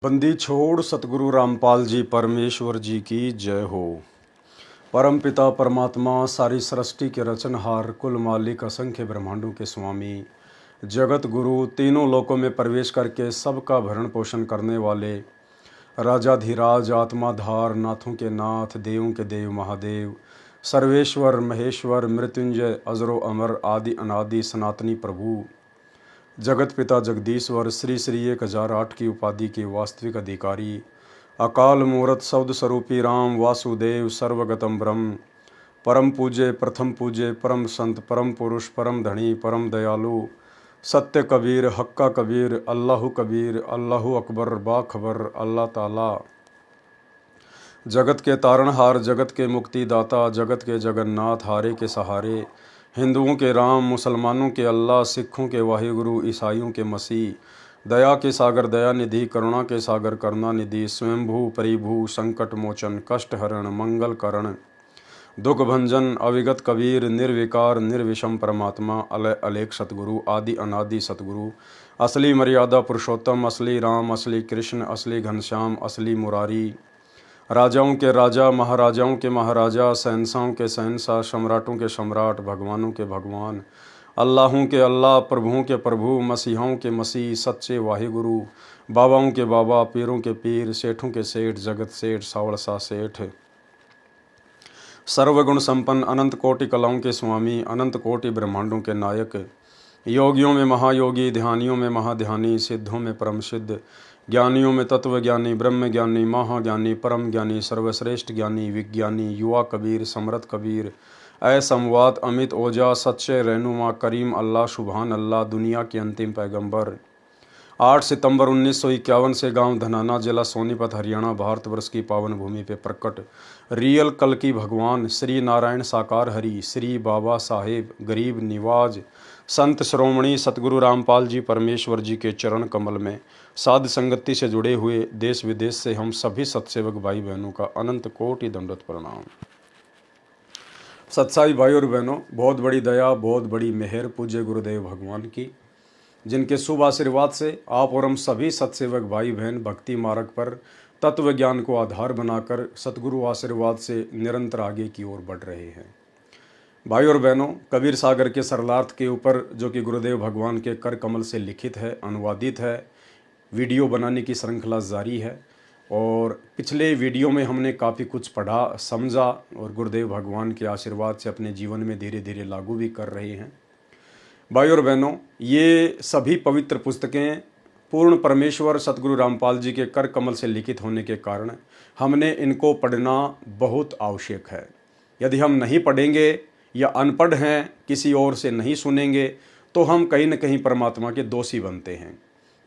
बंदी छोड़ सतगुरु रामपाल जी परमेश्वर जी की जय हो। परम पिता परमात्मा सारी सृष्टि के रचनहार कुल मालिक असंख्य ब्रह्मांडों के स्वामी जगत गुरु तीनों लोकों में प्रवेश करके सबका भरण पोषण करने वाले राजाधिराज आत्माधार नाथों के नाथ देवों के देव महादेव सर्वेश्वर महेश्वर मृत्युंजय अजरो अमर आदि अनादि सनातनी प्रभु जगत पिता जगदीश्वर श्री श्री 1008 की उपाधि के वास्तविक अधिकारी अकाल मूर्त शब्द स्वरूपी राम वासुदेव सर्वगतम ब्रह्म परम पूज्य प्रथम पूज्य परम संत परम पुरुष परम धनी परम दयालु सत्य कबीर हक्का कबीर अल्लाह कबीर अल्लाह अकबर बाखबर अल्लाह ताला जगत के तारणहार जगत के मुक्तिदाता जगत के जगन्नाथ हारे के सहारे हिंदुओं के राम मुसलमानों के अल्लाह सिखों के वाहिगुरु ईसाइयों के मसीह दया के सागर दया निधि करुणा के सागर करुणा निधि स्वयंभू परिभू संकट मोचन कष्ट हरण मंगल करण दुख भंजन अविगत कबीर निर्विकार निर्विषम परमात्मा अलय अलेख सतगुरु आदि अनादि सतगुरु असली मर्यादा पुरुषोत्तम असली राम असली कृष्ण असली घनश्याम असली मुरारी राजाओं के राजा महाराजाओं के महाराजा शहंशाहों के शहंशाह सम्राटों के सम्राट भगवानों के भगवान अल्लाहों के अल्लाह प्रभुओं के प्रभु मसीहों के मसीह सच्चे वाहिगुरु बाबाओं के बाबा पीरों के पीर सेठों के सेठ जगत सेठ सावड़सा सेठ सर्वगुण संपन्न अनंत कोटि कलाओं के स्वामी अनंत कोटि ब्रह्मांडों के नायक योगियों में महायोगी ध्यानियों में महाध्यानी सिद्धों में परम सिद्ध ज्ञानियों में तत्व ज्ञानी ब्रह्म ज्ञानी महाज्ञानी परम ज्ञानी सर्वश्रेष्ठ ज्ञानी विज्ञानी युवा कबीर समरथ कबीर ऐ संवाद अमित ओजा सच्चे रहनुमा करीम अल्लाह सुबहान अल्लाह दुनिया के अंतिम पैगंबर 8 सितंबर 1951 से गांव धनाना जिला सोनीपत हरियाणा भारतवर्ष की पावन भूमि पे प्रकट रियल कल की भगवान श्री नारायण साकार हरि श्री बाबा साहेब गरीब निवाज संत श्रोमणी सतगुरु रामपाल जी परमेश्वर जी के चरण कमल में साध संगति से जुड़े हुए देश विदेश से हम सभी सत्सेवक भाई बहनों का अनंत कोटि दंडवत प्रणाम। सत्साई भाई और बहनों, बहुत बड़ी दया बहुत बड़ी मेहर पूज्य गुरुदेव भगवान की, जिनके शुभ आशीर्वाद से आप और हम सभी सत्सेवक भाई बहन भक्ति मार्ग पर तत्व ज्ञान को आधार बनाकर सतगुरु आशीर्वाद से निरंतर आगे की ओर बढ़ रहे हैं। भाई और बहनों, कबीर सागर के सरलार्थ के ऊपर जो कि गुरुदेव भगवान के कर कमल से लिखित है, अनुवादित है, वीडियो बनाने की श्रृंखला जारी है और पिछले वीडियो में हमने काफ़ी कुछ पढ़ा समझा और गुरुदेव भगवान के आशीर्वाद से अपने जीवन में धीरे धीरे लागू भी कर रहे हैं। भाई और बहनों, ये सभी पवित्र पुस्तकें पूर्ण परमेश्वर सतगुरु रामपाल जी के कर कमल से लिखित होने के कारण हमने इनको पढ़ना बहुत आवश्यक है। यदि हम नहीं पढ़ेंगे या अनपढ़ हैं, किसी और से नहीं सुनेंगे, तो हम कहीं न कहीं परमात्मा के दोषी बनते हैं,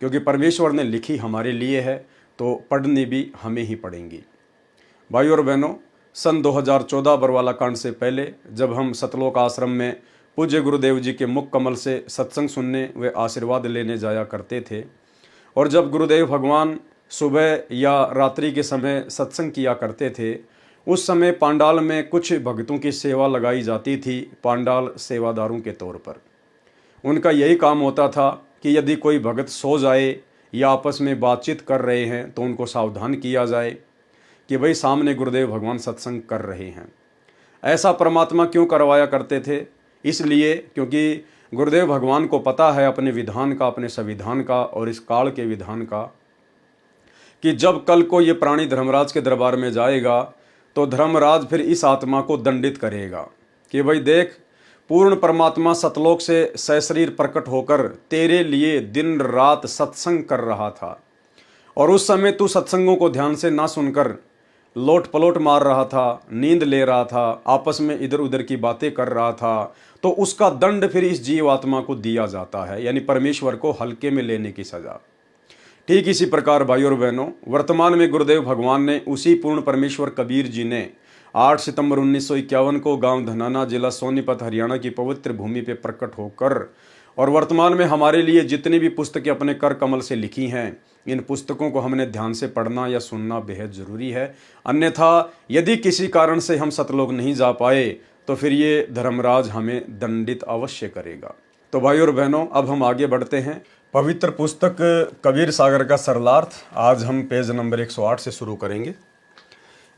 क्योंकि परमेश्वर ने लिखी हमारे लिए है तो पढ़नी भी हमें ही पड़ेंगी। भाई और बहनों, सन 2014 बरवाला कांड से पहले जब हम सतलोक आश्रम में पूज्य गुरुदेव जी के मुख कमल से सत्संग सुनने व आशीर्वाद लेने जाया करते थे और जब गुरुदेव भगवान सुबह या रात्रि के समय सत्संग किया करते थे, उस समय पांडाल में कुछ भक्तों की सेवा लगाई जाती थी पांडाल सेवादारों के तौर पर। उनका यही काम होता था कि यदि कोई भगत सो जाए या आपस में बातचीत कर रहे हैं तो उनको सावधान किया जाए कि भाई सामने गुरुदेव भगवान सत्संग कर रहे हैं। ऐसा परमात्मा क्यों करवाया करते थे? इसलिए क्योंकि गुरुदेव भगवान को पता है अपने विधान का, अपने संविधान का और इस काल के विधान का, कि जब कल को ये प्राणी धर्मराज के दरबार में जाएगा तो धर्मराज फिर इस आत्मा को दंडित करेगा कि भाई देख, पूर्ण परमात्मा सतलोक से सशरीर प्रकट होकर तेरे लिए दिन रात सत्संग कर रहा था और उस समय तू सत्संगों को ध्यान से ना सुनकर लोट पलोट मार रहा था, नींद ले रहा था, आपस में इधर उधर की बातें कर रहा था, तो उसका दंड फिर इस जीव आत्मा को दिया जाता है, यानी परमेश्वर को हल्के में लेने की सजा। ठीक इसी प्रकार भाई और बहनों, वर्तमान में गुरुदेव भगवान ने उसी पूर्ण परमेश्वर कबीर जी ने 8 सितंबर 1951 को गांव धनाना जिला सोनीपत हरियाणा की पवित्र भूमि पे प्रकट होकर और वर्तमान में हमारे लिए जितनी भी पुस्तकें अपने कर कमल से लिखी हैं, इन पुस्तकों को हमने ध्यान से पढ़ना या सुनना बेहद ज़रूरी है। अन्यथा यदि किसी कारण से हम सतलोक नहीं जा पाए तो फिर ये धर्मराज हमें दंडित अवश्य करेगा। तो भाई और बहनों, अब हम आगे बढ़ते हैं। पवित्र पुस्तक कबीर सागर का सरलार्थ आज हम पेज नंबर 108 से शुरू करेंगे।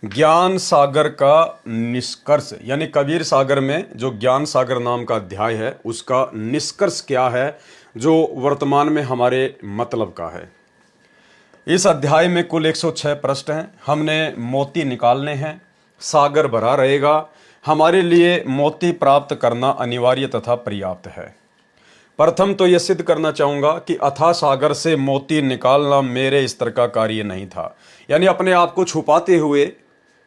ज्ञान सागर का निष्कर्ष, यानी कबीर सागर में जो ज्ञान सागर नाम का अध्याय है उसका निष्कर्ष क्या है जो वर्तमान में हमारे मतलब का है। इस अध्याय में कुल 106 प्रश्न हैं। हमने मोती निकालने हैं। सागर भरा रहेगा। हमारे लिए मोती प्राप्त करना अनिवार्य तथा पर्याप्त है। प्रथम तो यह सिद्ध करना चाहूँगा कि अथाह सागर से मोती निकालना मेरे स्तर का कार्य नहीं था। यानी अपने आप को छुपाते हुए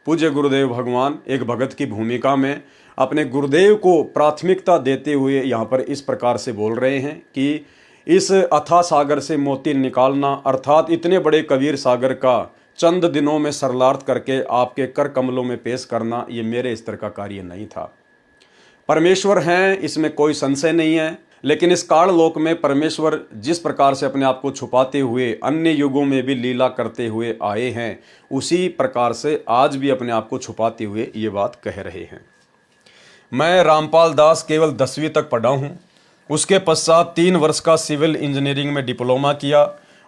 पूज्य गुरुदेव भगवान एक भगत की भूमिका में अपने गुरुदेव को प्राथमिकता देते हुए यहाँ पर इस प्रकार से बोल रहे हैं कि इस अथाह सागर से मोती निकालना अर्थात इतने बड़े कबीर सागर का चंद दिनों में सरलार्थ करके आपके कर कमलों में पेश करना ये मेरे स्तर का कार्य नहीं था। परमेश्वर हैं, इसमें कोई संशय नहीं है, लेकिन इस काल लोक में परमेश्वर जिस प्रकार से अपने आप को छुपाते हुए अन्य युगों में भी लीला करते हुए आए हैं, उसी प्रकार से आज भी अपने आप को छुपाते हुए ये बात कह रहे हैं। मैं रामपाल दास केवल 10वीं तक पढ़ा हूँ। उसके पश्चात 3 वर्ष का सिविल इंजीनियरिंग में डिप्लोमा किया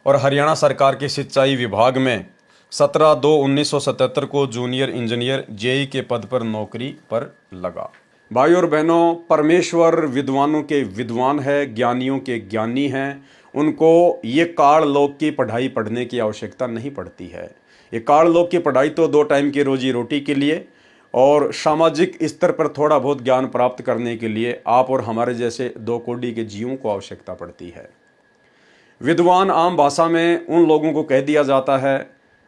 और हरियाणा सरकार के सिंचाई विभाग में 17/2/1977 को जूनियर इंजीनियर जेई के पद पर नौकरी पर लगा। भाई और बहनों, परमेश्वर विद्वानों के विद्वान है, ज्ञानियों के ज्ञानी हैं। उनको ये काल लोक की पढ़ाई पढ़ने की आवश्यकता नहीं पड़ती है। ये काल लोक की पढ़ाई तो 2 टाइम की रोजी रोटी के लिए और सामाजिक स्तर पर थोड़ा बहुत ज्ञान प्राप्त करने के लिए आप और हमारे जैसे 2 कोटि के जीवों को आवश्यकता पड़ती है। विद्वान आम भाषा में उन लोगों को कह दिया जाता है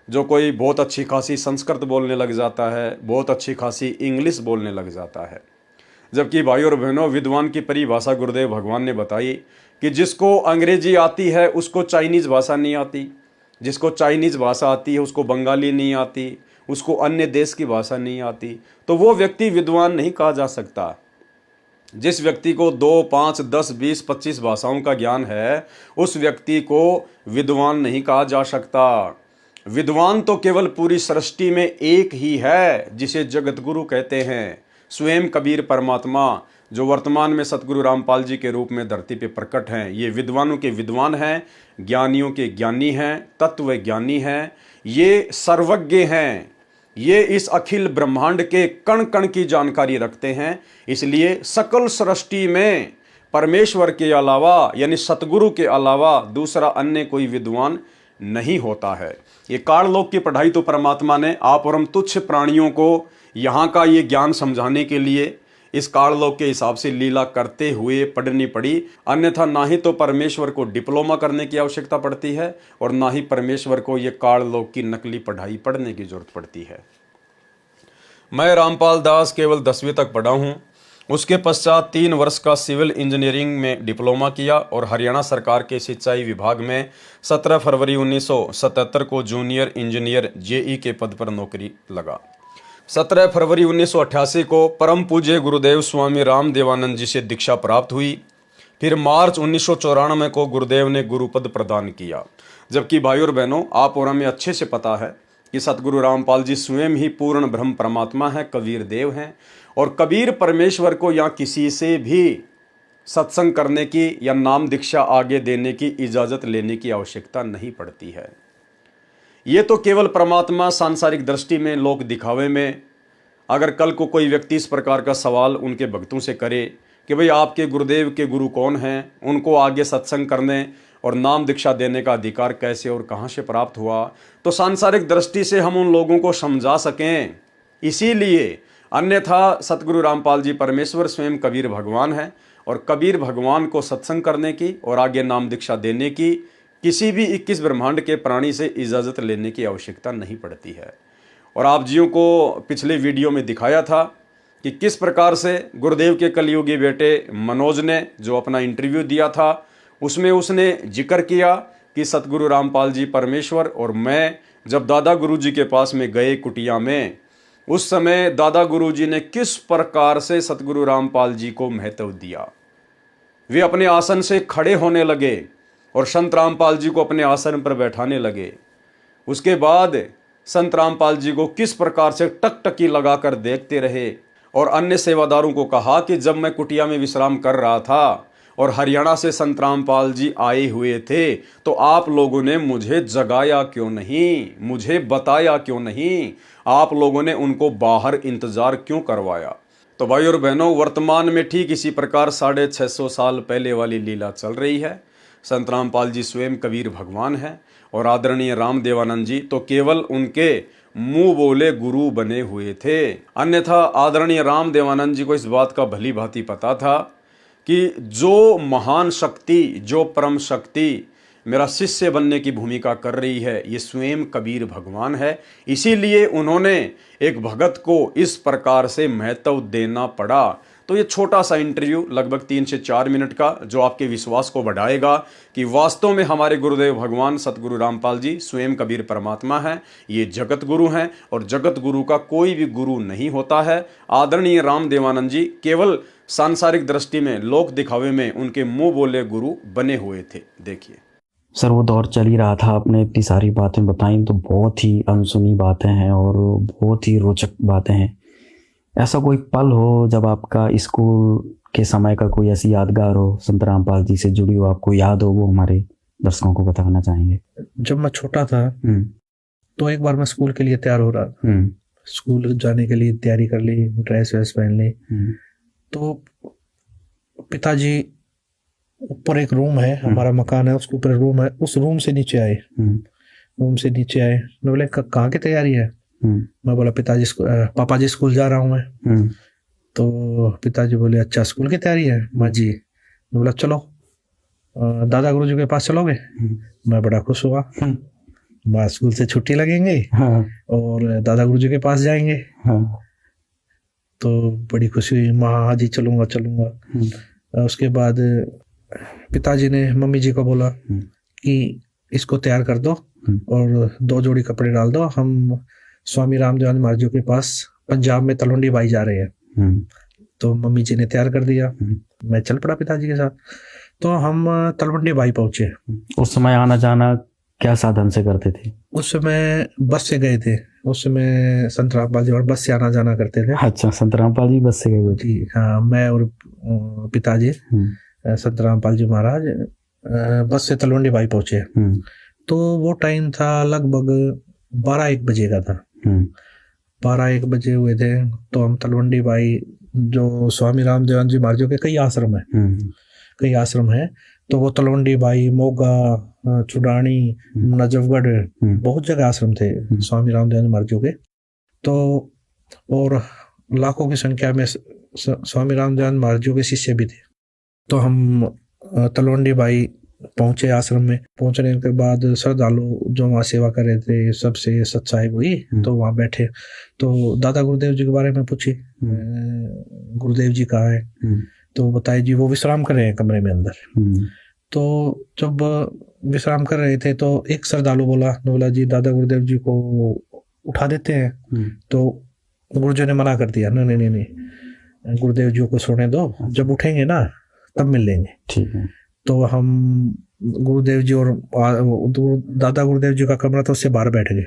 जो कोई बहुत अच्छी खासी संस्कृत बोलने लग जाता है, बहुत अच्छी खासी इंग्लिश बोलने लग जाता है। जबकि भाई और बहनों, विद्वान की परिभाषा गुरुदेव भगवान ने बताई कि जिसको अंग्रेजी आती है उसको चाइनीज़ भाषा नहीं आती, जिसको चाइनीज़ भाषा आती है उसको बंगाली नहीं आती, उसको अन्य देश की भाषा नहीं आती, तो वो व्यक्ति विद्वान नहीं कहा जा सकता। जिस व्यक्ति को 2, 5, 10, 20, 25 भाषाओं का ज्ञान है उस व्यक्ति को विद्वान नहीं कहा जा सकता। विद्वान तो केवल पूरी सृष्टि में एक ही है जिसे जगत गुरु कहते हैं, स्वयं कबीर परमात्मा, जो वर्तमान में सतगुरु रामपाल जी के रूप में धरती पे प्रकट हैं। ये विद्वानों के विद्वान हैं, ज्ञानियों के ज्ञानी हैं, तत्व ज्ञानी हैं, ये सर्वज्ञ हैं, ये इस अखिल ब्रह्मांड के कण कण की जानकारी रखते हैं। इसलिए सकल सृष्टि में परमेश्वर के अलावा यानी सतगुरु के अलावा दूसरा अन्य कोई विद्वान नहीं होता है। ये काल लोक की पढ़ाई तो परमात्मा ने आप और हम तुच्छ प्राणियों को यहाँ का ये ज्ञान समझाने के लिए इस काल लोक के हिसाब से लीला करते हुए पढ़नी पड़ी। अन्यथा ना ही तो परमेश्वर को डिप्लोमा करने की आवश्यकता पड़ती है और ना ही परमेश्वर को ये काल लोक की नकली पढ़ाई पढ़ने की जरूरत पड़ती है। मैं रामपाल दास केवल 10वीं तक पढ़ा हूँ। उसके पश्चात 3 वर्ष का सिविल इंजीनियरिंग में डिप्लोमा किया और हरियाणा सरकार के सिंचाई विभाग में 17 फरवरी 1977 को जूनियर इंजीनियर जेई के पद पर नौकरी लगा। 17 फरवरी 1988 को परम पूज्य गुरुदेव स्वामी राम देवानंद जी से दीक्षा प्राप्त हुई। फिर मार्च 1994 को गुरुदेव ने गुरुपद प्रदान किया। जबकि भाई और बहनों, आप और हमें अच्छे से पता है कि सतगुरु रामपाल जी स्वयं ही पूर्ण ब्रह्म परमात्मा है, कबीर देव हैं और कबीर परमेश्वर को या किसी से भी सत्संग करने की या नाम दीक्षा आगे देने की इजाज़त लेने की आवश्यकता नहीं पड़ती है। ये तो केवल परमात्मा सांसारिक दृष्टि में, लोक दिखावे में, अगर कल को कोई व्यक्ति इस प्रकार का सवाल उनके भक्तों से करे कि भाई आपके गुरुदेव के गुरु कौन हैं, उनको आगे सत्संग करने और नाम दीक्षा देने का अधिकार कैसे और कहाँ से प्राप्त हुआ, तो सांसारिक दृष्टि से हम उन लोगों को समझा सकें। इसीलिए अन्यथा सतगुरु रामपाल जी परमेश्वर स्वयं कबीर भगवान हैं और कबीर भगवान को सत्संग करने की और आगे नाम दीक्षा देने की किसी भी 21 ब्रह्मांड के प्राणी से इजाज़त लेने की आवश्यकता नहीं पड़ती है। और आप जियों को पिछले वीडियो में दिखाया था कि किस प्रकार से गुरुदेव के कलयुगी बेटे मनोज ने जो अपना इंटरव्यू दिया था उसमें उसने जिक्र किया कि सतगुरु रामपाल जी परमेश्वर और मैं जब दादा गुरु जी के पास में गए कुटिया में, उस समय दादा गुरु जी ने किस प्रकार से सतगुरु रामपाल जी को महत्व दिया। वे अपने आसन से खड़े होने लगे और संत रामपाल जी को अपने आसन पर बैठाने लगे। उसके बाद संत रामपाल जी को किस प्रकार से टकटकी लगाकर देखते रहे और अन्य सेवादारों को कहा कि जब मैं कुटिया में विश्राम कर रहा था और हरियाणा से संत रामपाल जी आए हुए थे, तो आप लोगों ने मुझे जगाया क्यों नहीं, मुझे बताया क्यों नहीं, आप लोगों ने उनको बाहर इंतजार क्यों करवाया। तो भाई और बहनों, वर्तमान में ठीक इसी प्रकार 650 साल पहले वाली लीला चल रही है। संत रामपाल जी स्वयं कबीर भगवान हैं और आदरणीय रामदेवानंद जी तो केवल उनके मुंह बोले गुरु बने हुए थे। अन्यथा आदरणीय रामदेवानंद जी को इस बात का भली भांति पता था कि जो महान शक्ति, जो परम शक्ति मेरा शिष्य बनने की भूमिका कर रही है, ये स्वयं कबीर भगवान है। इसीलिए उन्होंने एक भगत को इस प्रकार से महत्व देना पड़ा। तो ये छोटा सा इंटरव्यू लगभग 3 से 4 मिनट का, जो आपके विश्वास को बढ़ाएगा कि वास्तव में हमारे गुरुदेव भगवान सतगुरु रामपाल जी स्वयं कबीर परमात्मा हैं, ये जगत गुरु हैं और जगत गुरु का कोई भी गुरु नहीं होता है। आदरणीय रामदेवानंद जी केवल सांसारिक दृष्टि में, लोक दिखावे में उनके मुंह बोले गुरु बने हुए थे। देखिए सर, वो दौर चल ही रहा था, आपने इतनी सारी बातें बताई तो बहुत ही अनसुनी बातें हैं और बहुत ही रोचक बातें हैं। ऐसा कोई पल हो जब आपका स्कूल के समय का कोई ऐसी यादगार हो, संत रामपाल जी से जुड़ी हो, आपको याद हो, वो हमारे दर्शकों को बताना चाहेंगे। जब मैं छोटा था तो एक बार मैं स्कूल के लिए तैयार हो रहा था, स्कूल जाने के लिए तैयारी कर ली, ड्रेस वेस पहन ली। तो पिताजी ऊपर एक रूम है, हमारा मकान है, उसके ऊपर रूम है, उस रूम से नीचे आए। मैं बोले कहाँ की तैयारी है? मैं बोला पिताजी पापा जी स्कूल जा रहा हूँ मैं। तो पिताजी बोले अच्छा स्कूल की तैयारी है? माँ जी। मैं बोला चलो दादा गुरु जी के पास चलोगे? मैं बड़ा खुश हुआ, माँ स्कूल से छुट्टी लगेंगे और दादा गुरु जी के पास जाएंगे। तो बड़ी खुशी हुई, माँ हाँ जी चलूंगा चलूंगा। उसके बाद पिताजी ने मम्मी जी को बोला कि इसको तैयार कर दो और 2 जोड़ी कपड़े डाल दो, हम स्वामी रामदेवानंद महाराज जी के पास पंजाब में तलवंडी बाई जा रहे हैं। तो मम्मी जी ने तैयार कर दिया, मैं चल पड़ा पिताजी के साथ। तो हम तलवंडी बाई पहुंचे। उस समय आना जाना क्या साधन से करते थे? उस समय बस से गए थे, उस समय संत रामपाल जी और बस से आना जाना करते थे। अच्छा, संत रामपाल जी बस से गए थे? जी हाँ, मैं और पिताजी संत रामपाल जी महाराज बस से तलवंडी बाई पहुंचे। तो वो टाइम था लगभग 12-1 बजे का था। 12-1 बजे हुए थे। तो हम तलवंडी बाई, जो स्वामी रामदेवानंद जी महाराज के कई आश्रम है, तो वो तलवंडी बाई, मोगा, चुडानी, नजफगढ़, बहुत जगह आश्रम थे स्वामी रामदेवानंद महाराज के। तो और लाखों की संख्या में स्वामी रामदेवानंद महाराज के शिष्य भी थे। तो हम तलवंडी बाई पहुंचे आश्रम में। पहुंचने के बाद श्रद्धालु जो वहाँ सेवा कर रहे थे सबसे सत्साई हुई, तो वहाँ बैठे। तो दादा गुरुदेव जी के बारे में पूछी, गुरुदेव जी कहाँ है? तो बताए जी वो विश्राम कर रहे हैं कमरे में अंदर। तो जब विश्राम कर रहे थे तो एक श्रद्धालु बोला जी दादा गुरुदेव जी को उठा देते हैं। तो गुरुजी ने मना कर दिया, नहीं, गुरुदेव जी को सोने दो, जब उठेंगे ना तब मिल लेंगे। ठीक है। तो हम गुरुदेव जी और दादा गुरुदेव जी का कमरा था, उससे बाहर बैठ गए।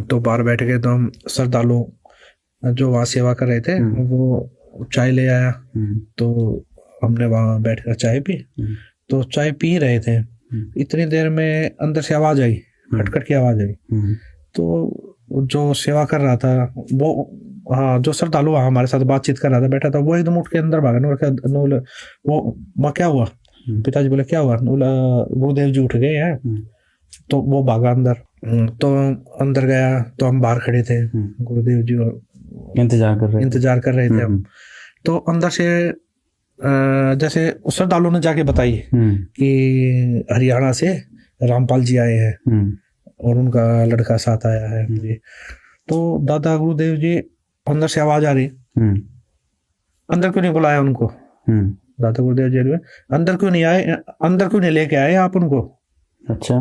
तो बाहर बैठ गए तो हम श्रद्धालु जो वहाँ सेवा कर रहे थे वो चाय ले आया। तो हमने वहाँ बैठकर चाय पी। तो चाय पी रहे थे, इतनी देर में अंदर से आवाज आई, खटखट की आवाज आई। तो जो सेवा कर रहा था वो, हाँ, जो श्रद्धालु हमारे साथ बातचीत कर रहा था, बैठा था, वो एकदम उठ के अंदर भागा। वो माँ क्या हुआ? पिताजी बोले क्या हुआ? बोला गुरुदेव जी उठ गए हैं। तो वो भागा अंदर। तो अंदर गया तो हम बाहर खड़े थे, गुरुदेव जी इंतजार कर रहे थे हम। तो अंदर से जैसे श्रद्धालु ने जाके बताई कि हरियाणा से रामपाल जी आए हैं और उनका लड़का साथ आया है। तो दादा गुरुदेव जी, अंदर से आवाज आ रही, अंदर क्यों नहीं बुलाया उनको? दादा गुरुदेव जी अंदर क्यों नहीं आए, अंदर क्यों नहीं लेके आए आप उनको? अच्छा।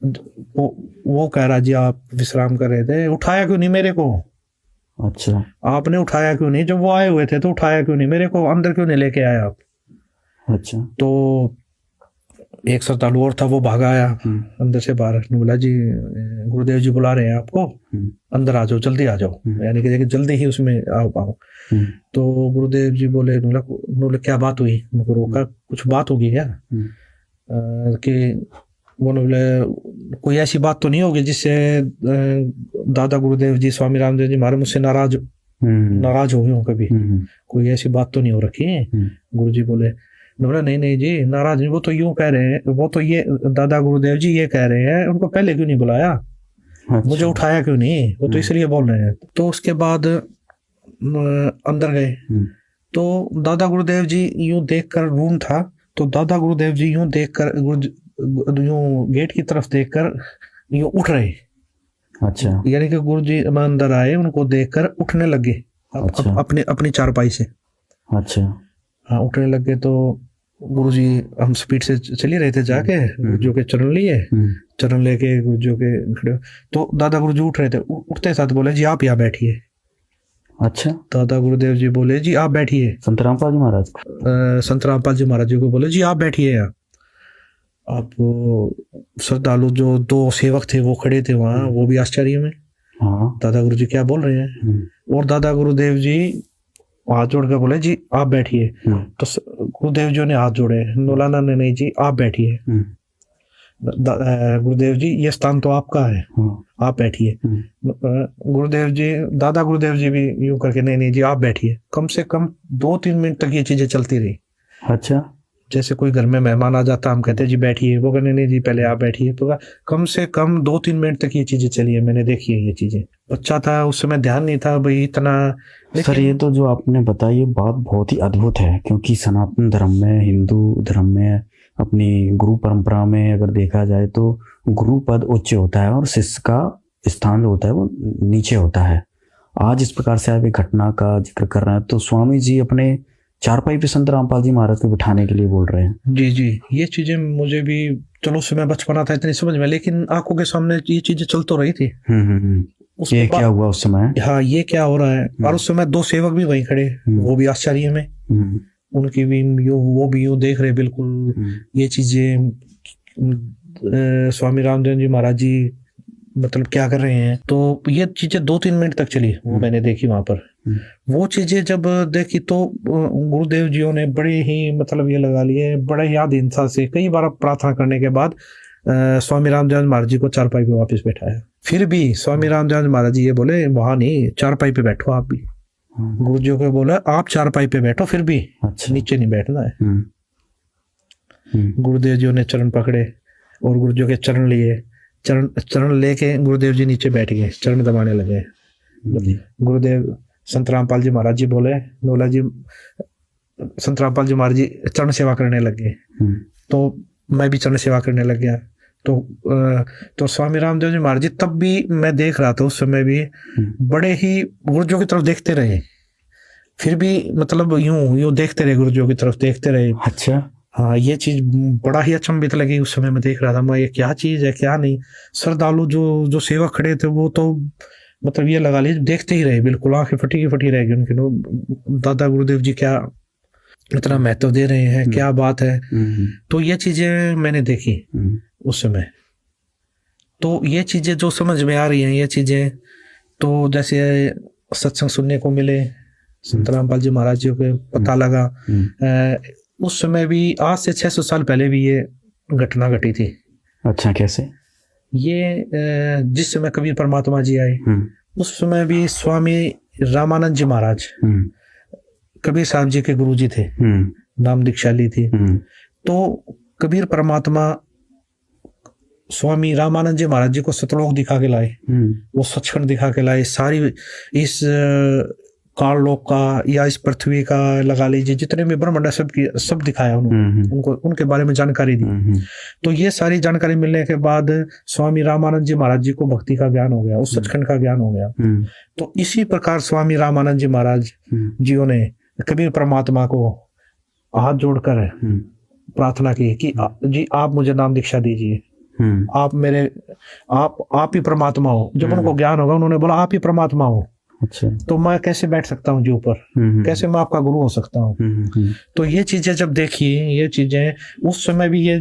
वो कह रहा जी आप विश्राम कर रहे थे, उठाया क्यों नहीं मेरे को? अच्छा, आपने उठाया क्यों नहीं? जब वो आए हुए थे तो उठाया क्यों नहीं मेरे को? अंदर क्यों नहीं लेके आए आप? अच्छा। तो एक श्रद्धालु और था, वो भागा आया अंदर से बाहर, बोला जी गुरुदेव जी बुला रहे हैं आपको, अंदर आ जाओ, जल्दी आ जाओ, यानी कि जल्दी ही उसमें आओ। तो गुरुदेव जी बोले, बोले क्या बात हुई? उनको रोका, कुछ बात होगी क्या? कि वो बोले कोई ऐसी बात तो नहीं होगी जिससे दादा गुरुदेव जी स्वामी रामदेव जी महाराज मुझसे नाराज हो गए हो कभी? कोई ऐसी बात तो नहीं हो रखी है? गुरु जी बोले, नहीं जी नाराज नहीं, वो तो यूं कह रहे हैं, वो तो ये दादा गुरुदेव जी ये कह रहे हैं, उनको पहले क्यों नहीं बुलाया? अच्छा। मुझे उठाया क्यों नहीं? वो तो इसलिए बोल रहे हैं। तो उसके बाद अंदर गए तो दादा गुरुदेव जी यूं देखकर, रूम था तो दादा गुरुदेव जी यूं देखकर, यूं गेट की तरफ देखकर यूं उठ रहे। अच्छा। यानी कि गुरु जी अंदर आए, उनको देखकर उठने लगे। अच्छा। अपनी चारपाई से। अच्छा। हाँ, उठने लगे तो गुरु जी, हम स्पीड से चल ही रहे थे, जाके गुरुजू के चरण लिए, चरण लेके गुरुजू के खड़े, तो दादा गुरुजू उठ रहे थे। उठते साथ बोले जी आप यहाँ बैठिए। अच्छा। दादा गुरुदेव जी बोले जी आप बैठिए। संत रामपाल जी महाराज, संत रामपाल जी महाराज जी को बोले जी आप बैठिए यहाँ। अब श्रद्धालु जो दो सेवक थे वो खड़े थे वहाँ, वो भी आश्चर्य में, हाँ दादा गुरु जी क्या बोल रहे हैं। और दादा गुरुदेव जी हाथ जोड़ कर बोले जी आप बैठिए। तो गुरुदेव जी ने हाथ जोड़े, नौलाना ने नहीं जी आप बैठिए। गुरुदेव जी ये स्थान तो आपका है, आप बैठिए। गुरुदेव जी, दादा गुरुदेव जी भी यूं करके नहीं जी आप बैठिए। कम से कम 2-3 मिनट तक ये चीजें चलती रही। अच्छा। जैसे कोई घर में मेहमान आ जाता, हम कहते जी बैठिए, वो कहने नहीं जी पहले आप बैठिए। तो कम से कम 2-3 मिनट तक ये चीजें चली है, मैंने देखी है ये चीजें। बच्चा था उस समय, ध्यान नहीं था भाई इतना। सर ये तो जो आपने बताया ये बात बहुत ही अद्भुत है, क्योंकि सनातन धर्म में, हिंदू धर्म में, अपनी गुरु परंपरा में अगर देखा जाए तो गुरु पद उच्च होता है और शिष्य का स्थान जो होता है वो नीचे होता है। आज इस प्रकार से आप एक घटना का जिक्र कर रहे हैं, तो स्वामी जी अपने चारपाई पे संत रामपाल जी महाराज को बिठाने के लिए बोल रहे हैं। जी जी, ये चीजें मुझे भी, चलो उस समय बचपना था इतनी समझ में, लेकिन आंखों के सामने ये चीजें चल तो रही थी। ये क्या हुआ उस समय? हाँ, ये क्या हो रहा है। और उस समय 2 सेवक भी वहीं खड़े, वो भी आश्चर्य में, उनकी भी वो भी यूं देख रहे बिल्कुल ये चीजें, स्वामी रामदेव जी महाराज जी मतलब क्या कर रहे हैं। तो ये चीजें 2-3 मिनट तक चली, वो मैंने देखी वहां पर। वो चीजें जब देखी तो गुरुदेव जियों ने बड़े ही मतलब ये लगा लिए, बड़े ही आधीनता से कई बार प्रार्थना करने के बाद स्वामी रामदेव महाराज जी को चारपाई पे वापस बैठाया। फिर भी स्वामी रामदेव महाराज जी ये बोले वहां नहीं, चारपाई पे बैठो आप भी। गुरु जी को बोला आप चारपाई पे बैठो, फिर भी अच्छा। नीचे नहीं बैठना है। गुरुदेव जी ने चरण पकड़े और गुरु जी के चरण लिए, चरण लेके गुरुदेव जी नीचे बैठ गए, चरण दबाने लगे। गुरुदेव संत रामपाल जी महाराज जी बोले, नोला जी, संत रामपाल जी महाराज जी चरण सेवा करने लगे। तो मैं भी चरण सेवा करने लग गया। तो स्वामी रामदेव जी महाराज जी तब भी मैं देख रहा था, उस समय भी बड़े ही गुरुजों की तरफ देखते रहे। फिर भी मतलब यूं देखते रहे, गुरुजों की तरफ देखते रहे। अच्छा। हाँ, ये चीज बड़ा ही अचंभित लगी उस समय। मैं देख रहा था, मैं ये क्या चीज है क्या नहीं। श्रद्धालु जो सेवक खड़े थे वो तो मतलब ये लगा लीजिए देखते ही रहे, बिल्कुल आंखें फटी रह गई उनकी। दादा गुरुदेव जी क्या इतना महत्व दे रहे हैं, क्या बात है। तो ये चीजें मैंने देखी उस समय। तो ये चीजें जो समझ में आ रही हैं, ये चीजें तो जैसे सत्संग सुनने को मिले, संत रामपाल जी महाराज जी को पता लगा। उस समय भी आज से 600 साल पहले भी ये घटना घटी थी। अच्छा, कैसे? ये जिस समय कबीर परमात्मा जी आए उस समय भी स्वामी रामानंद जी महाराज कबीर साहब जी के गुरु जी थे, नाम दीक्षा ली थी। तो कबीर परमात्मा स्वामी रामानंद जी महाराज जी को सतलोक दिखा के लाए, वो सचखंड दिखा के लाए। सारी इस काल लोक का या इस पृथ्वी का लगा लीजिए जितने भी ब्रह्मांड है सब दिखाया उन्होंने, उनको उनके बारे में जानकारी दी। तो ये सारी जानकारी मिलने के बाद स्वामी रामानंद जी महाराज जी को भक्ति का ज्ञान हो गया, उस सचखंड का ज्ञान हो गया। तो इसी प्रकार स्वामी रामानंद जी महाराज जियों ने कबीर परमात्मा को हाथ जोड़कर प्रार्थना की कि जी आप मुझे नाम दीक्षा दीजिए, आप ही परमात्मा हो। जब उनको ज्ञान होगा उन्होंने बोला आप ही परमात्मा हो। अच्छा। तो मैं कैसे बैठ सकता हूँ जी ऊपर, कैसे मैं आपका गुरु हो सकता हूँ। तो ये चीजें जब देखी, ये चीजें उस समय भी ये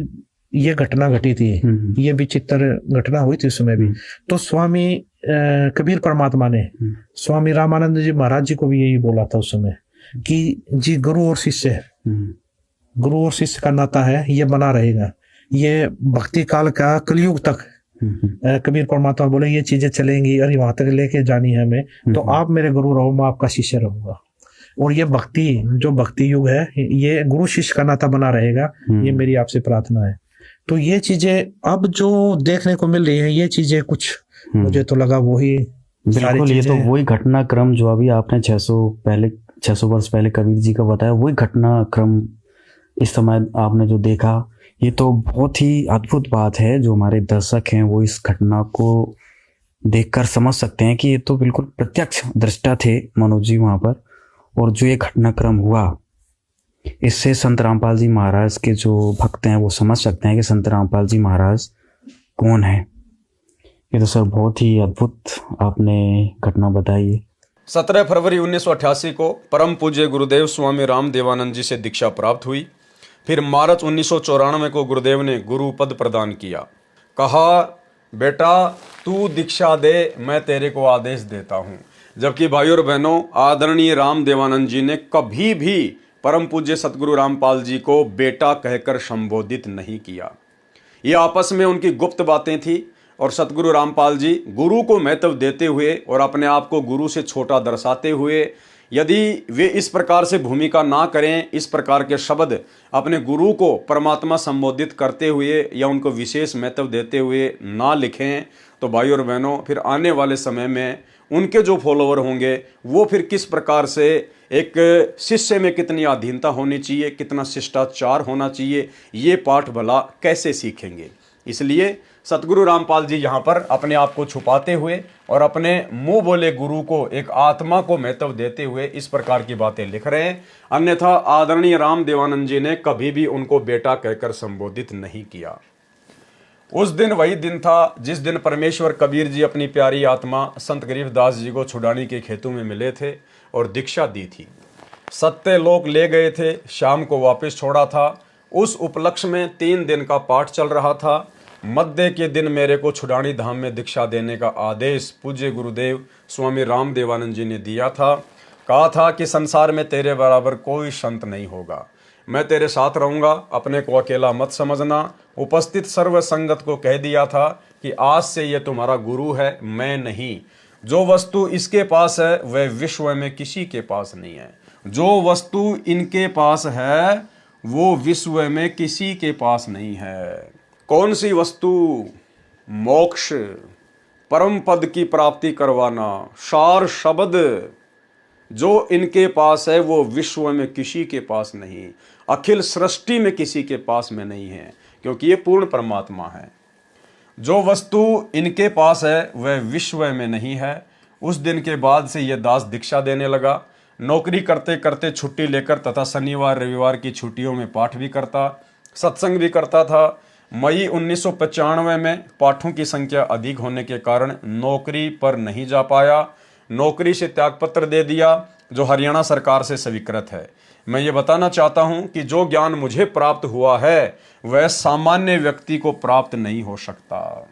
ये घटना घटी थी, ये विचित्र घटना हुई थी उस समय भी। तो स्वामी कबीर परमात्मा ने स्वामी रामानंद जी महाराज जी को भी यही बोला था उस समय कि जी गुरु और शिष्य, गुरु और शिष्य का नाता है, ये बना रहेगा, ये भक्ति काल का कलयुग तक। कबीर परमात्मा बोले ये चीजें चलेंगी, अरे वहां तक लेके जानी है हमें, तो आप मेरे गुरु रहो, मैं आपका शिष्य रहूंगा। और ये भक्ति, जो भक्ति युग है, ये गुरु शिष्य का नाता बना रहेगा, ये मेरी आपसे प्रार्थना है। तो ये चीजें अब जो देखने को मिल रही है, ये चीजें कुछ मुझे तो लगा वही बिल्कुल, ये तो वही घटनाक्रम जो अभी आपने 600 वर्ष पहले कबीर जी का बताया, वही घटनाक्रम इस समय आपने जो देखा, ये तो बहुत ही अद्भुत बात है। जो हमारे दर्शक हैं वो इस घटना को देखकर समझ सकते हैं कि ये तो बिल्कुल प्रत्यक्ष दृष्टा थे मनोज जी वहाँ पर। और जो ये घटनाक्रम हुआ, इससे संत रामपाल जी महाराज के जो भक्त हैं वो समझ सकते हैं कि संत रामपाल जी महाराज कौन है। ये तो सर बहुत ही अद्भुत आपने घटना बताई। 17 फरवरी 1988 को परम पूज्य गुरुदेव स्वामी राम देवानंद जी से दीक्षा प्राप्त हुई। फिर मार्च 1994 को गुरुदेव ने गुरु पद प्रदान किया। कहा, बेटा तू दीक्षा दे, मैं तेरे को आदेश देता हूँ। जबकि भाइयों और बहनों, आदरणीय राम देवानंद जी ने कभी भी परम पूज्य सतगुरु रामपाल जी को बेटा कहकर संबोधित नहीं किया। ये आपस में उनकी गुप्त बातें थी। और सतगुरु रामपाल जी गुरु को महत्व देते हुए और अपने आप को गुरु से छोटा दर्शाते हुए, यदि वे इस प्रकार से भूमिका ना करें, इस प्रकार के शब्द अपने गुरु को परमात्मा संबोधित करते हुए या उनको विशेष महत्व देते हुए ना लिखें, तो भाइयों और बहनों फिर आने वाले समय में उनके जो फॉलोवर होंगे वो फिर किस प्रकार से एक शिष्य में कितनी अधीनता होनी चाहिए, कितना शिष्टाचार होना चाहिए, ये पाठ भला कैसे सीखेंगे। इसलिए सतगुरु रामपाल जी यहाँ पर अपने आप को छुपाते हुए और अपने मुंह बोले गुरु को, एक आत्मा को महत्व देते हुए इस प्रकार की बातें लिख रहे हैं। अन्यथा आदरणीय राम देवानंद जी ने कभी भी उनको बेटा कहकर संबोधित नहीं किया। उस दिन वही दिन था जिस दिन परमेश्वर कबीर जी अपनी प्यारी आत्मा संत गरीबदास जी को छुड़ाने के खेतों में मिले थे और दीक्षा दी थी। सत्यलोक ले गए थे, शाम को वापस छोड़ा था। उस उपलक्ष्य में 3 दिन का पाठ चल रहा था। मध्य के दिन मेरे को छुड़ानी धाम में दीक्षा देने का आदेश पूज्य गुरुदेव स्वामी राम देवानंद जी ने दिया था। कहा था कि संसार में तेरे बराबर कोई संत नहीं होगा, मैं तेरे साथ रहूंगा, अपने को अकेला मत समझना। उपस्थित सर्व संगत को कह दिया था कि आज से ये तुम्हारा गुरु है, मैं नहीं। जो वस्तु इसके पास है वह विश्व में किसी के पास नहीं है। जो वस्तु इनके पास है वो विश्व में किसी के पास नहीं है। कौन सी वस्तु? मोक्ष, परम पद की प्राप्ति करवाना, सार शब्द जो इनके पास है वो विश्व में किसी के पास नहीं, अखिल सृष्टि में किसी के पास में नहीं है, क्योंकि ये पूर्ण परमात्मा है। जो वस्तु इनके पास है वह विश्व में नहीं है। उस दिन के बाद से ये दास दीक्षा देने लगा। नौकरी करते करते छुट्टी लेकर तथा शनिवार रविवार की छुट्टियों में पाठ भी करता, सत्संग भी करता था। मई 1995 में पाठों की संख्या अधिक होने के कारण नौकरी पर नहीं जा पाया। नौकरी से त्यागपत्र दे दिया जो हरियाणा सरकार से स्वीकृत है। मैं ये बताना चाहता हूं कि जो ज्ञान मुझे प्राप्त हुआ है वह सामान्य व्यक्ति को प्राप्त नहीं हो सकता।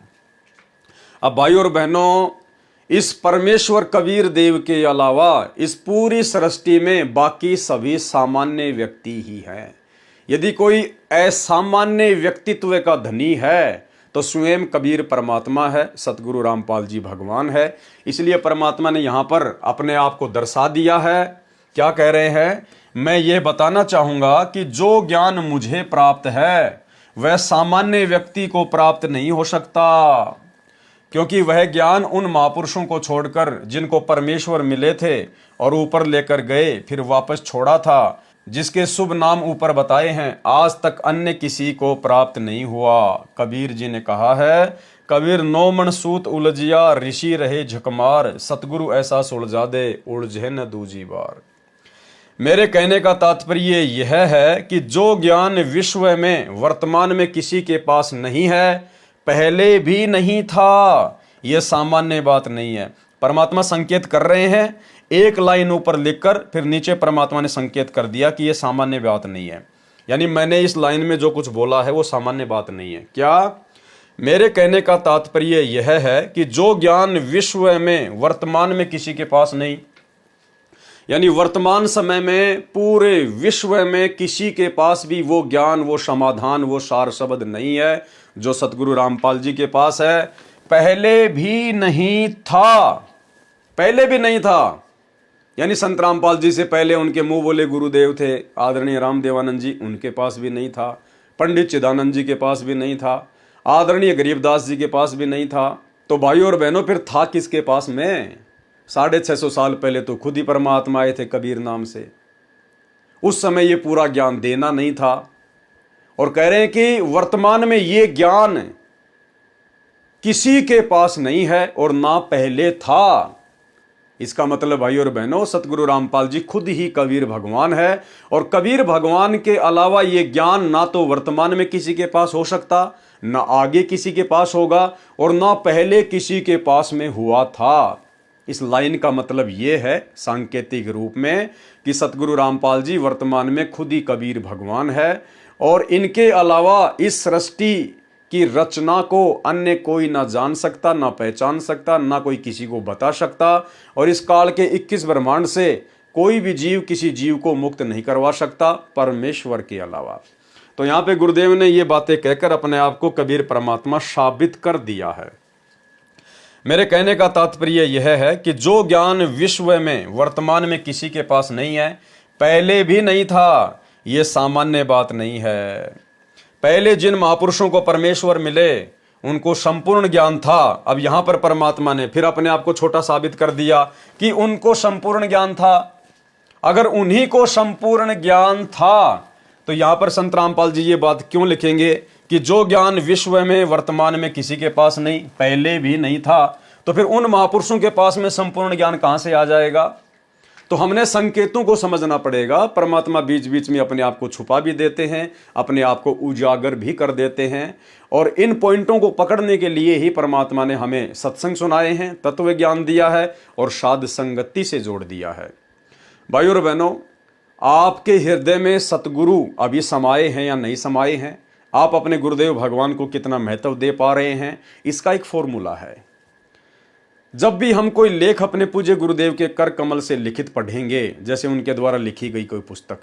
अब भाइयों और बहनों, इस परमेश्वर कबीर देव के अलावा इस पूरी सृष्टि में बाकी सभी सामान्य व्यक्ति ही हैं। यदि कोई असामान्य व्यक्तित्व का धनी है तो स्वयं कबीर परमात्मा है, सतगुरु रामपाल जी भगवान है। इसलिए परमात्मा ने यहाँ पर अपने आप को दर्शा दिया है। क्या कह रहे हैं? मैं ये बताना चाहूँगा कि जो ज्ञान मुझे प्राप्त है वह सामान्य व्यक्ति को प्राप्त नहीं हो सकता, क्योंकि वह ज्ञान उन महापुरुषों को छोड़कर जिनको परमेश्वर मिले थे और ऊपर लेकर गए फिर वापस छोड़ा था, जिसके शुभ नाम ऊपर बताए हैं, आज तक अन्य किसी को प्राप्त नहीं हुआ। कबीर जी ने कहा है, कबीर 9 मन सूत उलझिया, ऋषि रहे झकमार, सतगुरु ऐसा सुलझा दे उलझे न दूजी बार। मेरे कहने का तात्पर्य यह है कि जो ज्ञान विश्व में वर्तमान में किसी के पास नहीं है, पहले भी नहीं था, यह सामान्य बात नहीं है। परमात्मा संकेत कर रहे हैं, एक लाइन ऊपर लिखकर फिर नीचे परमात्मा ने संकेत कर दिया कि यह सामान्य बात नहीं है। यानी मैंने इस लाइन में जो कुछ बोला है वो सामान्य बात नहीं है। क्या मेरे कहने का तात्पर्य यह है कि जो ज्ञान विश्व में वर्तमान में किसी के पास नहीं, यानी वर्तमान समय में पूरे विश्व में किसी के पास भी वो ज्ञान, वो समाधान, वो सार शब्द नहीं है जो सतगुरु रामपाल जी के पास है। पहले भी नहीं था, पहले भी नहीं था। यानी संत रामपाल जी से पहले उनके मुंह बोले गुरुदेव थे आदरणीय रामदेवानंद जी, उनके पास भी नहीं था। पंडित चिदानंद जी के पास भी नहीं था। आदरणीय गरीबदास जी के पास भी नहीं था। तो भाइयों और बहनों, फिर था किसके पास में? 650 साल पहले तो खुद ही परमात्मा आए थे कबीर नाम से। उस समय ये पूरा ज्ञान देना नहीं था। और कह रहे हैं कि वर्तमान में ये ज्ञान किसी के पास नहीं है और ना पहले था। इसका मतलब भाई और बहनों, सतगुरु रामपाल जी खुद ही कबीर भगवान है। और कबीर भगवान के अलावा ये ज्ञान ना तो वर्तमान में किसी के पास हो सकता, ना आगे किसी के पास होगा और ना पहले किसी के पास में हुआ था। इस लाइन का मतलब ये है सांकेतिक रूप में कि सतगुरु रामपाल जी वर्तमान में खुद ही कबीर भगवान है और इनके अलावा इस सृष्टि की रचना को अन्य कोई ना जान सकता, ना पहचान सकता, ना कोई किसी को बता सकता। और इस काल के 21 ब्रह्मांड से कोई भी जीव किसी जीव को मुक्त नहीं करवा सकता परमेश्वर के अलावा। तो यहाँ पे गुरुदेव ने ये बातें कहकर अपने आप को कबीर परमात्मा साबित कर दिया है। मेरे कहने का तात्पर्य यह है कि जो ज्ञान विश्व में वर्तमान में किसी के पास नहीं है, पहले भी नहीं था, ये सामान्य बात नहीं है। पहले जिन महापुरुषों को परमेश्वर मिले उनको संपूर्ण ज्ञान था। अब यहां पर परमात्मा ने फिर अपने आप को छोटा साबित कर दिया कि उनको संपूर्ण ज्ञान था। अगर उन्हीं को संपूर्ण ज्ञान था तो यहां पर संत रामपाल जी ये बात क्यों लिखेंगे कि जो ज्ञान विश्व में वर्तमान में किसी के पास नहीं, पहले भी नहीं था, तो फिर उन महापुरुषों के पास में संपूर्ण ज्ञान कहां से आ जाएगा? तो हमने संकेतों को समझना पड़ेगा। परमात्मा बीच बीच में अपने आप को छुपा भी देते हैं, अपने आप को उजागर भी कर देते हैं। और इन पॉइंटों को पकड़ने के लिए ही परमात्मा ने हमें सत्संग सुनाए हैं, तत्व ज्ञान दिया है और साध संगति से जोड़ दिया है। भाइयों और बहनों, आपके हृदय में सतगुरु अभी समाये हैं या नहीं समाये हैं, आप अपने गुरुदेव भगवान को कितना महत्व दे पा रहे हैं, इसका एक फॉर्मूला है। जब भी हम कोई लेख अपने पूज्य गुरुदेव के कर कमल से लिखित पढ़ेंगे, जैसे उनके द्वारा लिखी गई कोई पुस्तक,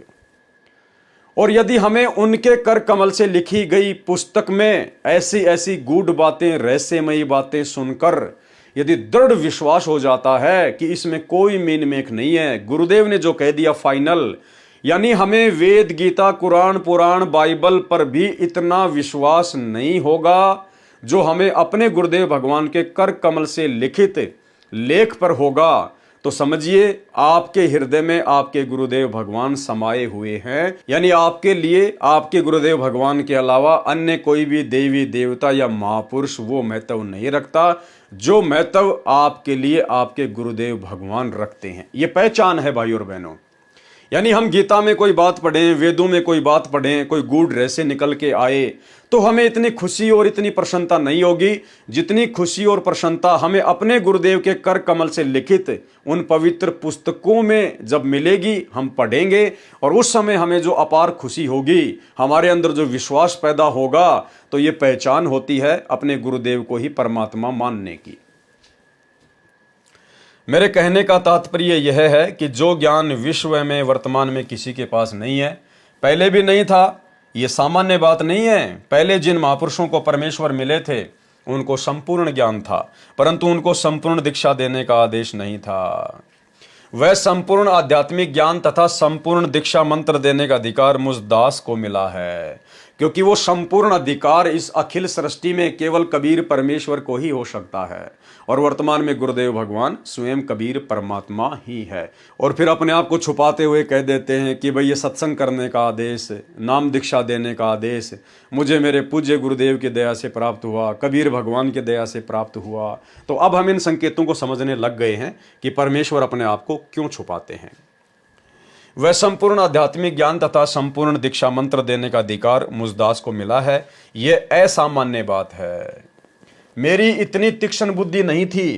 और यदि हमें उनके कर कमल से लिखी गई पुस्तक में ऐसी ऐसी गूढ़ बातें, रहस्यमयी बातें सुनकर यदि दृढ़ विश्वास हो जाता है कि इसमें कोई मीन मेख नहीं है, गुरुदेव ने जो कह दिया फाइनल, यानी हमें वेद, गीता, कुरान, पुराण, बाइबल पर भी इतना विश्वास नहीं होगा जो हमें अपने गुरुदेव भगवान के कर कमल से लिखित लेख पर होगा, तो समझिए आपके हृदय में आपके गुरुदेव भगवान समाये हुए हैं। यानी आपके लिए आपके गुरुदेव भगवान के अलावा अन्य कोई भी देवी देवता या महापुरुष वो महत्व नहीं रखता जो महत्व आपके लिए आपके गुरुदेव भगवान रखते हैं। ये पहचान है भाई और बहनों। यानी हम गीता में कोई बात पढ़ें, वेदों में कोई बात पढ़ें, कोई गूढ़ रहस्य निकल के आए, तो हमें इतनी खुशी और इतनी प्रसन्नता नहीं होगी जितनी खुशी और प्रसन्नता हमें अपने गुरुदेव के कर कमल से लिखित उन पवित्र पुस्तकों में जब मिलेगी, हम पढ़ेंगे और उस समय हमें जो अपार खुशी होगी, हमारे अंदर जो विश्वास पैदा होगा, तो ये पहचान होती है अपने गुरुदेव को ही परमात्मा मानने की। मेरे कहने का तात्पर्य यह है कि जो ज्ञान विश्व में वर्तमान में किसी के पास नहीं है, पहले भी नहीं था, ये सामान्य बात नहीं है। पहले जिन महापुरुषों को परमेश्वर मिले थे उनको संपूर्ण ज्ञान था, परंतु उनको संपूर्ण दीक्षा देने का आदेश नहीं था। वह संपूर्ण आध्यात्मिक ज्ञान तथा संपूर्ण दीक्षा मंत्र देने का अधिकार मुझ दास को मिला है, क्योंकि वो संपूर्ण अधिकार इस अखिल सृष्टि में केवल कबीर परमेश्वर को ही हो सकता है। और वर्तमान में गुरुदेव भगवान स्वयं कबीर परमात्मा ही है। और फिर अपने आप को छुपाते हुए कह देते हैं कि भाई ये सत्संग करने का आदेश, नाम दीक्षा देने का आदेश मुझे मेरे पूज्य गुरुदेव की दया से प्राप्त हुआ, कबीर भगवान की दया से प्राप्त हुआ। तो अब हम इन संकेतों को समझने लग गए हैं कि परमेश्वर अपने आप को क्यों छुपाते हैं। वह संपूर्ण आध्यात्मिक ज्ञान तथा संपूर्ण दीक्षा मंत्र देने का अधिकार मुझदास को मिला है। यह असामान्य बात है। मेरी इतनी तीक्ष्ण बुद्धि नहीं थी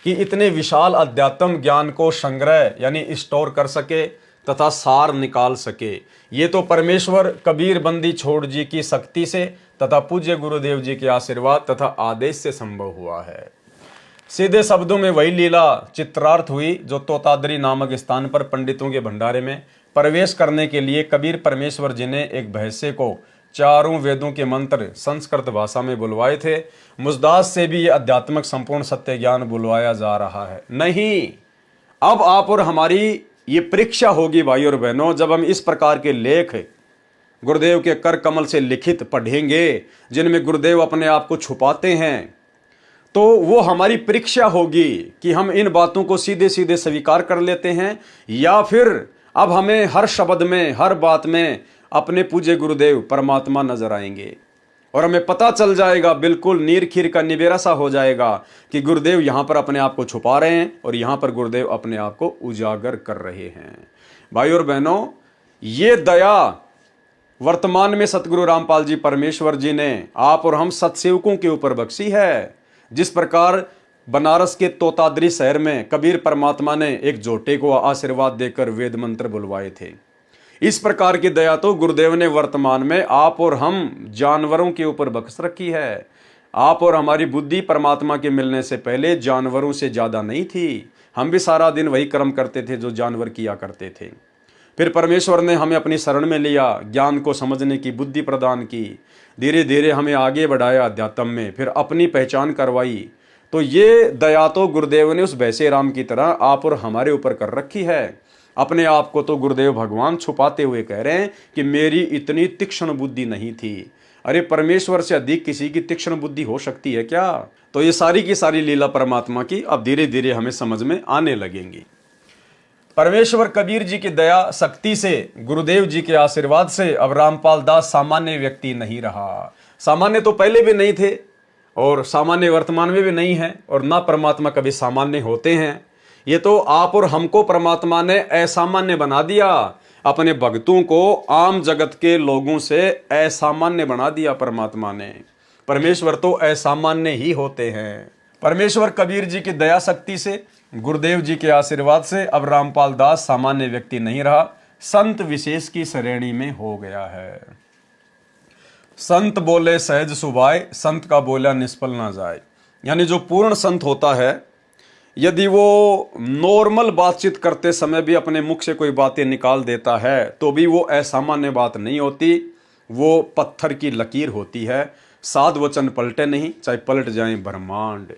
कि इतने विशाल अध्यात्म ज्ञान को संग्रह यानी स्टोर कर सके, तथा सार निकाल सके। ये तो परमेश्वर कबीर बंदी छोड़ जी की शक्ति से तथा पूज्य गुरुदेव जी के आशीर्वाद तथा आदेश से संभव हुआ है। सीधे शब्दों में वही लीला चित्रार्थ हुई जो तोतादरी नामक स्थान पर पंडितों के भंडारे में प्रवेश करने के लिए कबीर परमेश्वर जी ने एक भैंसे को चारों वेदों के मंत्र संस्कृत भाषा में बुलवाए थे। मुजदास से भी ये आध्यात्मिक संपूर्ण सत्य ज्ञान बुलवाया जा रहा है। नहीं, अब आप और हमारी ये परीक्षा होगी भाई और बहनों, जब हम इस प्रकार के लेख गुरुदेव के कर कमल से लिखित पढ़ेंगे जिनमें गुरुदेव अपने आप को छुपाते हैं, तो वो हमारी परीक्षा होगी कि हम इन बातों को सीधे सीधे स्वीकार कर लेते हैं या फिर अब हमें हर शब्द में हर बात में अपने पूज्य गुरुदेव परमात्मा नजर आएंगे और हमें पता चल जाएगा, बिल्कुल नीर खीर का निबेरा सा हो जाएगा कि गुरुदेव यहाँ पर अपने आप को छुपा रहे हैं और यहाँ पर गुरुदेव अपने आप को उजागर कर रहे हैं। भाई और बहनों, ये दया वर्तमान में सतगुरु रामपाल जी परमेश्वर जी ने आप और हम सत्सेवकों के ऊपर बख्शी है। जिस प्रकार बनारस के तोतादरी शहर में कबीर परमात्मा ने एक जोटे को आशीर्वाद देकर वेद मंत्र बुलवाए थे, इस प्रकार की दया तो गुरुदेव ने वर्तमान में आप और हम जानवरों के ऊपर बख्श रखी है। आप और हमारी बुद्धि परमात्मा के मिलने से पहले जानवरों से ज़्यादा नहीं थी। हम भी सारा दिन वही कर्म करते थे जो जानवर किया करते थे। फिर परमेश्वर ने हमें अपनी शरण में लिया, ज्ञान को समझने की बुद्धि प्रदान की, धीरे धीरे हमें आगे बढ़ाया अध्यात्म में, फिर अपनी पहचान करवाई। तो ये दया तो गुरुदेव ने उस वैसे राम की तरह आप और हमारे ऊपर कर रखी है। अपने आप को तो गुरुदेव भगवान छुपाते हुए कह रहे हैं कि मेरी इतनी तीक्ष्ण बुद्धि नहीं थी। अरे परमेश्वर से अधिक किसी की तीक्ष्ण बुद्धि हो सकती है क्या? तो ये सारी की सारी लीला परमात्मा की अब धीरे धीरे हमें समझ में आने लगेंगी। परमेश्वर कबीर जी की दया शक्ति से, गुरुदेव जी के आशीर्वाद से अब रामपाल दास सामान्य व्यक्ति नहीं रहा। सामान्य तो पहले भी नहीं थे और सामान्य वर्तमान में भी नहीं है, और ना परमात्मा कभी सामान्य होते हैं। ये तो आप और हमको परमात्मा ने असामान्य बना दिया, अपने भक्तों को आम जगत के लोगों से असामान्य बना दिया परमात्मा ने। परमेश्वर तो असामान्य ही होते हैं। परमेश्वर कबीर जी की दया शक्ति से, गुरुदेव जी के आशीर्वाद से अब रामपाल दास सामान्य व्यक्ति नहीं रहा, संत विशेष की श्रेणी में हो गया है। संत बोले सहज सुभाए, संत का बोला निष्फल ना जाए। यानी जो पूर्ण संत होता है, यदि वो नॉर्मल बातचीत करते समय भी अपने मुख से कोई बातें निकाल देता है तो भी वो असामान्य बात नहीं होती, वो पत्थर की लकीर होती है। साध वचन पलटे नहीं, चाहे पलट जाएं ब्रह्मांड।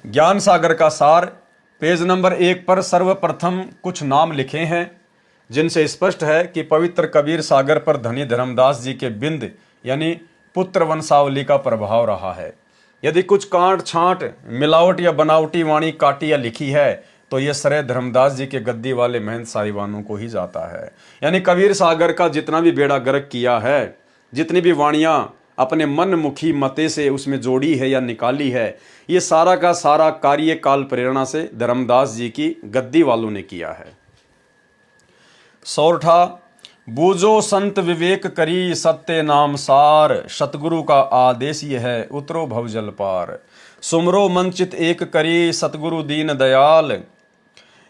ज्ञान सागर का सार पेज नंबर 1 पर सर्वप्रथम कुछ नाम लिखे हैं जिनसे स्पष्ट है कि पवित्र कबीर सागर पर धनी धर्मदास जी के बिंद यानी पुत्र वंशावली का प्रभाव रहा है। यदि कुछ कांट छांट मिलावट या बनावटी वाणी काटी या लिखी है तो यह श्रेय धर्मदास जी के गद्दी वाले महंत साहिबानों को ही जाता है। यानी कबीर सागर का जितना भी बेड़ा गर्क किया है, जितनी भी वाणियां अपने मन मुखी मते से उसमें जोड़ी है या निकाली है, ये सारा का सारा कार्य काल प्रेरणा से धर्मदास जी की गद्दी वालों ने किया है। सौरठा बूझो संत विवेक करी सत्य नाम सार, सतगुरु का आदेश ये है उतरो भवजल पार। सुमरो मनचित एक करी सतगुरु दीन दयाल।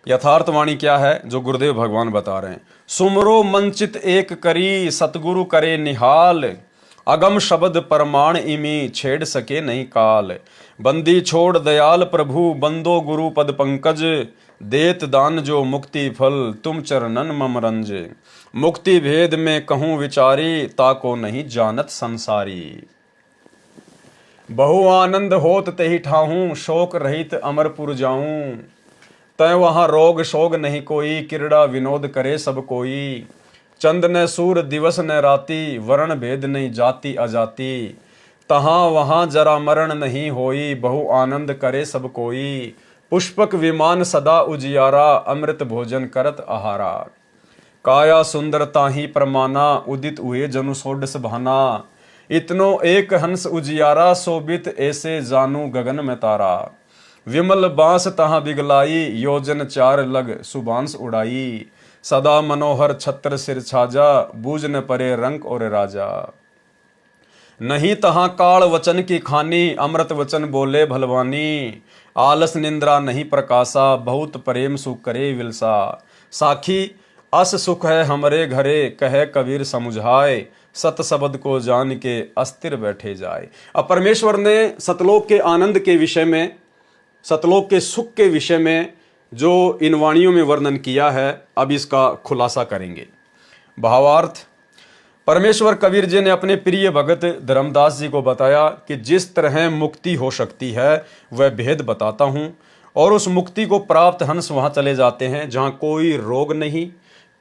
यथार्थ वाणी क्या है जो गुरुदेव भगवान बता रहे हैं? सुमरो मनचित एक करी सतगुरु करे निहाल, अगम शब्द परमाण इमी छेड़ सके नहीं काल। बंदी छोड़ दयाल प्रभु बंदो गुरु पद पंकज, देत दान जो मुक्ति फल तुम चरणन मम रंज। मुक्ति भेद में कहूँ विचारी ताको नहीं जानत संसारी। बहु आनंद होत तेहि ठाहूं शोक रहित अमरपुर जाऊं। तय वहाँ रोग शोग नहीं कोई क्रीड़ा विनोद करे सब कोई। चंद न सूर दिवस न राति वर्ण भेद नहीं जाति अजाति। तहाँ वहाँ जरा मरण नहीं होई बहु आनंद करे सब कोई। पुष्पक विमान सदा उजियारा अमृत भोजन करत आहारा। काया सुंदर ताही परमाना उदित हुए जनु सोडस भाना। इतनो एक हंस उजियारा सोबित ऐसे जानू गगन में तारा। विमल बांस तहाँ बिगलाई योजन चार लग सुबांस उड़ाई। सदा मनोहर छत्र सिर छाजा बूझ न परे रंक और राजा। नहीं तहाँ काल वचन की खानी अमृत वचन बोले भलवानी। आलस निंद्रा नहीं प्रकाशा बहुत प्रेम सुख करे विलसा। साखी अस सुख है हमरे घरे, कहे कबीर समुझाए, सत शब्द को जान के अस्थिर बैठे जाए। अब परमेश्वर ने सतलोक के आनंद के विषय में, सतलोक के सुख के विषय में जो इन वाणियों में वर्णन किया है, अब इसका खुलासा करेंगे। भावार्थ, परमेश्वर कबीर जी ने अपने प्रिय भगत धर्मदास जी को बताया कि जिस तरह मुक्ति हो सकती है वह भेद बताता हूँ, और उस मुक्ति को प्राप्त हंस वहाँ चले जाते हैं जहाँ कोई रोग नहीं,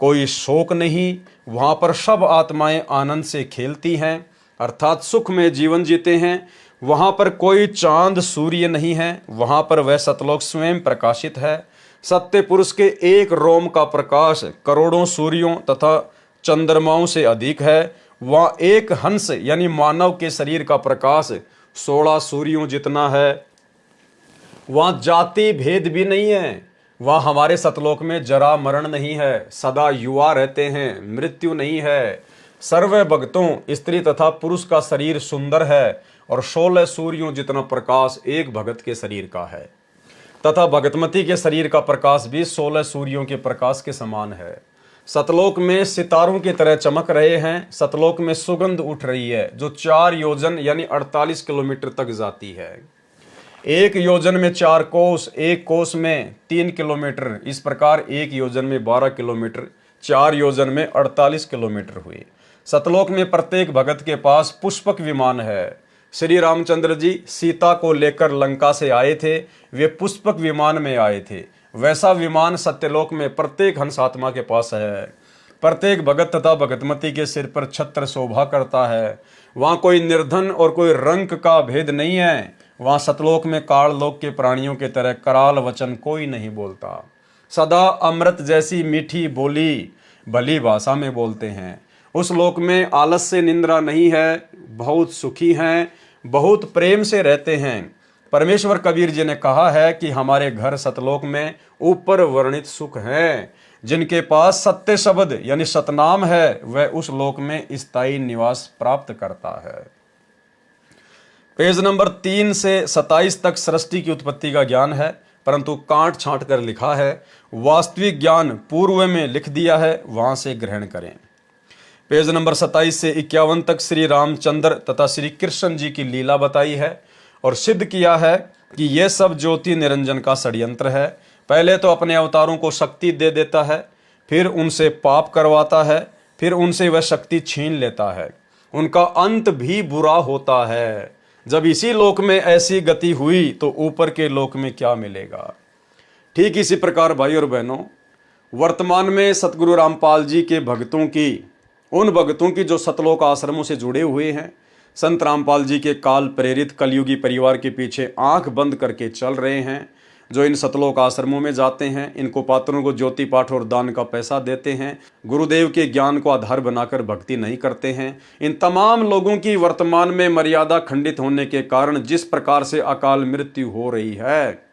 कोई शोक नहीं, वहाँ पर सब आत्माएं आनंद से खेलती हैं, अर्थात सुख में जीवन जीते हैं। वहाँ पर कोई चांद सूर्य नहीं है, वहाँ पर वह सतलोक स्वयं प्रकाशित है। सत्य पुरुष के एक रोम का प्रकाश करोड़ों सूर्यों तथा चंद्रमाओं से अधिक है। वहाँ एक हंस यानी मानव के शरीर का प्रकाश 16 सूर्यों जितना है। वहाँ जाति भेद भी नहीं है। वहाँ हमारे सतलोक में जरा मरण नहीं है, सदा युवा रहते हैं, मृत्यु नहीं है। सर्व भक्तों, स्त्री तथा पुरुष का शरीर सुंदर है, और 16 सूर्यों जितना प्रकाश एक भगत के शरीर का है, तथा भगतमती के शरीर का प्रकाश भी 16 सूर्यों के प्रकाश के समान है। सतलोक में सितारों की तरह चमक रहे हैं। सतलोक में सुगंध उठ रही है जो 4 योजन यानी 48 किलोमीटर तक जाती है। एक योजन में 4 कोस, एक कोस में 3 किलोमीटर, इस प्रकार एक योजन में 12 किलोमीटर, 4 योजन में 48 किलोमीटर हुए। सतलोक में प्रत्येक भगत के पास पुष्पक विमान है। श्री रामचंद्र जी सीता को लेकर लंका से आए थे, वे पुष्पक विमान में आए थे। वैसा विमान सत्यलोक में प्रत्येक हंस आत्मा के पास है। प्रत्येक भगत तथा भगतमती के सिर पर छत्र शोभा करता है। वहाँ कोई निर्धन और कोई रंक का भेद नहीं है। वहाँ सतलोक में काललोक के प्राणियों के तरह कराल वचन कोई नहीं बोलता। सदा अमृत जैसी मीठी बोली भली भाषा में बोलते हैं। उस लोक में आलस्य निंद्रा नहीं है, बहुत सुखी हैं, बहुत प्रेम से रहते हैं। परमेश्वर कबीर जी ने कहा है कि हमारे घर सतलोक में ऊपर वर्णित सुख हैं। जिनके पास सत्य शब्द यानी सतनाम है वह उस लोक में स्थायी निवास प्राप्त करता है। पेज नंबर 3 से 27 तक सृष्टि की उत्पत्ति का ज्ञान है, परंतु काट छांट कर लिखा है। वास्तविक ज्ञान पूर्व में लिख दिया है, वहां से ग्रहण करें। पेज नंबर 27 से 51 तक श्री रामचंद्र तथा श्री कृष्ण जी की लीला बताई है और सिद्ध किया है कि यह सब ज्योति निरंजन का षड्यंत्र है। पहले तो अपने अवतारों को शक्ति दे देता है, फिर उनसे पाप करवाता है, फिर उनसे वह शक्ति छीन लेता है। उनका अंत भी बुरा होता है। जब इसी लोक में ऐसी गति हुई तो ऊपर के लोक में क्या मिलेगा। ठीक इसी प्रकार भाई और बहनों, वर्तमान में सतगुरु रामपाल जी के भक्तों की, उन भक्तों की जो सतलोक आश्रमों से जुड़े हुए हैं, संत रामपाल जी के काल प्रेरित कलयुगी परिवार के पीछे आंख बंद करके चल रहे हैं, जो इन सतलोक आश्रमों में जाते हैं, इनको पात्रों को ज्योति पाठ और दान का पैसा देते हैं, गुरुदेव के ज्ञान को आधार बनाकर भक्ति नहीं करते हैं, इन तमाम लोगों की वर्तमान में मर्यादा खंडित होने के कारण जिस प्रकार से अकाल मृत्यु हो रही है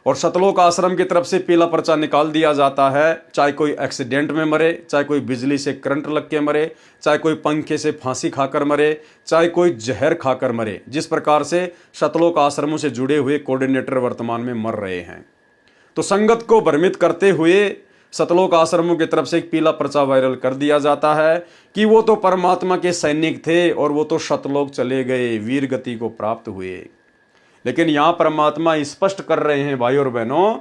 और सतलोक आश्रम की तरफ से पीला पर्चा निकाल दिया जाता है, चाहे कोई एक्सीडेंट में मरे, चाहे कोई बिजली से करंट लग के मरे, चाहे कोई पंखे से फांसी खाकर मरे, चाहे कोई जहर खाकर मरे, जिस प्रकार से सतलोक आश्रमों से जुड़े हुए कोऑर्डिनेटर वर्तमान में मर रहे हैं। तो संगत को भ्रमित करते हुए सतलोक आश्रमों की तरफ से एक पीला पर्चा वायरल कर दिया जाता है कि वो तो परमात्मा के सैनिक थे और वो तो सतलोक चले गए, वीर गति को प्राप्त हुए। लेकिन यहां परमात्मा स्पष्ट कर रहे हैं भाई और बहनों,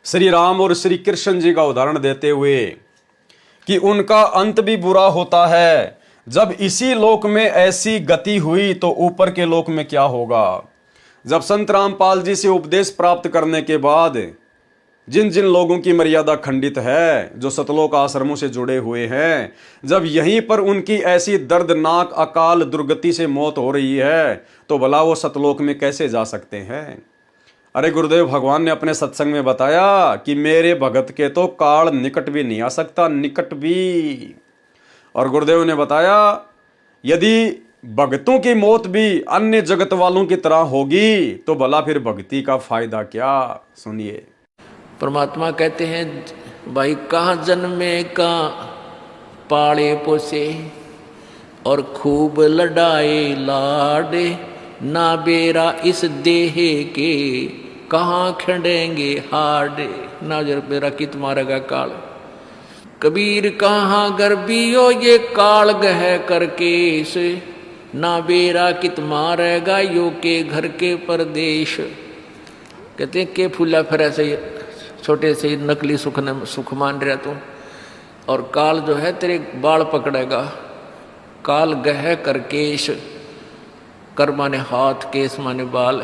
श्री राम और श्री कृष्ण जी का उदाहरण देते हुए कि उनका अंत भी बुरा होता है। जब इसी लोक में ऐसी गति हुई तो ऊपर के लोक में क्या होगा। जब संत रामपाल जी से उपदेश प्राप्त करने के बाद जिन जिन लोगों की मर्यादा खंडित है, जो सतलोक आश्रमों से जुड़े हुए हैं, जब यहीं पर उनकी ऐसी दर्दनाक अकाल दुर्गति से मौत हो रही है तो भला वो सतलोक में कैसे जा सकते हैं। अरे गुरुदेव भगवान ने अपने सत्संग में बताया कि मेरे भगत के तो काल निकट भी नहीं आ सकता, निकट भी। और गुरुदेव ने बताया यदि भक्तों की मौत भी अन्य जगत वालों की तरह होगी तो भला फिर भक्ति का फायदा क्या। सुनिए, परमात्मा कहते हैं भाई कहाँ जन्मे कहाँ पाले पोसे और खूब लड़ाए लाडे, ना बेरा इस देह के कहाँ खड़ेंगे हाडे। ना जर बेरा कित मारेगा काल। कबीर कहाँ गर्बियो ये काल गह करके से, ना बेरा कित मारेगा यो के घर के परदेश। कहते हैं के फूला फिर ऐसे छोटे से नकली सुख मान रहा तू, और काल जो है तेरे बाल पकड़ेगा। काल गह कर केश, कर माने हाथ, केस माने बाल,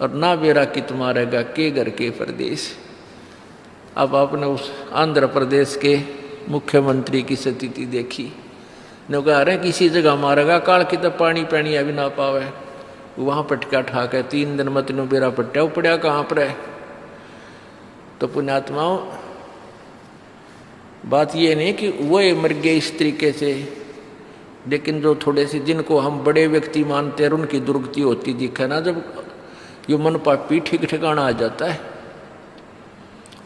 और ना बेरा कित मारेगा के घर के परदेश। अब आपने उस आंध्र प्रदेश के मुख्यमंत्री की स्थिति देखी, ने कहा रहे किसी जगह मारेगा काल की तो पानी पैनी अभी ना पावे, वहाँ पटका ठा के 3 दिन मत नो बेरा पट्टा पड़ा कहाँ पर है। तो पुण्यात्माओं, बात ये नहीं कि वो मर गए इस तरीके से, लेकिन जो थोड़े से जिनको हम बड़े व्यक्ति मानते हैं उनकी दुर्गति होती दिखे ना, जब ये मन पापी ठीक ठिकाना आ जाता है।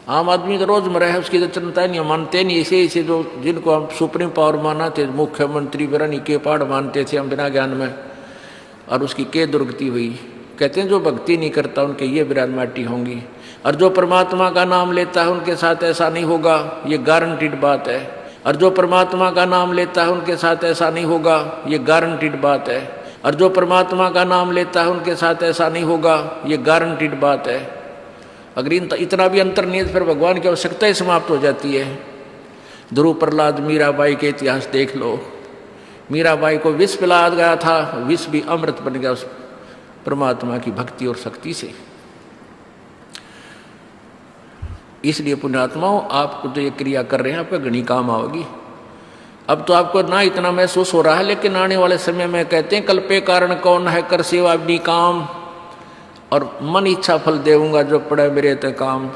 आम आदमी तो रोजमर्रा है उसकी तो चिंता नहीं, मानते नहीं। ऐसे जो जिनको हम सुप्रीम पावर माना थे, मुख्यमंत्री बिरानी के पहाड़ मानते थे हम बिना ज्ञान में, और उसकी के दुर्गति हुई। कहते हैं जो भक्ति नहीं करता उनके ये बिरान माटी होंगी, और जो परमात्मा का नाम लेता है उनके साथ ऐसा नहीं होगा, ये गारंटीड बात है। और जो परमात्मा का नाम लेता है उनके साथ ऐसा नहीं होगा, ये गारंटीड बात है। और जो परमात्मा का नाम लेता है उनके साथ ऐसा नहीं होगा, ये गारंटीड बात है। अगर इतना भी अंतर नहीं है तो फिर भगवान की आवश्यकता ही समाप्त हो जाती है। ध्रुव प्रहलाद मीराबाई के इतिहास देख लो। मीराबाई को विष पिलाया गया था, विष भी अमृत बन गया उस परमात्मा की भक्ति और शक्ति से। इसलिए पुण्यात्माओं, आपको जो ये क्रिया कर रहे हैं आपका घनी काम आओगी। अब तो आपको ना इतना महसूस हो रहा है, लेकिन आने वाले समय में कहते हैं कल्पे कारण कौन है, कर सेवा अपनी काम, और मन इच्छा फल देऊंगा जो पड़े मेरे ते काम।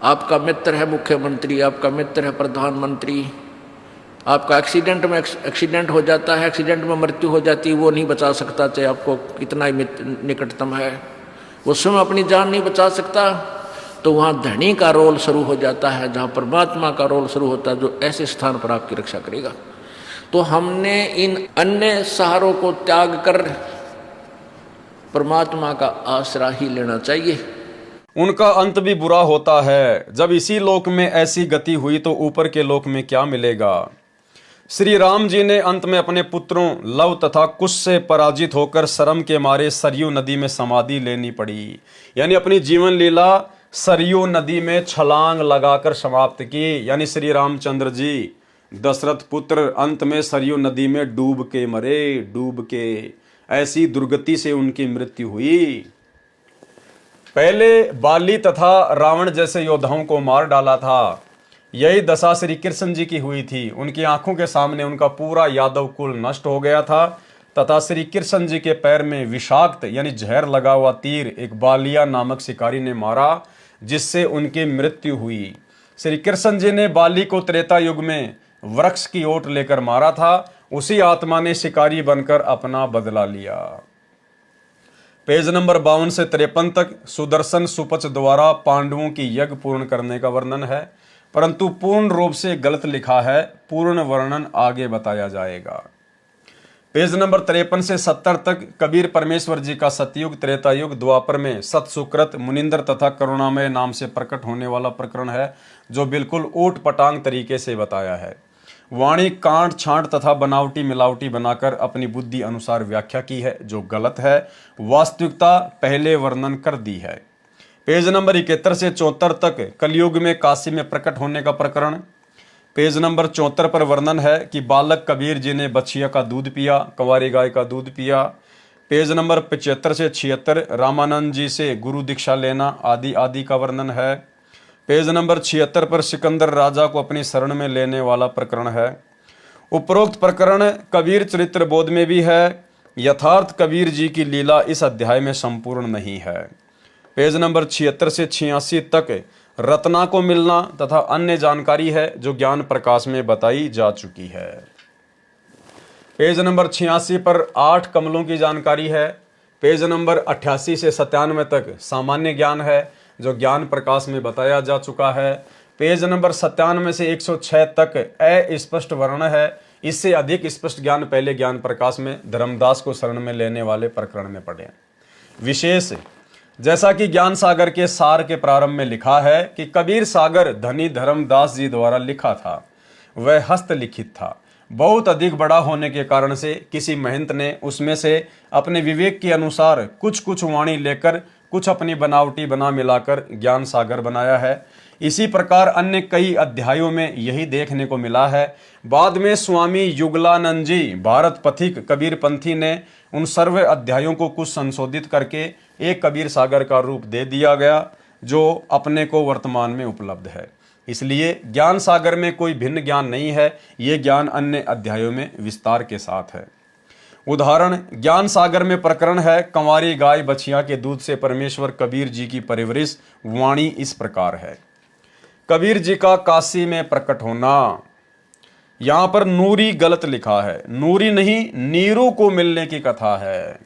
आपका मित्र है मुख्यमंत्री, आपका मित्र है प्रधानमंत्री, आपका एक्सीडेंट हो जाता है, एक्सीडेंट में मृत्यु हो जाती है, वो नहीं बचा सकता चाहे आपको कितना ही निकटतम है, वो स्वयं अपनी जान नहीं बचा सकता। तो वहाँ धनी का रोल शुरू हो जाता है, जहाँ परमात्मा का रोल शुरू होता है, जो ऐसे स्थान पर आपकी रक्षा करेगा। तो हमने इन अन्य सहारों को त्याग कर परमात्मा का आसरा ही लेना चाहिए। उनका अंत भी बुरा होता है, जब इसी लोक में ऐसी गति हुई तो ऊपर के लोक में क्या मिलेगा। श्री राम जी ने अंत में अपने पुत्रों लव तथा कुश से पराजित होकर शर्म के मारे सरयू नदी में समाधि लेनी पड़ी, यानी अपनी जीवन लीला सरयू नदी में छलांग लगाकर समाप्त की। यानी श्री रामचंद्र जी दशरथ पुत्र अंत में सरयू नदी में डूब के मरे, डूब के। ऐसी दुर्गति से उनकी मृत्यु हुई। पहले बाली तथा रावण जैसे योद्धाओं को मार डाला था। यही दशा श्री कृष्ण जी की हुई थी। उनकी आंखों के सामने उनका पूरा यादव कुल नष्ट हो गया था, तथा श्री कृष्ण जी के पैर में विषाक्त यानी जहर लगा हुआ तीर एक बालिया नामक शिकारी ने मारा, जिससे उनकी मृत्यु हुई। श्री कृष्ण जी ने बाली को त्रेता युग में वृक्ष की ओट लेकर मारा था, उसी आत्मा ने शिकारी बनकर अपना बदला लिया। पेज नंबर 52 से 53 तक सुदर्शन सुपच द्वारा पांडवों की यज्ञ पूर्ण करने का वर्णन है, परंतु पूर्ण रूप से गलत लिखा है। पूर्ण वर्णन आगे बताया जाएगा। पेज नंबर 53 से 70 तक कबीर परमेश्वर जी का सतयुग, त्रेता युग, द्वापर में सत सुकृत, मुनिंदर तथा करुणामय नाम से प्रकट होने वाला प्रकरण है, जो बिल्कुल ऊट पटांग तरीके से बताया है। वाणी कांट छांट तथा बनावटी मिलावटी बनाकर अपनी बुद्धि अनुसार व्याख्या की है, जो गलत है। वास्तविकता पहले वर्णन कर दी है। पेज नंबर 71 से 74 तक कलयुग में काशी में प्रकट होने का प्रकरण। पेज नंबर 74 पर वर्णन है कि बालक कबीर जी ने बछिया का दूध पिया, कंवारी गाय का दूध पिया। पेज नंबर 75 से 76 रामानंद जी से गुरु दीक्षा लेना आदि आदि का वर्णन है। पेज नंबर 76 पर सिकंदर राजा को अपनी शरण में लेने वाला प्रकरण है। उपरोक्त प्रकरण कबीर चरित्र बोध में भी है। यथार्थ कबीर जी की लीला इस अध्याय में संपूर्ण नहीं है। पेज नंबर 76 से 86 तक रत्ना को मिलना तथा अन्य जानकारी है, जो ज्ञान प्रकाश में बताई जा चुकी है। पेज नंबर 86 पर 8 कमलों की जानकारी है। पेज नंबर 88 से 97 तक सामान्य ज्ञान है, जो ज्ञान प्रकाश में बताया जा चुका है। पेज नंबर 97 से 106 तक अस्पष्ट वर्ण है। इससे अधिक स्पष्ट ज्ञान पहले ज्ञान प्रकाश में धर्मदास को शरण में लेने वाले प्रकरण में पढ़े। विशेष जैसा कि ज्ञान सागर के सार के प्रारंभ में लिखा है कि कबीर सागर धनी धर्मदास जी द्वारा लिखा था, वह हस्तलिखित था। बहुत अधिक बड़ा होने के कारण से किसी महंत ने उसमें से अपने विवेक के अनुसार कुछ कुछ वाणी लेकर कुछ अपनी बनावटी बना मिलाकर ज्ञान सागर बनाया है। इसी प्रकार अन्य कई अध्यायों में यही देखने को मिला है। बाद में स्वामी युगलानंद जी भारत पथिक कबीर पंथी ने उन सर्व अध्यायों को कुछ संशोधित करके एक कबीर सागर का रूप दे दिया गया, जो अपने को वर्तमान में उपलब्ध है। इसलिए ज्ञान सागर में कोई भिन्न ज्ञान नहीं है, ये ज्ञान अन्य अध्यायों में विस्तार के साथ है। उदाहरण ज्ञान सागर में प्रकरण है कंवारी गाय बछिया के दूध से परमेश्वर कबीर जी की परवरिश। वाणी इस प्रकार है। कबीर जी का काशी में प्रकट होना। यहां पर नूरी गलत लिखा है, नूरी नहीं नीरू को मिलने की कथा है।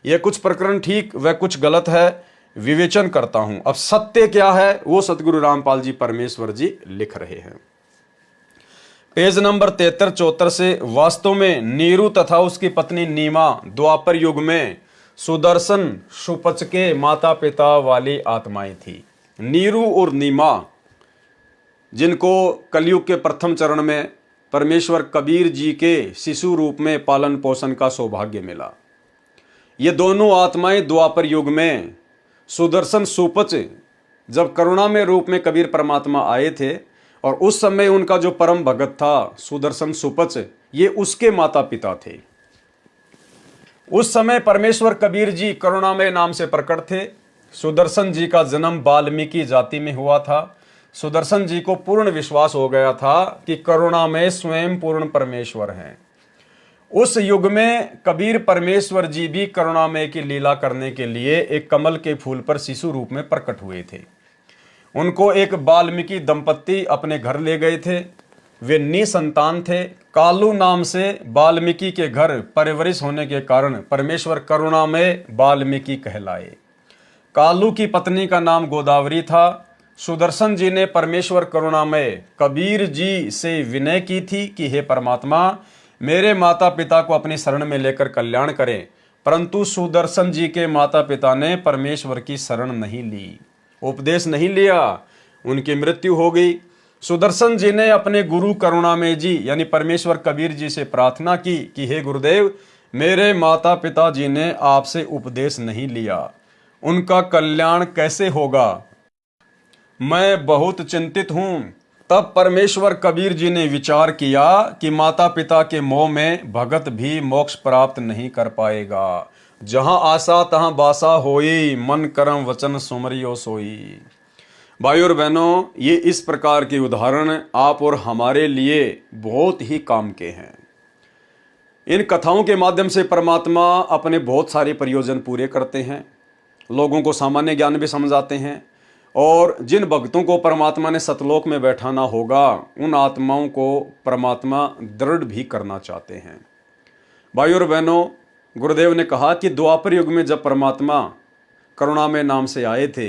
यह कुछ प्रकरण ठीक व कुछ गलत है, विवेचन करता हूं। अब सत्य क्या है वो सतगुरु रामपाल जी परमेश्वर जी लिख रहे हैं। पेज नंबर 73-74 से वास्तव में नीरू तथा उसकी पत्नी नीमा द्वापर युग में सुदर्शन सुपच के माता पिता वाली आत्माएं थी। नीरू और नीमा, जिनको कलयुग के प्रथम चरण में परमेश्वर कबीर जी के शिशु रूप में पालन पोषण का सौभाग्य मिला। ये दोनों आत्माएं द्वापर युग में सुदर्शन सुपच, जब करुणामय रूप में कबीर परमात्मा आए थे और उस समय उनका जो परम भगत था सुदर्शन सुपच, ये उसके माता पिता थे। उस समय परमेश्वर कबीर जी करुणामय नाम से प्रकट थे। सुदर्शन जी का जन्म वाल्मीकि जाति में हुआ था। सुदर्शन जी को पूर्ण विश्वास हो गया था कि करुणामय स्वयं पूर्ण परमेश्वर हैं। उस युग में कबीर परमेश्वर जी भी करुणामय की लीला करने के लिए एक कमल के फूल पर शिशु रूप में प्रकट हुए थे। उनको एक वाल्मीकि दंपत्ति अपने घर ले गए थे। वे निसंतान थे। कालू नाम से वाल्मीकि के घर परवरिश होने के कारण परमेश्वर करुणामय वाल्मीकि कहलाए। कालू की पत्नी का नाम गोदावरी था। सुदर्शन जी ने परमेश्वर करुणामय कबीर जी से विनय की थी कि हे परमात्मा, मेरे माता पिता को अपनी शरण में लेकर कल्याण करें। परंतु सुदर्शन जी के माता पिता ने परमेश्वर की शरण नहीं ली, उपदेश नहीं लिया, उनकी मृत्यु हो गई। सुदर्शन जी ने अपने गुरु करुणामय जी यानी परमेश्वर कबीर जी से प्रार्थना की कि हे गुरुदेव, मेरे माता पिता जी ने आपसे उपदेश नहीं लिया, उनका कल्याण कैसे होगा? मैं बहुत चिंतित हूं। तब परमेश्वर कबीर जी ने विचार किया कि माता पिता के मोह में भगत भी मोक्ष प्राप्त नहीं कर पाएगा। जहां आशा तहां बासा होई, मन कर्म वचन सुमरियो सोई। भाई और बहनों, ये इस प्रकार के उदाहरण आप और हमारे लिए बहुत ही काम के हैं। इन कथाओं के माध्यम से परमात्मा अपने बहुत सारे प्रयोजन पूरे करते हैं, लोगों को सामान्य ज्ञान भी समझाते हैं, और जिन भक्तों को परमात्मा ने सतलोक में बैठाना होगा उन आत्माओं को परमात्मा दृढ़ भी करना चाहते हैं। भाई और बहनों, गुरुदेव ने कहा कि द्वापर युग में जब परमात्मा करुणामय नाम से आए थे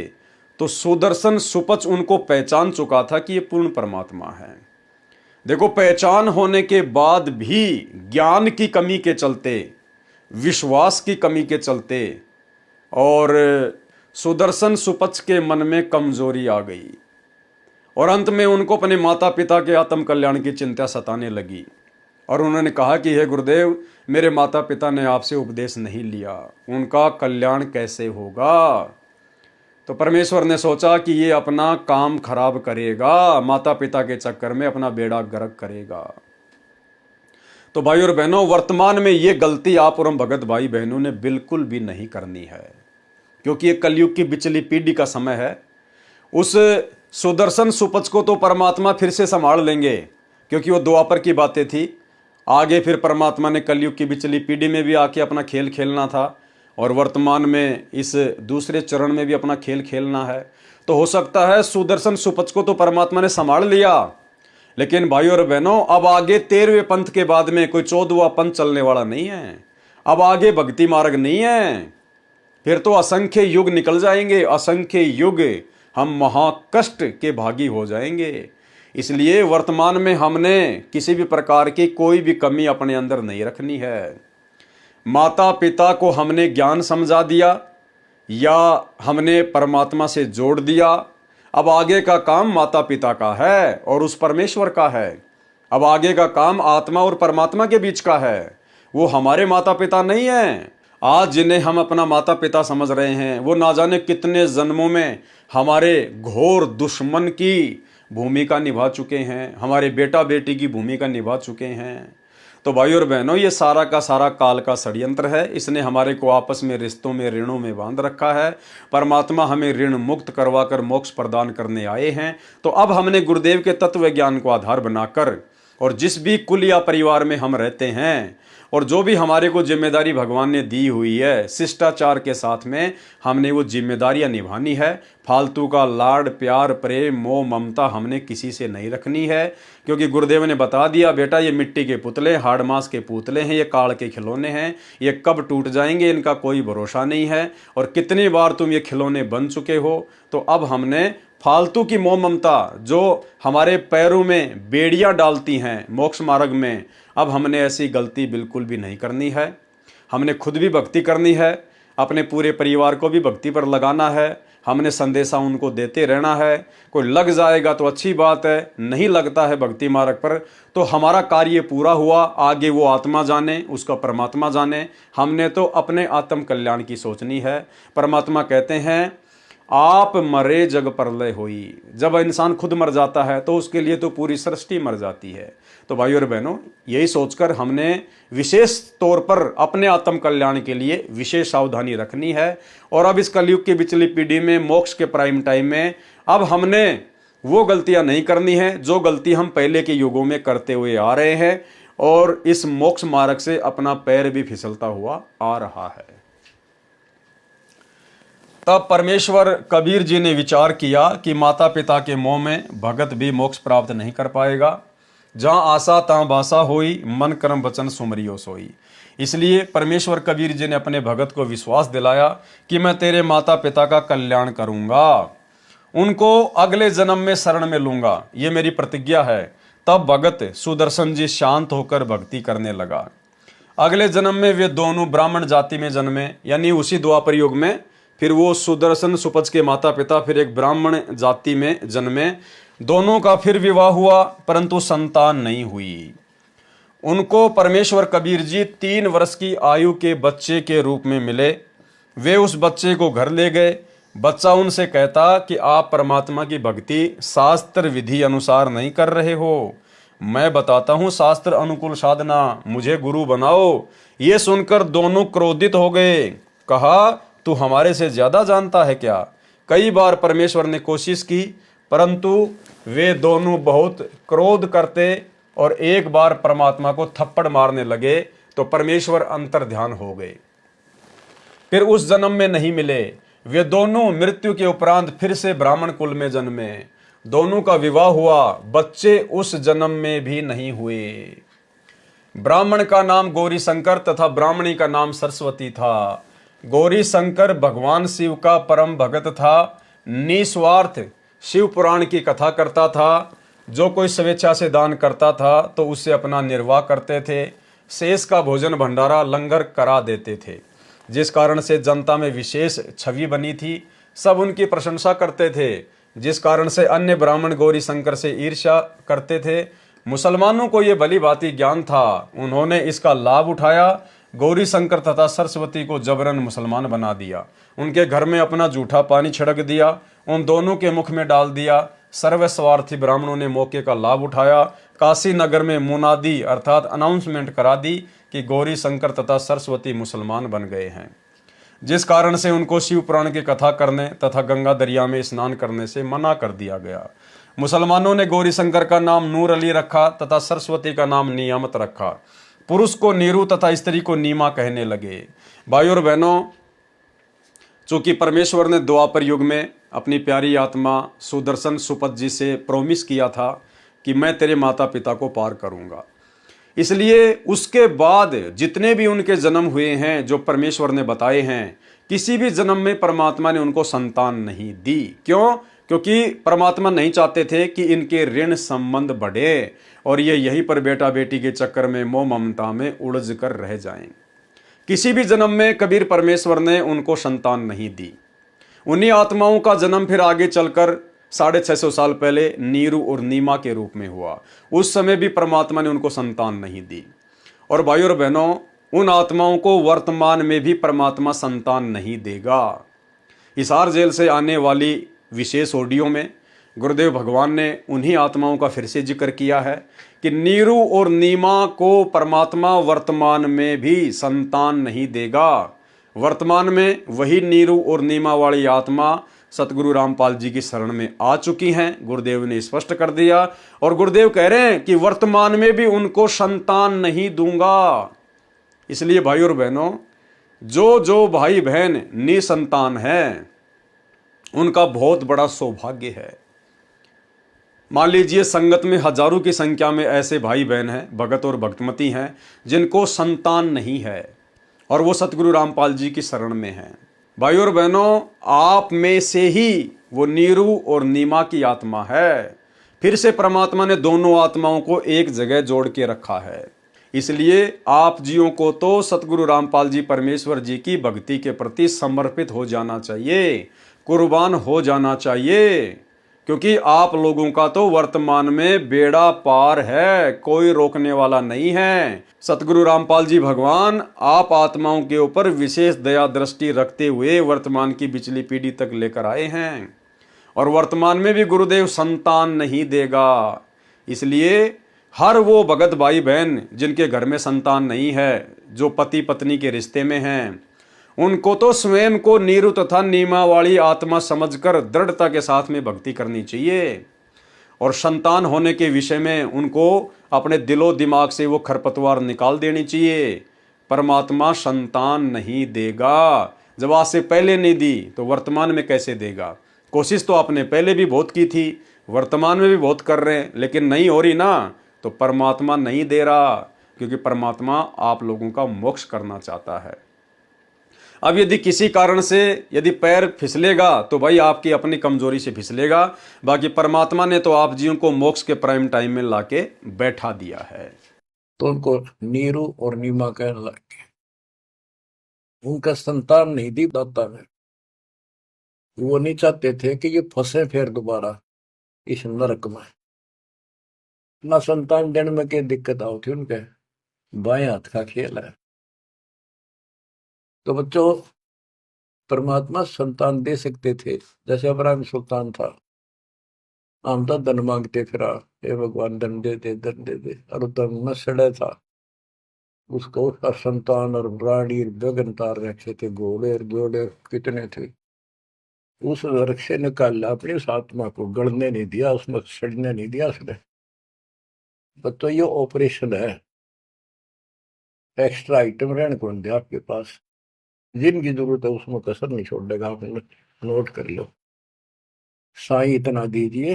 तो सुदर्शन सुपच उनको पहचान चुका था कि ये पूर्ण परमात्मा है। देखो, पहचान होने के बाद भी ज्ञान की कमी के चलते, विश्वास की कमी के चलते और सुदर्शन सुपच के मन में कमजोरी आ गई और अंत में उनको अपने माता पिता के आत्म कल्याण की चिंता सताने लगी और उन्होंने कहा कि हे गुरुदेव, मेरे माता पिता ने आपसे उपदेश नहीं लिया, उनका कल्याण कैसे होगा? तो परमेश्वर ने सोचा कि ये अपना काम खराब करेगा, माता पिता के चक्कर में अपना बेड़ा गर्क करेगा। तो भाई और बहनों, वर्तमान में ये गलती आप और हम भगत भाई बहनों ने बिल्कुल भी नहीं करनी है, क्योंकि ये कलयुग की बिचली पीढ़ी का समय है। उस सुदर्शन सुपच को तो परमात्मा फिर से संभाल लेंगे, क्योंकि वो द्वापर की बातें थी। आगे फिर परमात्मा ने कलयुग की बिचली पीढ़ी में भी आके अपना खेल खेलना था और वर्तमान में इस दूसरे चरण में भी अपना खेल खेलना है। तो हो सकता है सुदर्शन सुपच को तो परमात्मा ने संभाल लिया, लेकिन भाई और बहनों, अब आगे 13वें पंथ के बाद में कोई 14वां पंथ चलने वाला नहीं है। अब आगे भक्ति मार्ग नहीं है, फिर तो असंख्य युग निकल जाएंगे, असंख्य युग हम महाकष्ट के भागी हो जाएंगे। इसलिए वर्तमान में हमने किसी भी प्रकार की कोई भी कमी अपने अंदर नहीं रखनी है। माता पिता को हमने ज्ञान समझा दिया, या हमने परमात्मा से जोड़ दिया। अब आगे का काम माता पिता का है और उस परमेश्वर का है। अब आगे का काम आत्मा और परमात्मा के बीच का है, वो हमारे माता पिता नहीं हैं। आज जिन्हें हम अपना माता पिता समझ रहे हैं वो ना जाने कितने जन्मों में हमारे घोर दुश्मन की भूमिका निभा चुके हैं, हमारे बेटा बेटी की भूमिका निभा चुके हैं। तो भाई और बहनों, ये सारा का सारा काल का षड्यंत्र है। इसने हमारे को आपस में रिश्तों में ऋणों में बांध रखा है। परमात्मा हमें ऋण मुक्त करवा कर मोक्ष प्रदान करने आए हैं। तो अब हमने गुरुदेव के तत्व ज्ञान को आधार बनाकर और जिस भी कुल या परिवार में हम रहते हैं और जो भी हमारे को जिम्मेदारी भगवान ने दी हुई है, शिष्टाचार के साथ में हमने वो जिम्मेदारियां निभानी है। फालतू का लाड प्यार प्रेम मोह ममता हमने किसी से नहीं रखनी है, क्योंकि गुरुदेव ने बता दिया, बेटा ये मिट्टी के पुतले, हाड़ मांस के पुतले हैं, ये काल के खिलौने हैं, ये कब टूट जाएंगे इनका कोई भरोसा नहीं है। और कितनी बार तुम ये खिलौने बन चुके हो। तो अब हमने फालतू की मोह ममता जो हमारे पैरों में बेड़ियां डालती हैं मोक्ष मार्ग में, अब हमने ऐसी गलती बिल्कुल भी नहीं करनी है। हमने खुद भी भक्ति करनी है, अपने पूरे परिवार को भी भक्ति पर लगाना है। हमने संदेशा उनको देते रहना है। कोई लग जाएगा तो अच्छी बात है, नहीं लगता है भक्ति मार्ग पर तो हमारा कार्य पूरा हुआ। आगे वो आत्मा जाने, उसका परमात्मा जाने। हमने तो अपने आत्म कल्याण की सोचनी है। परमात्मा कहते हैं, आप मरे जग प्रलय होई। जब इंसान खुद मर जाता है तो उसके लिए तो पूरी सृष्टि मर जाती है। तो भाई और बहनों, यही सोचकर हमने विशेष तौर पर अपने आत्म कल्याण के लिए विशेष सावधानी रखनी है। और अब इस कलयुग की पिछली पीढ़ी में, मोक्ष के प्राइम टाइम में, अब हमने वो गलतियां नहीं करनी है जो गलती हम पहले के युगों में करते हुए आ रहे हैं। और इस मोक्ष मार्ग से अपना पैर भी फिसलता हुआ आ रहा है। तब परमेश्वर कबीर जी ने विचार किया कि माता पिता के मोह में भगत भी मोक्ष प्राप्त नहीं कर पाएगा। जहाँ आशा तहाँ बासा होई, मन कर्म वचन सुमरियो सोई। इसलिए परमेश्वर कबीर जी ने अपने भगत को विश्वास दिलाया कि मैं तेरे माता पिता का कल्याण करूंगा, उनको अगले जन्म में शरण में लूंगा, ये मेरी प्रतिज्ञा है। तब भगत सुदर्शन जी शांत होकर भक्ति करने लगा। अगले जन्म में वे दोनों ब्राह्मण जाति में जन्मे, यानी उसी द्वापर युग में फिर वो सुदर्शन सुपच के माता पिता फिर एक ब्राह्मण जाति में जन्मे। दोनों का फिर विवाह हुआ परंतु संतान नहीं हुई। उनको परमेश्वर कबीर जी 3 वर्ष की आयु के बच्चे के रूप में मिले। वे उस बच्चे को घर ले गए। बच्चा उनसे कहता कि आप परमात्मा की भक्ति शास्त्र विधि अनुसार नहीं कर रहे हो, मैं बताता हूँ शास्त्र अनुकूल साधना, मुझे गुरु बनाओ। ये सुनकर दोनों क्रोधित हो गए। कहा, तू हमारे से ज्यादा जानता है क्या? कई बार परमेश्वर ने कोशिश की परंतु वे दोनों बहुत क्रोध करते और एक बार परमात्मा को थप्पड़ मारने लगे तो परमेश्वर अंतर ध्यान हो गए। फिर उस जन्म में नहीं मिले। वे दोनों मृत्यु के उपरांत फिर से ब्राह्मण कुल में जन्मे। दोनों का विवाह हुआ, बच्चे उस जन्म में भी नहीं हुए। ब्राह्मण का नाम गौरी शंकर तथा ब्राह्मणी का नाम सरस्वती था। गौरी शंकर भगवान शिव का परम भगत था, निस्वार्थ शिव पुराण की कथा करता था। जो कोई स्वेच्छा से दान करता था तो उससे अपना निर्वाह करते थे। शेष का भोजन भंडारा लंगर करा देते थे, जिस कारण से जनता में विशेष छवि बनी थी। सब उनकी प्रशंसा करते थे, जिस कारण से अन्य ब्राह्मण गौरी शंकर से ईर्ष्या करते थे। मुसलमानों को ये भली भांति ज्ञान था, उन्होंने इसका लाभ उठाया। गौरी शंकर तथा सरस्वती को जबरन मुसलमान बना दिया। उनके घर में अपना जूठा पानी छिड़क दिया, उन दोनों के मुख में डाल दिया। सर्वस्वार्थी ब्राह्मणों ने मौके का लाभ उठाया। काशी नगर में मुनादी अर्थात अनाउंसमेंट करा दी कि गौरी शंकर तथा सरस्वती मुसलमान बन गए हैं, जिस कारण से उनको शिव पुराण की कथा करने तथा गंगा दरिया में स्नान करने से मना कर दिया गया। मुसलमानों ने गौरी शंकर का नाम नूर अली रखा तथा सरस्वती का नाम नियामत रखा। पुरुष को नीरू तथा स्त्री को नीमा कहने लगे। भाइयों और बहनों, चूंकि परमेश्वर ने द्वापर युग में अपनी प्यारी आत्मा सुदर्शन सुपथ जी से प्रॉमिस किया था कि मैं तेरे माता पिता को पार करूंगा, इसलिए उसके बाद जितने भी उनके जन्म हुए हैं जो परमेश्वर ने बताए हैं, किसी भी जन्म में परमात्मा ने उनको संतान नहीं दी। क्यों? क्योंकि परमात्मा नहीं चाहते थे कि इनके ऋण संबंध बढ़े और ये यहीं पर बेटा बेटी के चक्कर में मोह ममता में उलझ कर रह जाएं। किसी भी जन्म में कबीर परमेश्वर ने उनको संतान नहीं दी। उन्हीं आत्माओं का जन्म फिर आगे चलकर 650 साल पहले नीरू और नीमा के रूप में हुआ। उस समय भी परमात्मा ने उनको संतान नहीं दी। और भाइयों और बहनों, उन आत्माओं को वर्तमान में भी परमात्मा संतान नहीं देगा। हिसार जेल से आने वाली विशेष ऑडियो में गुरुदेव भगवान ने उन्हीं आत्माओं का फिर से जिक्र किया है कि नीरू और नीमा को परमात्मा वर्तमान में भी संतान नहीं देगा। वर्तमान में वही नीरू और नीमा वाली आत्मा सतगुरु रामपाल जी की शरण में आ चुकी हैं। गुरुदेव ने स्पष्ट कर दिया और गुरुदेव कह रहे हैं कि वर्तमान में भी उनको संतान नहीं दूंगा। इसलिए भाई और बहनों, जो भाई बहन निसंतान हैं उनका बहुत बड़ा सौभाग्य है। मान लीजिए संगत में हजारों की संख्या में ऐसे भाई बहन हैं, भगत और भक्तमती हैं, जिनको संतान नहीं है और वो सतगुरु रामपाल जी की शरण में हैं। भाई और बहनों, आप में से ही वो नीरू और नीमा की आत्मा है। फिर से परमात्मा ने दोनों आत्माओं को एक जगह जोड़ के रखा है। इसलिए आप जियों को तो सतगुरु रामपाल जी परमेश्वर जी की भक्ति के प्रति समर्पित हो जाना चाहिए, कुर्बान हो जाना चाहिए, क्योंकि आप लोगों का तो वर्तमान में बेड़ा पार है, कोई रोकने वाला नहीं है। सतगुरु रामपाल जी भगवान आप आत्माओं के ऊपर विशेष दया दृष्टि रखते हुए वर्तमान की पिछली पीढ़ी तक लेकर आए हैं और वर्तमान में भी गुरुदेव संतान नहीं देगा। इसलिए हर वो भगत भाई बहन जिनके घर में संतान नहीं है, जो पति पत्नी के रिश्ते में हैं, उनको तो स्वयं को नीरू तथा नीमा वाली आत्मा समझकर दृढ़ता के साथ में भक्ति करनी चाहिए और संतान होने के विषय में उनको अपने दिलो दिमाग से वो खरपतवार निकाल देनी चाहिए। परमात्मा संतान नहीं देगा। जब आज से पहले नहीं दी तो वर्तमान में कैसे देगा? कोशिश तो आपने पहले भी बहुत की थी, वर्तमान में भी बहुत कर रहे हैं, लेकिन नहीं हो रही ना, तो परमात्मा नहीं दे रहा, क्योंकि परमात्मा आप लोगों का मोक्ष करना चाहता है। अब यदि किसी कारण से यदि पैर फिसलेगा तो भाई आपकी अपनी कमजोरी से फिसलेगा, बाकी परमात्मा ने तो आप जियों को मोक्ष के प्राइम टाइम में लाके बैठा दिया है। तो उनको नीरू और नीमा कहने लगे। उनका संतान नहीं दी दाता ने। वो नहीं चाहते थे कि ये फंसे फिर दोबारा इस नरक में। ना संतान देने में क्या दिक्कत आओ थी उनके, बाएं हाथ का खेल है। तो बच्चों, परमात्मा संतान दे सकते थे, जैसे अब्राहम सुल्तान था, हम तो धन मांगते फिरा, हे भगवान धन दे दे धन दे दे, और धन न सड़े था। उसको उसका संतान और रानी गगन तार रखे थे, घोड़े घोड़े कितने थे। उस नरक से निकाल अपनी उस आत्मा को गड़ने नहीं दिया, उसमें सड़ने नहीं दिया उसने। बच्चों, ये ऑपरेशन है। एक्स्ट्रा आइटम रहने को नहीं दिया आपके पास। जिनकी जरूरत है उसमें कसर नहीं छोड़ेगा। आप नोट कर लो। साईं इतना दीजिए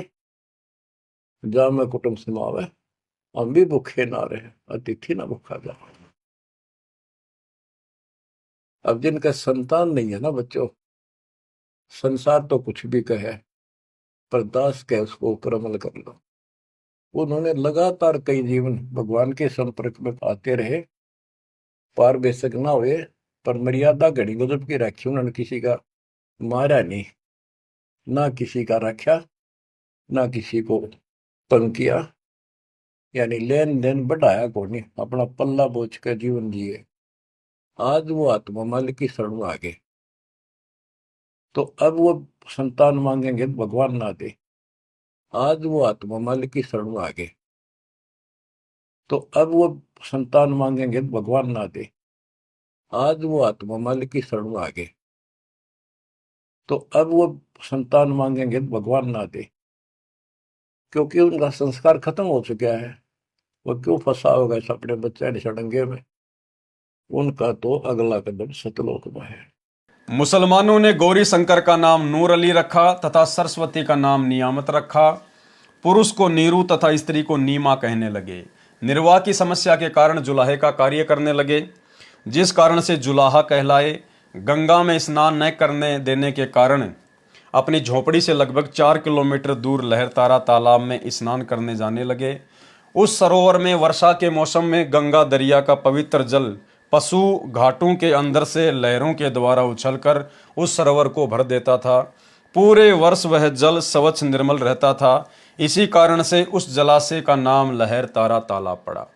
जा में कुटुंब समावे, हम भी भूखे ना रहे, अतिथि ना भूखा जा। अब जिनका संतान नहीं है ना बच्चों, संसार तो कुछ भी कहे, पर दास कहे उसको ऊपर अमल कर लो। उन्होंने लगातार कई जीवन भगवान के संपर्क में आते रहे, पार बेशक ना हुए, पर मर्यादा घड़ी गजब की रखी। उन्होंने किसी का मारा नहीं, ना किसी का रखा, ना किसी को तंग किया, यानी लेन देन बढ़ाया को नहीं, अपना पल्ला बोझ कर जीवन जिए। आज वो आत्मा मालिक की शरण आ गए, तो अब वो संतान मांगेंगे तो भगवान ना दे। आज वो आत्मा मालिक की शरण आ गए, तो अब वो संतान मांगेंगे तो भगवान ना दे। आज वो आत्मा मालिक की शरण आ गए, तो अब वो संतान मांगेंगे तो भगवान ना दे, क्योंकि उनका संस्कार खत्म हो चुका है। वो क्यों फंसा होगा इस अपने बच्चे ने सड़ंगे में? उनका तो अगला कदम सतलोक में है। मुसलमानों ने गौरी शंकर का नाम नूर अली रखा तथा सरस्वती का नाम नियामत रखा। पुरुष को नीरू तथा स्त्री को नीमा कहने लगे। निर्वाह की समस्या के कारण जुलाहे का कार्य करने लगे, जिस कारण से जुलाहा कहलाए। गंगा में स्नान न करने देने के कारण अपनी झोपड़ी से लगभग 4 किलोमीटर दूर लहरतारा तालाब में स्नान करने जाने लगे। उस सरोवर में वर्षा के मौसम में गंगा दरिया का पवित्र जल पशु घाटों के अंदर से लहरों के द्वारा उछलकर उस सरोवर को भर देता था। पूरे वर्ष वह जल स्वच्छ निर्मल रहता था। इसी कारण से उस जलाशय का नाम लहर तारा तालाब पड़ा।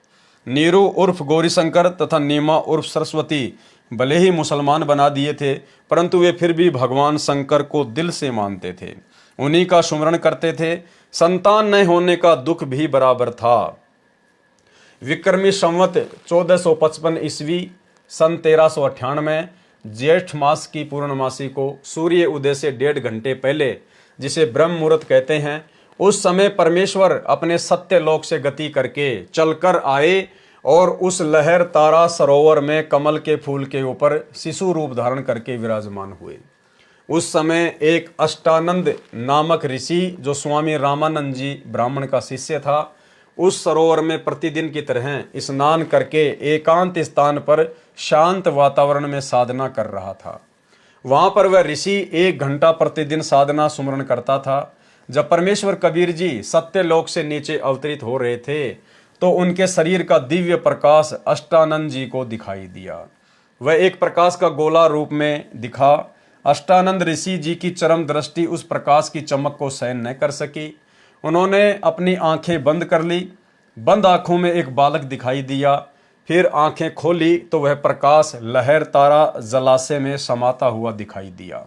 नीरू उर्फ गौरीशंकर तथा नीमा उर्फ सरस्वती भले ही मुसलमान बना दिए थे, परंतु वे फिर भी भगवान शंकर को दिल से मानते थे, उन्हीं का सुमरण करते थे। संतान न होने का दुख भी बराबर था। विक्रमी संवत 1455 ईस्वी सन 1398 ज्येष्ठ मास की पूर्णमासी को सूर्य उदय से 1.5 घंटे पहले, जिसे ब्रह्म मुहूर्त कहते हैं, उस समय परमेश्वर अपने सत्य लोक से गति करके चलकर आए और उस लहर तारा सरोवर में कमल के फूल के ऊपर शिशु रूप धारण करके विराजमान हुए। उस समय एक अष्टानंद नामक ऋषि, जो स्वामी रामानंद जी ब्राह्मण का शिष्य था, उस सरोवर में प्रतिदिन की तरह स्नान करके एकांत स्थान पर शांत वातावरण में साधना कर रहा था। वहां पर वह ऋषि 1 घंटा प्रतिदिन साधना सुमरण करता था। जब परमेश्वर कबीर जी सत्य लोक से नीचे अवतरित हो रहे थे तो उनके शरीर का दिव्य प्रकाश अष्टानंद जी को दिखाई दिया। वह एक प्रकाश का गोला रूप में दिखा। अष्टानंद ऋषि जी की चरम दृष्टि उस प्रकाश की चमक को सहन न कर सकी। उन्होंने अपनी आंखें बंद कर ली। बंद आंखों में एक बालक दिखाई दिया। फिर आंखें खोली तो वह प्रकाश लहर तारा जलाशय में समाता हुआ दिखाई दिया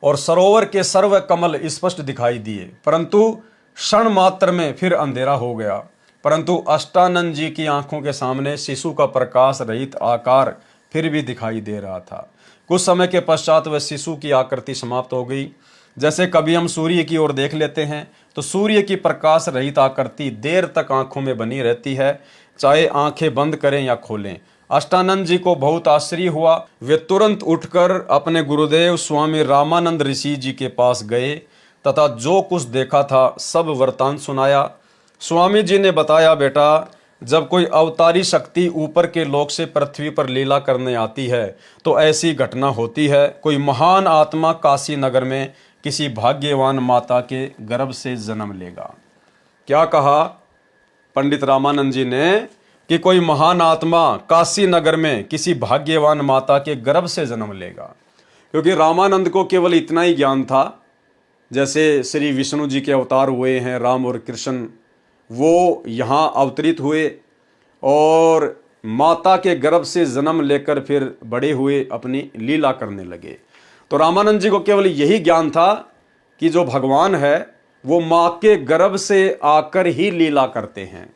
और सरोवर के सर्व कमल स्पष्ट दिखाई दिए, परंतु क्षण मात्र में फिर अंधेरा हो गया। परंतु अष्टानंद जी की आंखों के सामने शिशु का प्रकाश रहित आकार फिर भी दिखाई दे रहा था। कुछ समय के पश्चात वह शिशु की आकृति समाप्त हो गई। जैसे कभी हम सूर्य की ओर देख लेते हैं तो सूर्य की प्रकाश रहित आकृति देर तक आंखों में बनी रहती है, चाहे आंखें बंद करें या खोलें। अष्टानंद जी को बहुत आश्चर्य हुआ। वे तुरंत उठकर अपने गुरुदेव स्वामी रामानंद ऋषि जी के पास गए तथा जो कुछ देखा था सब वृतांत सुनाया। स्वामी जी ने बताया, बेटा, जब कोई अवतारी शक्ति ऊपर के लोक से पृथ्वी पर लीला करने आती है तो ऐसी घटना होती है। कोई महान आत्मा काशी नगर में किसी भाग्यवान माता के गर्भ से जन्म लेगा। क्या कहा पंडित रामानंद जी ने कि कोई महान आत्मा काशी नगर में किसी भाग्यवान माता के गर्भ से जन्म लेगा, क्योंकि रामानंद को केवल इतना ही ज्ञान था, जैसे श्री विष्णु जी के अवतार हुए हैं राम और कृष्ण, वो यहाँ अवतरित हुए और माता के गर्भ से जन्म लेकर फिर बड़े हुए अपनी लीला करने लगे। तो रामानंद जी को केवल यही ज्ञान था कि जो भगवान है वो माँ के गर्भ से आकर ही लीला करते हैं।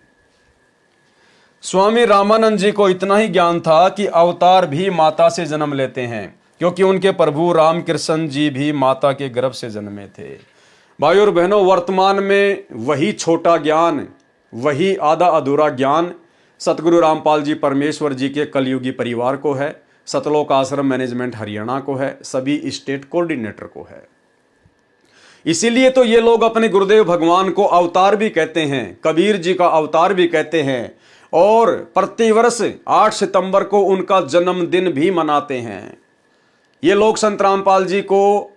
स्वामी रामानंद जी को इतना ही ज्ञान था कि अवतार भी माता से जन्म लेते हैं, क्योंकि उनके प्रभु रामकृष्ण जी भी माता के गर्भ से जन्मे थे। भाई और बहनों, वर्तमान में वही छोटा ज्ञान, वही आधा अधूरा ज्ञान सतगुरु रामपाल जी परमेश्वर जी के कलयुगी परिवार को है, सतलोक आश्रम मैनेजमेंट हरियाणा को है, सभी स्टेट कोऑर्डिनेटर को है। इसीलिए तो ये लोग अपने गुरुदेव भगवान को अवतार भी कहते हैं, कबीर जी का अवतार भी कहते हैं और प्रतिवर्ष 8 सितंबर को उनका जन्मदिन भी मनाते हैं। ये लोग संत रामपाल जी को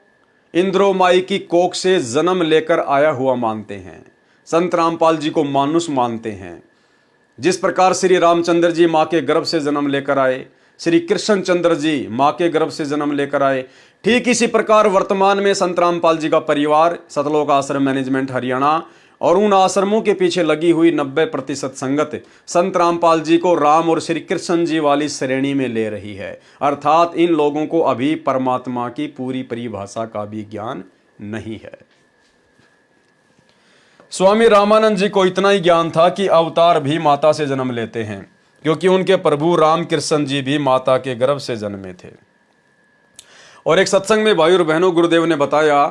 इंद्रो माई की कोख से जन्म लेकर आया हुआ मानते हैं। संत रामपाल जी को मानुष मानते हैं। जिस प्रकार श्री रामचंद्र जी माँ के गर्भ से जन्म लेकर आए, श्री कृष्णचंद्र जी माँ के गर्भ से जन्म लेकर आए, ठीक इसी प्रकार वर्तमान में संत रामपाल जी का परिवार सतलोक आश्रम मैनेजमेंट हरियाणा और उन आश्रमों के पीछे लगी हुई 90% संगत संत रामपाल जी को राम और श्री कृष्ण जी वाली श्रेणी में ले रही है। अर्थात इन लोगों को अभी परमात्मा की पूरी परिभाषा का भी ज्ञान नहीं है। स्वामी रामानंद जी को इतना ही ज्ञान था कि अवतार भी माता से जन्म लेते हैं, क्योंकि उनके प्रभु रामकृष्ण जी भी माता के गर्भ से जन्मे थे। और एक सत्संग में भाई और बहनों गुरुदेव ने बताया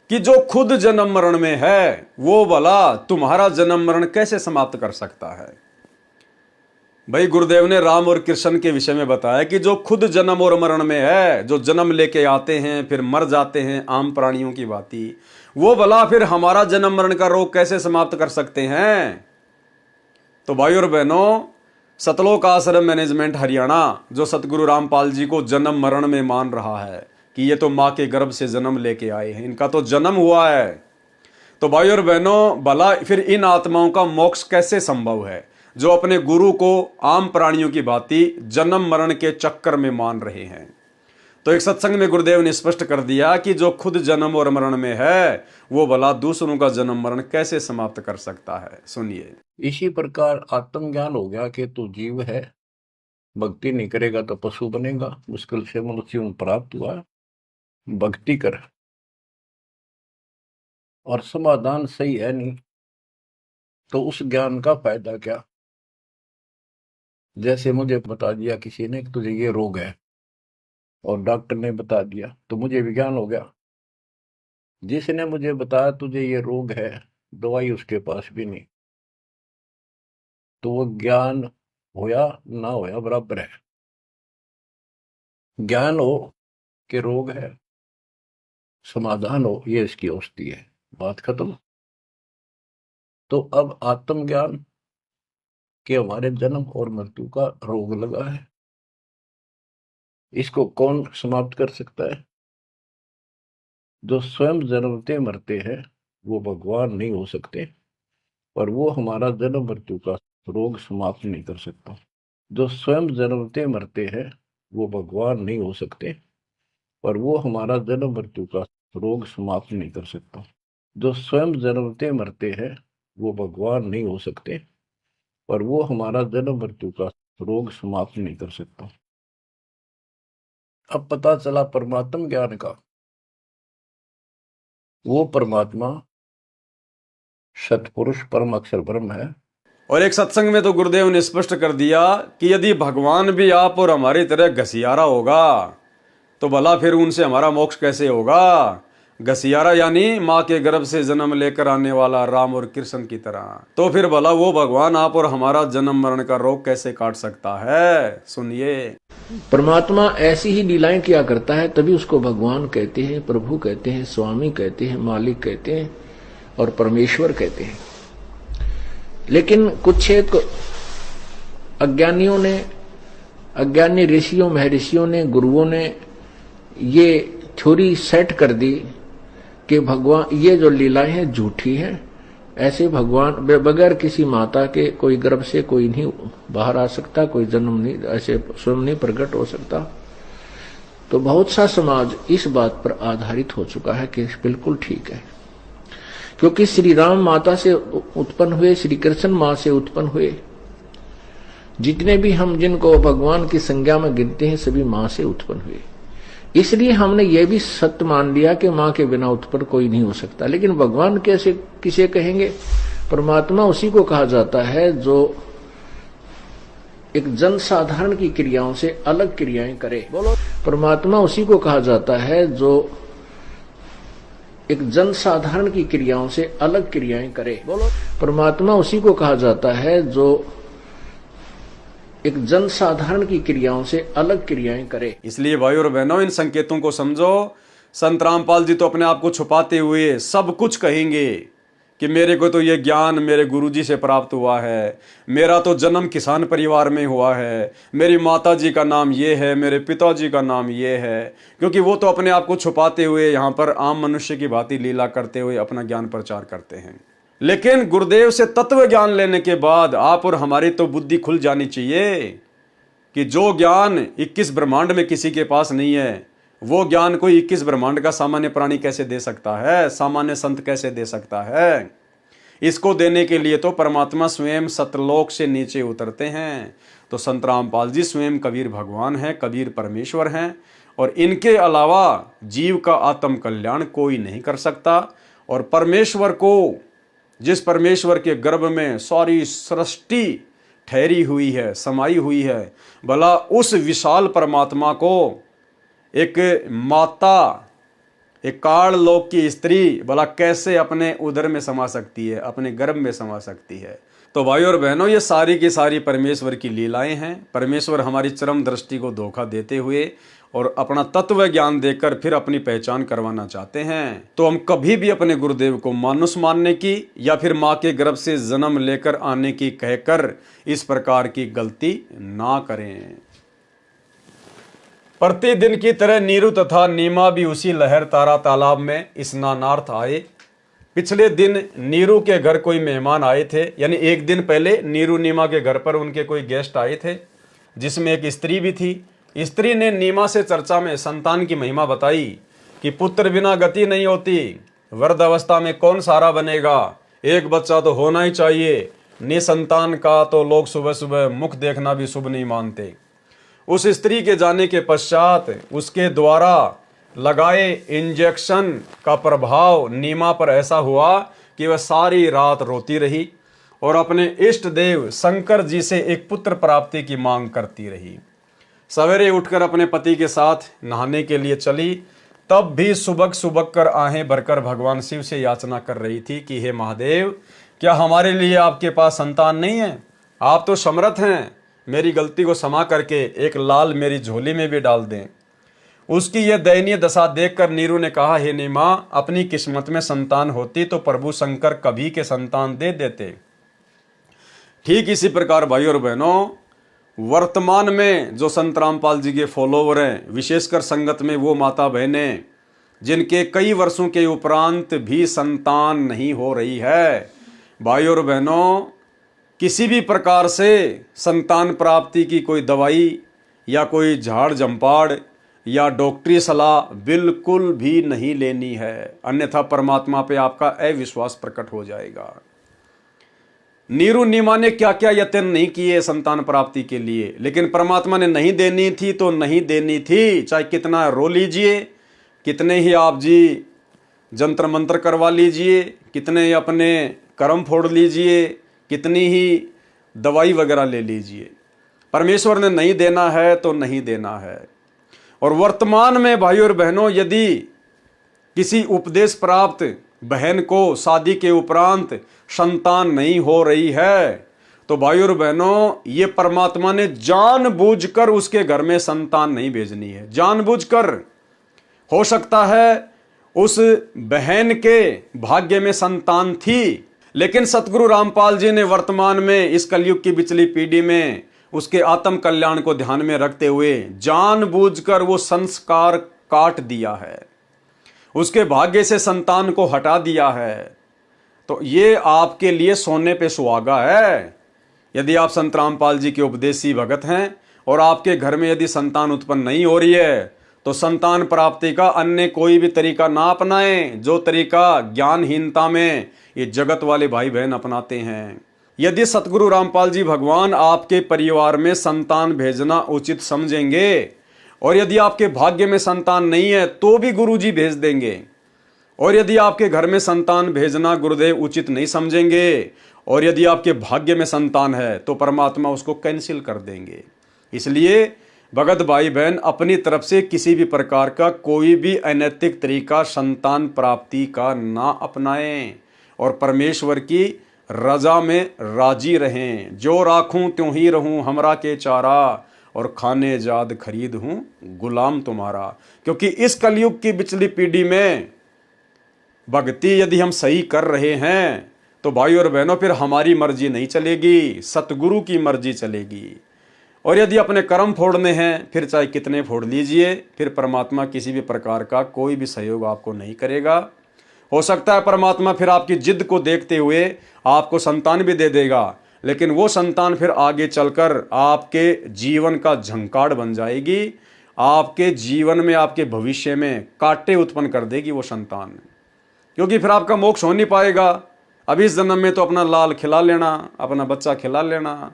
कि जो खुद जन्म मरण में है वो भला तुम्हारा जन्म मरण कैसे समाप्त कर सकता है। भाई गुरुदेव ने राम और कृष्ण के विषय में बताया कि जो खुद जन्म और मरण में है, जो जन्म लेके आते हैं फिर मर जाते हैं आम प्राणियों की भांति, वो भला फिर हमारा जन्म मरण का रोग कैसे समाप्त कर सकते हैं। तो भाई और बहनों, सतलोक आश्रम मैनेजमेंट हरियाणा जो सतगुरु रामपाल जी को जन्म मरण में मान रहा है कि ये तो माँ के गर्भ से जन्म लेके आए हैं, इनका तो जन्म हुआ है, तो भाई और बहनों भला फिर इन आत्माओं का मोक्ष कैसे संभव है। जो अपने गुरु को आम प्राणियों की भांति जन्म मरण के चक्कर में मान रहे हैं। तो एक सत्संग में गुरुदेव ने स्पष्ट कर दिया कि जो खुद जन्म और मरण में है वो भला दूसरों का जन्म मरण कैसे समाप्त कर सकता है। सुनिए। इसी प्रकार आत्मज्ञान हो गया कि तू जीव है, भक्ति नहीं करेगा तो पशु बनेगा, मुश्किल से मनुष्य में प्राप्त हुआ, भक्ति कर। और समाधान सही है नहीं तो उस ज्ञान का फायदा क्या। जैसे मुझे बता दिया किसी ने कि तुझे ये रोग है और डॉक्टर ने बता दिया तो मुझे विज्ञान हो गया। जिसने मुझे बताया तुझे ये रोग है, दवाई उसके पास भी नहीं, तो वो ज्ञान होया ना होया बराबर है। ज्ञान हो कि रोग है, समाधान हो ये इसकी औषधि है, बात खत्म। तो अब आत्मज्ञान कि हमारे जन्म और मृत्यु का रोग लगा है, इसको कौन समाप्त कर सकता है। जो स्वयं जन्मते मरते हैं वो भगवान नहीं हो सकते, और वो हमारा जन्म मृत्यु का रोग समाप्त नहीं कर सकता। जो स्वयं जन्मते मरते हैं वो भगवान नहीं हो सकते, और वो हमारा जन्म मृत्यु का रोग समाप्त नहीं कर सकता। जो स्वयं जन्मते मरते हैं वो भगवान नहीं हो सकते, और वो हमारा जन्म मृत्यु का रोग समाप्त नहीं कर सकता। अब पता चला परमात्म ज्ञान का, वो परमात्मा सतपुरुष परम अक्षर ब्रह्म है। और एक सत्संग में तो गुरुदेव ने स्पष्ट कर दिया कि यदि भगवान भी आप और हमारी तरह घसियारा होगा तो भला फिर उनसे हमारा मोक्ष कैसे होगा। घसियारा यानी माँ के गर्भ से जन्म लेकर आने वाला राम और कृष्ण की तरह, तो फिर भला वो भगवान आप और हमारा जन्म मरण का रोग कैसे काट सकता है। सुनिए। परमात्मा ऐसी ही लीलाएं किया करता है, तभी उसको भगवान कहते हैं, प्रभु कहते हैं, स्वामी कहते हैं, मालिक कहते हैं और परमेश्वर कहते हैं। लेकिन कुछ एक अज्ञानियों ने, अज्ञानी ऋषियों महर्षियों ने, गुरुओं ने ये थ्योरी सेट कर दी कि भगवान ये जो लीलाएं हैं झूठी हैं, ऐसे भगवान बगैर किसी माता के कोई गर्भ से कोई नहीं बाहर आ सकता, कोई जन्म नहीं ऐसे स्वयं नहीं प्रकट हो सकता। तो बहुत सा समाज इस बात पर आधारित हो चुका है कि बिल्कुल ठीक है, क्योंकि श्री राम माता से उत्पन्न हुए, श्री कृष्ण मां से उत्पन्न हुए, जितने भी हम जिनको भगवान की संज्ञा में गिनते हैं सभी मां से उत्पन्न हुए। इसलिए हमने ये भी सत्य मान लिया कि मां के बिना उत्पन्न कोई नहीं हो सकता। लेकिन भगवान कैसे किसे कहेंगे। परमात्मा उसी को कहा जाता है जो एक जनसाधारण की क्रियाओं से अलग क्रियाएं करे। बोलो। परमात्मा उसी को कहा जाता है जो एक जनसाधारण की क्रियाओं से अलग क्रियाएं करे। बोलो। परमात्मा उसी को कहा जाता है जो एक जनसाधारण की क्रियाओं से अलग क्रियाएं करे। इसलिए भाई और बहनों, इन संकेतों को समझो। संत रामपाल जी तो अपने आप को छुपाते हुए सब कुछ कहेंगे कि मेरे को तो ये ज्ञान मेरे गुरुजी से प्राप्त हुआ है, मेरा तो जन्म किसान परिवार में हुआ है, मेरी माता जी का नाम ये है, मेरे पिताजी का नाम ये है। क्योंकि वो तो अपने आप को छुपाते हुए यहाँ पर आम मनुष्य की भांति लीला करते हुए अपना ज्ञान प्रचार करते हैं। लेकिन गुरुदेव से तत्व ज्ञान लेने के बाद आप और हमारी तो बुद्धि खुल जानी चाहिए कि जो ज्ञान 21 ब्रह्मांड में किसी के पास नहीं है, वो ज्ञान कोई 21 ब्रह्मांड का सामान्य प्राणी कैसे दे सकता है, सामान्य संत कैसे दे सकता है। इसको देने के लिए तो परमात्मा स्वयं सतलोक से नीचे उतरते हैं। तो संत रामपाल जी स्वयं कबीर भगवान हैं, कबीर परमेश्वर हैं, और इनके अलावा जीव का आत्म कल्याण कोई नहीं कर सकता। और परमेश्वर को, जिस परमेश्वर के गर्भ में सारी सृष्टि ठहरी हुई है, समाई हुई है, भला उस विशाल परमात्मा को एक माता, एक काल लोक की स्त्री भला कैसे अपने उदर में समा सकती है, अपने गर्भ में समा सकती है। तो भाई और बहनों, ये सारी की सारी परमेश्वर की लीलाएं हैं। परमेश्वर हमारी चरम दृष्टि को धोखा देते हुए और अपना तत्व ज्ञान देकर फिर अपनी पहचान करवाना चाहते हैं। तो हम कभी भी अपने गुरुदेव को मानुष मानने की या फिर माँ के गर्भ से जन्म लेकर आने की कहकर इस प्रकार की गलती ना करें। प्रतिदिन की तरह नीरू तथा नीमा भी उसी लहर तारा तालाब में स्नानार्थ आए। पिछले दिन नीरू के घर कोई मेहमान आए थे, यानी एक दिन पहले नीरू नीमा के घर पर उनके कोई गेस्ट आए थे, जिसमें एक स्त्री भी थी। स्त्री ने नीमा से चर्चा में संतान की महिमा बताई कि पुत्र बिना गति नहीं होती, वृद्धावस्था में कौन सहारा बनेगा, एक बच्चा तो होना ही चाहिए, निसंतान का तो लोग सुबह सुबह मुख देखना भी शुभ नहीं मानते। उस स्त्री के जाने के पश्चात उसके द्वारा लगाए इंजेक्शन का प्रभाव नीमा पर ऐसा हुआ कि वह सारी रात रोती रही और अपने इष्ट देव शंकर जी से एक पुत्र प्राप्ति की मांग करती रही। सवेरे उठकर अपने पति के साथ नहाने के लिए चली, तब भी सुबक सुबक कर आहें भरकर भगवान शिव से याचना कर रही थी कि हे महादेव, क्या हमारे लिए आपके पास संतान नहीं है? आप तो समर्थ हैं, मेरी गलती को क्षमा करके एक लाल मेरी झोली में भी डाल दें। उसकी यह दयनीय दशा देखकर नीरू ने कहा, हे नीमा, अपनी किस्मत में संतान होती तो प्रभु शंकर कभी के संतान दे देते। ठीक इसी प्रकार भाई और बहनों, वर्तमान में जो संत रामपाल जी के फॉलोवर हैं, विशेषकर संगत में वो माता बहनें जिनके कई वर्षों के उपरांत भी संतान नहीं हो रही है, भाई और बहनों, किसी भी प्रकार से संतान प्राप्ति की कोई दवाई या कोई झाड़ जंपाड़ या डॉक्टरी सलाह बिल्कुल भी नहीं लेनी है, अन्यथा परमात्मा पे आपका अविश्वास प्रकट हो जाएगा। नीरू नीमा ने क्या क्या यत्न नहीं किए संतान प्राप्ति के लिए, लेकिन परमात्मा ने नहीं देनी थी तो नहीं देनी थी, चाहे कितना रो लीजिए, कितने ही आप जी जंतर मंत्र करवा लीजिए, कितने अपने कर्म फोड़ लीजिए, कितनी ही दवाई वगैरह ले लीजिए, परमेश्वर ने नहीं देना है तो नहीं देना है। और वर्तमान में भाई और बहनों, यदि किसी उपदेश प्राप्त बहन को शादी के उपरांत संतान नहीं हो रही है, तो भाई और बहनों, ये परमात्मा ने जानबूझकर उसके घर में संतान नहीं भेजनी है, जानबूझकर। हो सकता है उस बहन के भाग्य में संतान थी, लेकिन सतगुरु रामपाल जी ने वर्तमान में इस कलयुग की पिछली पीढ़ी में उसके आत्म कल्याण को ध्यान में रखते हुए जानबूझकर वो संस्कार काट दिया है, उसके भाग्य से संतान को हटा दिया है। तो ये आपके लिए सोने पे सुहागा है। यदि आप संत रामपाल जी के उपदेशी भगत हैं और आपके घर में यदि संतान उत्पन्न नहीं हो रही है, तो संतान प्राप्ति का अन्य कोई भी तरीका ना अपनाएं, जो तरीका ज्ञानहीनता में ये जगत वाले भाई बहन अपनाते हैं। यदि सतगुरु रामपाल जी भगवान आपके परिवार में संतान भेजना उचित समझेंगे, और यदि आपके भाग्य में संतान नहीं है तो भी गुरु जी भेज देंगे, और यदि आपके घर में संतान भेजना गुरुदेव उचित नहीं समझेंगे, और यदि आपके भाग्य में संतान है तो परमात्मा उसको कैंसिल कर देंगे। इसलिए भगत भाई बहन अपनी तरफ से किसी भी प्रकार का कोई भी अनैतिक तरीका संतान प्राप्ति का ना अपनाएं, और परमेश्वर की रजा में राजी रहें। जो राखूं त्यों ही रहूं हमरा के चारा, और खाने जाद खरीद हूं गुलाम तुम्हारा। क्योंकि इस कलयुग की पिछली पीढ़ी में भक्ति यदि हम सही कर रहे हैं तो भाई और बहनों फिर हमारी मर्जी नहीं चलेगी, सतगुरु की मर्जी चलेगी। और यदि अपने कर्म फोड़ने हैं फिर चाहे कितने फोड़ लीजिए, फिर परमात्मा किसी भी प्रकार का कोई भी सहयोग आपको नहीं करेगा। हो सकता है परमात्मा फिर आपकी जिद को देखते हुए आपको संतान भी दे देगा, लेकिन वो संतान फिर आगे चलकर आपके जीवन का झंकार बन जाएगी, आपके जीवन में आपके भविष्य में कांटे उत्पन्न कर देगी वो संतान, क्योंकि फिर आपका मोक्ष हो नहीं पाएगा। अब इस जन्म में तो अपना लाल खिला लेना, अपना बच्चा खिला लेना,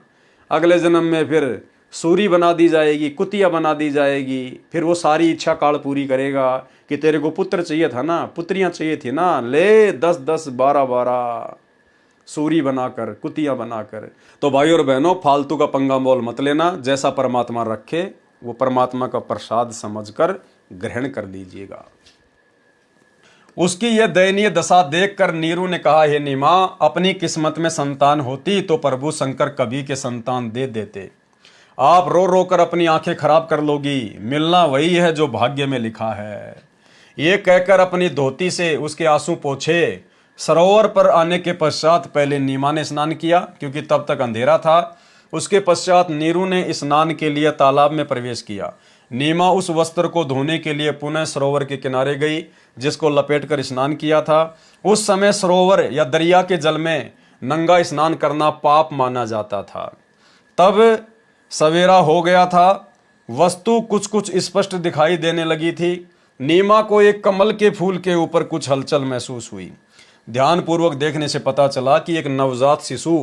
अगले जन्म में फिर सूरी बना दी जाएगी, कुतिया बना दी जाएगी, फिर वो सारी इच्छा काल पूरी करेगा कि तेरे को पुत्र चाहिए था ना, पुत्रियां चाहिए थी ना, ले 10-10 12-12 सूरी बनाकर, कुतिया बनाकर। तो भाई और बहनों, फालतू का पंगा मोल मत लेना, जैसा परमात्मा रखे वो परमात्मा का प्रसाद समझकर ग्रहण कर लीजिएगा। उसकी यह दयनीय दशा देखकर नीरू ने कहा, हे नीमा, अपनी किस्मत में संतान होती तो प्रभु शंकर कभी के संतान दे देते। आप रो रो कर अपनी आंखें खराब कर लोगी, मिलना वही है जो भाग्य में लिखा है। ये कहकर अपनी धोती से उसके आंसू पोंछे। सरोवर पर आने के पश्चात पहले नीमा ने स्नान किया, क्योंकि तब तक अंधेरा था। उसके पश्चात नीरू ने स्नान के लिए तालाब में प्रवेश किया। नीमा उस वस्त्र को धोने के लिए पुनः सरोवर के किनारे गई जिसको लपेट कर स्नान किया था। उस समय सरोवर या दरिया के जल में नंगा स्नान करना पाप माना जाता था। तब सवेरा हो गया था, वस्तु कुछ कुछ स्पष्ट दिखाई देने लगी थी। नीमा को एक कमल के फूल के ऊपर कुछ हलचल महसूस हुई। ध्यानपूर्वक देखने से पता चला कि एक नवजात शिशु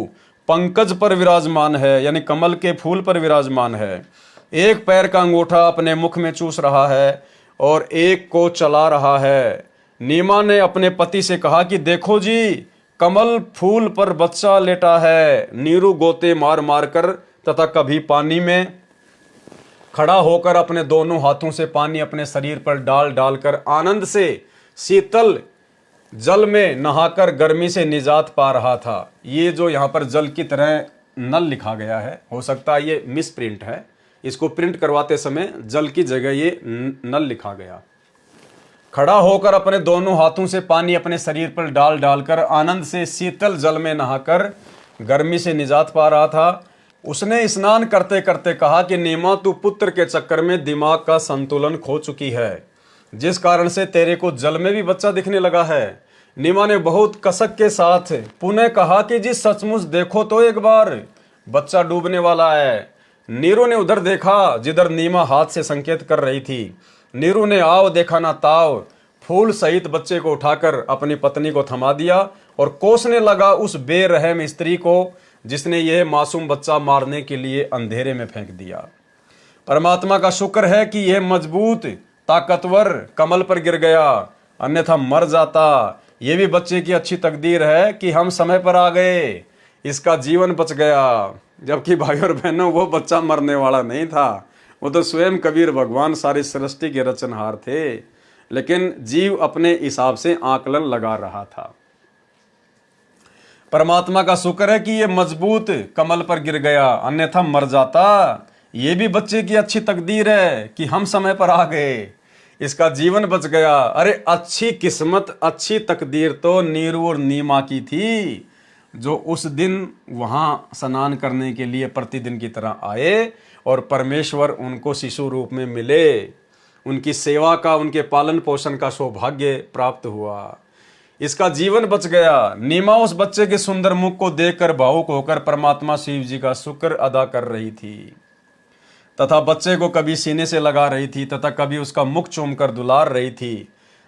पंकज पर विराजमान है, यानी कमल के फूल पर विराजमान है। एक पैर का अंगूठा अपने मुख में चूस रहा है और एक को चला रहा है। नीमा ने अपने पति से कहा कि देखो जी, कमल फूल पर बच्चा लेटा है। नीरू गोते मार मार कर तथा कभी पानी में खड़ा होकर अपने दोनों हाथों से पानी अपने शरीर पर डाल डालकर आनंद से शीतल जल में नहाकर गर्मी से निजात पा रहा था। ये जो यहाँ पर जल की तरह नल लिखा गया है, हो सकता है ये मिस प्रिंट है, इसको प्रिंट करवाते समय जल की जगह ये नल लिखा गया। खड़ा होकर अपने दोनों हाथों से पानी अपने शरीर पर डाल डालकर आनंद से शीतल जल में नहाकर गर्मी से निजात पा रहा था। उसने स्नान करते करते कहा कि नीमा, तू पुत्र के चक्कर में दिमाग का संतुलन खो चुकी है, जिस कारण से तेरे को जल में भी बच्चा दिखने लगा है। नीमा ने बहुत कसक के साथ पुनः कहा कि जी सचमुच देखो तो एक बार, बच्चा डूबने वाला है। नीरू ने उधर देखा जिधर नीमा हाथ से संकेत कर रही थी। नीरू ने आओ देखा ना ताव, फूल सहित बच्चे को उठाकर अपनी पत्नी को थमा दिया और कोसने लगा उस बेरहम स्त्री को जिसने यह मासूम बच्चा मारने के लिए अंधेरे में फेंक दिया। परमात्मा का शुक्र है कि यह मजबूत ताकतवर कमल पर गिर गया, अन्यथा मर जाता। ये भी बच्चे की अच्छी तकदीर है कि हम समय पर आ गए, इसका जीवन बच गया। जबकि भाई और बहनों, वो बच्चा मरने वाला नहीं था, वो तो स्वयं कबीर भगवान सारी सृष्टि के रचनहार थे, लेकिन जीव अपने हिसाब से आकलन लगा रहा था। परमात्मा का शुक्र है कि ये मजबूत कमल पर गिर गया, अन्यथा मर जाता। ये भी बच्चे की अच्छी तकदीर है कि हम समय पर आ गए, इसका जीवन बच गया। अरे अच्छी किस्मत, अच्छी तकदीर तो नीरू और नीमा की थी, जो उस दिन वहाँ स्नान करने के लिए प्रतिदिन की तरह आए और परमेश्वर उनको शिशु रूप में मिले। उनकी सेवा का, उनके पालन पोषण का सौभाग्य प्राप्त हुआ, इसका जीवन बच गया। नीमा उस बच्चे के सुंदर मुख को देखकर भावुक होकर परमात्मा शिव जी का शुक्र अदा कर रही थी तथा बच्चे को कभी सीने से लगा रही थी तथा कभी उसका मुख चूमकर दुलार रही थी।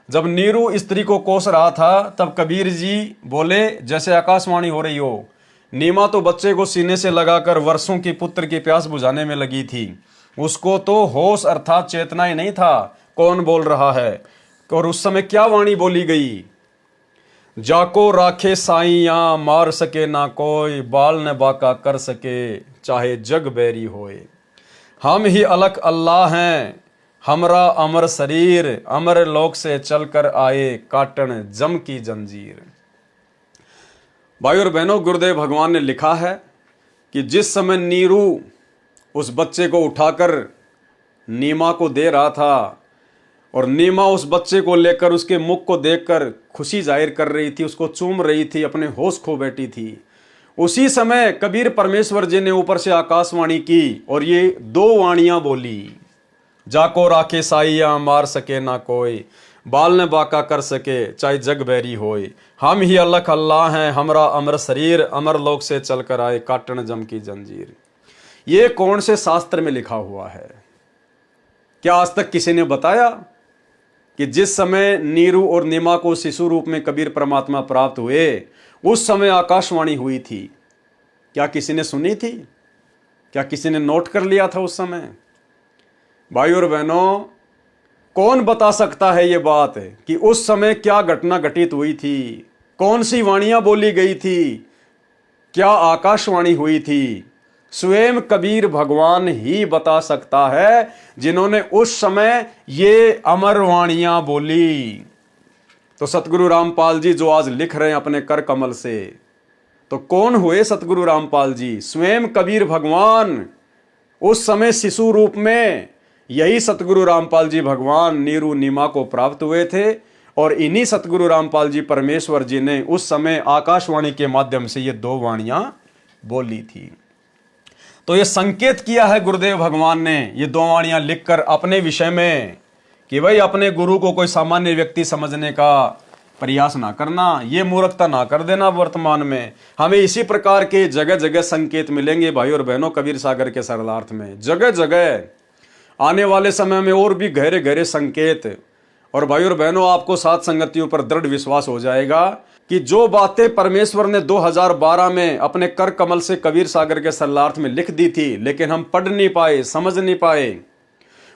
जब नीरू स्त्री को कोस रहा था तब कबीर जी बोले जैसे आकाशवाणी हो रही हो। नीमा तो बच्चे को सीने से लगाकर वर्षों की पुत्र की प्यास बुझाने में लगी थी। उसको तो होश अर्थात चेतना ही नहीं था कौन बोल रहा है। और उस समय क्या वाणी बोली गई, जाको राखे साइया मार सके ना कोई, बाल न बाका कर सके चाहे जग बैरी होए। हम ही अलग अल्लाह हैं, हमरा अमर शरीर, अमर लोक से चलकर आए काटन जम की जंजीर। भाई और बहनों, गुरुदेव भगवान ने लिखा है कि जिस समय नीरू उस बच्चे को उठाकर नीमा को दे रहा था और नीमा उस बच्चे को लेकर उसके मुख को देखकर खुशी जाहिर कर रही थी, उसको चूम रही थी, अपने होश खो बैठी थी, उसी समय कबीर परमेश्वर जी ने ऊपर से आकाशवाणी की और ये दो वाणियां बोली, जाको राखे साइया मार सके ना कोई, बाल न बाका कर सके चाहे जग बैरी होए। हम ही अलग अल्लाह हैं, हमरा अमर शरीर, अमर लोक से चलकर आए काटन जम की जंजीर। ये कौन से शास्त्र में लिखा हुआ है? क्या आज तक किसी ने बताया कि जिस समय नीरू और नीमा को शिशु रूप में कबीर परमात्मा प्राप्त हुए उस समय आकाशवाणी हुई थी? क्या किसी ने सुनी थी? क्या किसी ने नोट कर लिया था उस समय? भाई और बहनों, कौन बता सकता है ये बात कि उस समय क्या घटना घटित हुई थी, कौन सी वाणियां बोली गई थी, क्या आकाशवाणी हुई थी? स्वयं कबीर भगवान ही बता सकता है, जिन्होंने उस समय ये अमर वाणियां बोली। तो सतगुरु रामपाल जी जो आज लिख रहे हैं अपने कर कमल से, तो कौन हुए सतगुरु रामपाल जी? स्वयं कबीर भगवान उस समय शिशु रूप में। यही सतगुरु रामपाल जी भगवान नीरू नीमा को प्राप्त हुए थे और इन्हीं सतगुरु रामपाल जी परमेश्वर जी ने उस समय आकाशवाणी के माध्यम से ये दो वाणियां बोली थी। तो ये संकेत किया है गुरुदेव भगवान ने ये दो वाणियां लिखकर अपने विषय में कि भाई अपने गुरु को कोई सामान्य व्यक्ति समझने का प्रयास ना करना, ये मूर्खता ना कर देना। वर्तमान में हमें इसी प्रकार के जगह जगह संकेत मिलेंगे भाई और बहनों, कबीर सागर के सरलार्थ में जगह जगह आने वाले समय में और भी गहरे गहरे संकेत। और भाई और बहनों, आपको साथ संगतियों पर दृढ़ विश्वास हो जाएगा कि जो बातें परमेश्वर ने 2012 में अपने कर कमल से कबीर सागर के सरलार्थ में लिख दी थी, लेकिन हम पढ़ नहीं पाए, समझ नहीं पाए,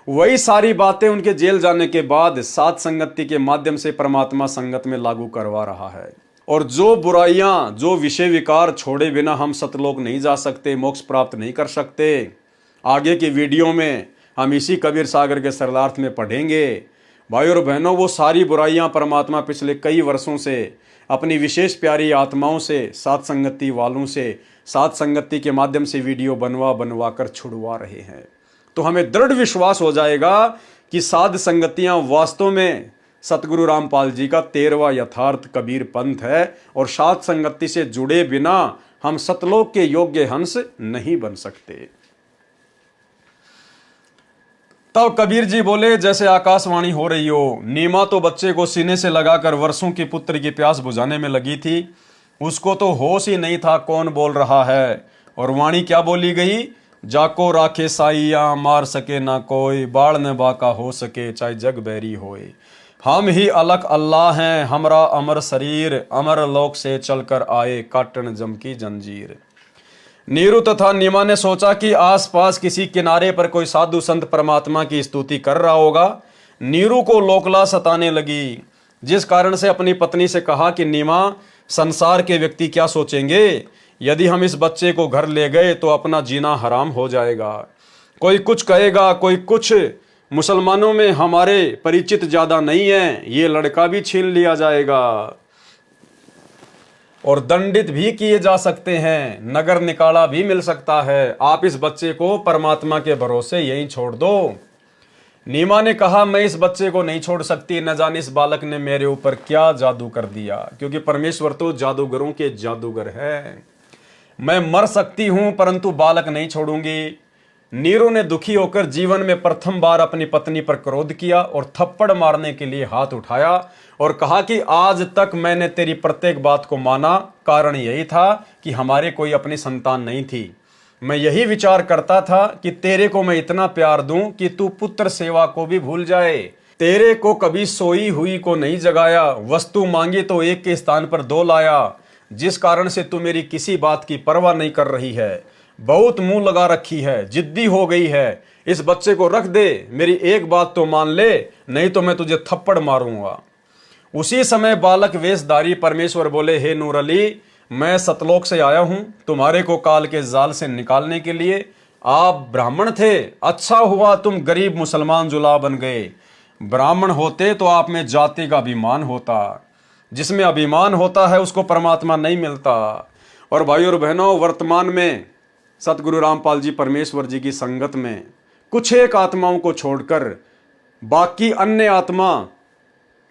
वही सारी बातें उनके जेल जाने के बाद सात संगति के माध्यम से परमात्मा संगत में लागू करवा रहा है। और जो बुराइयां, जो विषय विकार छोड़े बिना हम सतलोक नहीं जा सकते, मोक्ष प्राप्त नहीं कर सकते, आगे की वीडियो में हम इसी कबीर सागर के सरलार्थ में पढ़ेंगे। भाई और बहनों, वो सारी बुराइयां परमात्मा पिछले कई वर्षों से अपनी विशेष प्यारी आत्माओं से, सात संगति वालों से, सात संगति के माध्यम से वीडियो बनवा कर छुड़वा रहे हैं। तो हमें दृढ़ विश्वास हो जाएगा कि साध संगतियां वास्तव में सतगुरु रामपाल जी का 13वां यथार्थ कबीर पंथ है। और सात संगति से जुड़े बिना हम सतलोक के योग्य हंस नहीं बन सकते। तब कबीर जी बोले, जैसे आकाशवाणी हो रही हो, नीमा तो बच्चे को सीने से लगाकर वर्षों की पुत्र की प्यास बुझाने में लगी थी, उसको तो होश ही नहीं था कौन बोल रहा है। और वाणी क्या बोली गई, जाको राखे साइया मार सके ना कोई, बाढ़ न बाका हो सके चाहे जग बैरी होए, हम ही अलग अल्लाह हैं हमरा अमर शरीर, अमर लोक से चलकर आए काटन जम की जंजीर। नीरू तथा नीमा ने सोचा कि आसपास किसी किनारे पर कोई साधु संत परमात्मा की स्तुति कर रहा होगा। नीरू को लोकला सताने लगी, जिस कारण से अपनी पत्नी से कहा कि नीमा, संसार के व्यक्ति क्या सोचेंगे, यदि हम इस बच्चे को घर ले गए तो अपना जीना हराम हो जाएगा। कोई कुछ कहेगा, कोई कुछ, मुसलमानों में हमारे परिचित ज्यादा नहीं है, ये लड़का भी छीन लिया जाएगा और दंडित भी किए जा सकते हैं, नगर निकाला भी मिल सकता है। आप इस बच्चे को परमात्मा के भरोसे यहीं छोड़ दो। नीमा ने कहा, मैं इस बच्चे को नहीं छोड़ सकती, न जाने इस बालक ने मेरे ऊपर क्या जादू कर दिया, क्योंकि परमेश्वर तो जादूगरों के जादूगर है। मैं मर सकती हूं परंतु बालक नहीं छोड़ूंगी। नीरू ने दुखी होकर जीवन में प्रथम बार अपनी पत्नी पर क्रोध किया और थप्पड़ मारने के लिए हाथ उठाया और कहा कि आज तक मैंने तेरी प्रत्येक बात को माना, कारण यही था कि हमारे कोई अपनी संतान नहीं थी। मैं यही विचार करता था कि तेरे को मैं इतना प्यार दूं कि तू पुत्र सेवा को भी भूल जाए। तेरे को कभी सोई हुई को नहीं जगाया, वस्तु मांगी तो एक के स्थान पर दो लाया, जिस कारण से तू मेरी किसी बात की परवाह नहीं कर रही है। बहुत मुंह लगा रखी है, जिद्दी हो गई है। इस बच्चे को रख दे, मेरी एक बात तो मान ले, नहीं तो मैं तुझे थप्पड़ मारूंगा। उसी समय बालक वेशधारी परमेश्वर बोले, हे नूर अली, मैं सतलोक से आया हूं तुम्हारे को काल के जाल से निकालने के लिए। आप ब्राह्मण थे, अच्छा हुआ तुम गरीब मुसलमान जुला बन गए। ब्राह्मण होते तो आप में जाति का अभिमान होता, जिसमें अभिमान होता है उसको परमात्मा नहीं मिलता। और भाई और बहनों, वर्तमान में सतगुरु रामपाल जी परमेश्वर जी की संगत में कुछ एक आत्माओं को छोड़कर बाकी अन्य आत्मा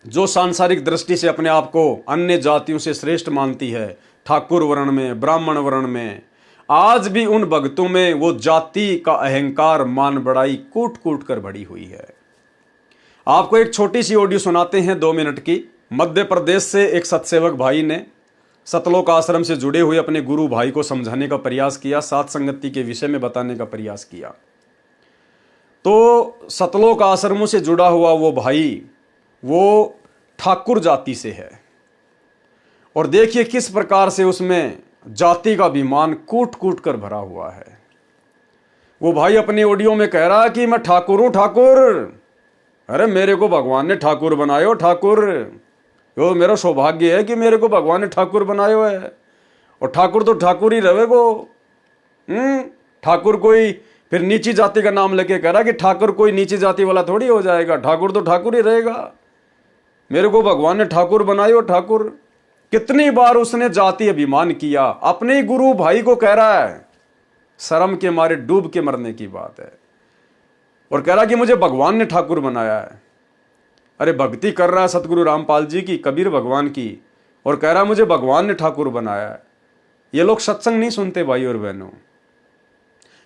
जो सांसारिक दृष्टि से अपने आप को अन्य जातियों से श्रेष्ठ मानती है, ठाकुर वर्ण में, ब्राह्मण वर्ण में, आज भी उन भक्तों में वो जाति का अहंकार, मान बढ़ाई कूट कूट कर भरी हुई है। आपको एक छोटी सी ऑडियो सुनाते हैं 2 मिनट की। मध्य प्रदेश से एक सत्सेवक भाई ने सतलोक आश्रम से जुड़े हुए अपने गुरु भाई को समझाने का प्रयास किया, सात संगति के विषय में बताने का प्रयास किया। तो सतलोक आश्रमों से जुड़ा हुआ वो भाई, वो ठाकुर जाति से है और देखिए किस प्रकार से उसमें जाति का अभिमान कूट कूट कर भरा हुआ है। वो भाई अपनी ऑडियो में कह रहा है कि मैं ठाकुर हूं, ठाकुर। अरे मेरे को भगवान ने ठाकुर बनायो, ठाकुर। यो मेरा सौभाग्य है कि मेरे को भगवान ने ठाकुर बनायो है। और ठाकुर तो ठाकुर ही रहे को। ठाकुर कोई फिर नीची जाति का नाम लेके कह रहा कि ठाकुर कोई नीची जाति वाला थोड़ी हो जाएगा, ठाकुर तो ठाकुर ही रहेगा। मेरे को भगवान ने ठाकुर बनायो, ठाकुर। कितनी बार उसने जाति अभिमान किया, अपने ही गुरु भाई को कह रहा है, शर्म के मारे डूब के मरने की बात है, और कह रहा कि मुझे भगवान ने ठाकुर बनाया है। अरे भक्ति कर रहा है सतगुरु रामपाल जी की, कबीर भगवान की, और कह रहा मुझे भगवान ने ठाकुर बनाया है। ये लोग सत्संग नहीं सुनते भाई और बहनों।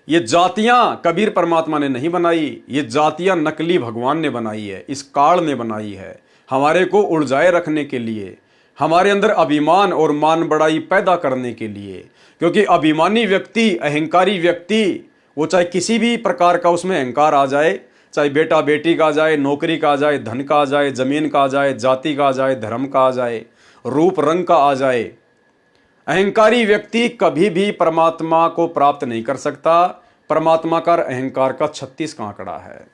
ये जातियां कबीर परमात्मा ने नहीं बनाई, ये जातियां नकली भगवान ने बनाई है, इस काल ने बनाई है हमारे को उलझाए रखने के लिए, हमारे अंदर अभिमान और मान बड़ाई पैदा करने के लिए। क्योंकि अभिमानी व्यक्ति, अहंकारी व्यक्ति, वो चाहे किसी भी प्रकार का उसमें अहंकार आ जाए, चाहे बेटा बेटी का आ जाए, नौकरी का आ जाए, धन का आ जाए, जमीन का आ जाए, जाति का आ जाए, धर्म का आ जाए, रूप रंग का आ जाए, अहंकारी व्यक्ति कभी भी परमात्मा को प्राप्त नहीं कर सकता। परमात्मा का अहंकार का 36 का आंकड़ा है,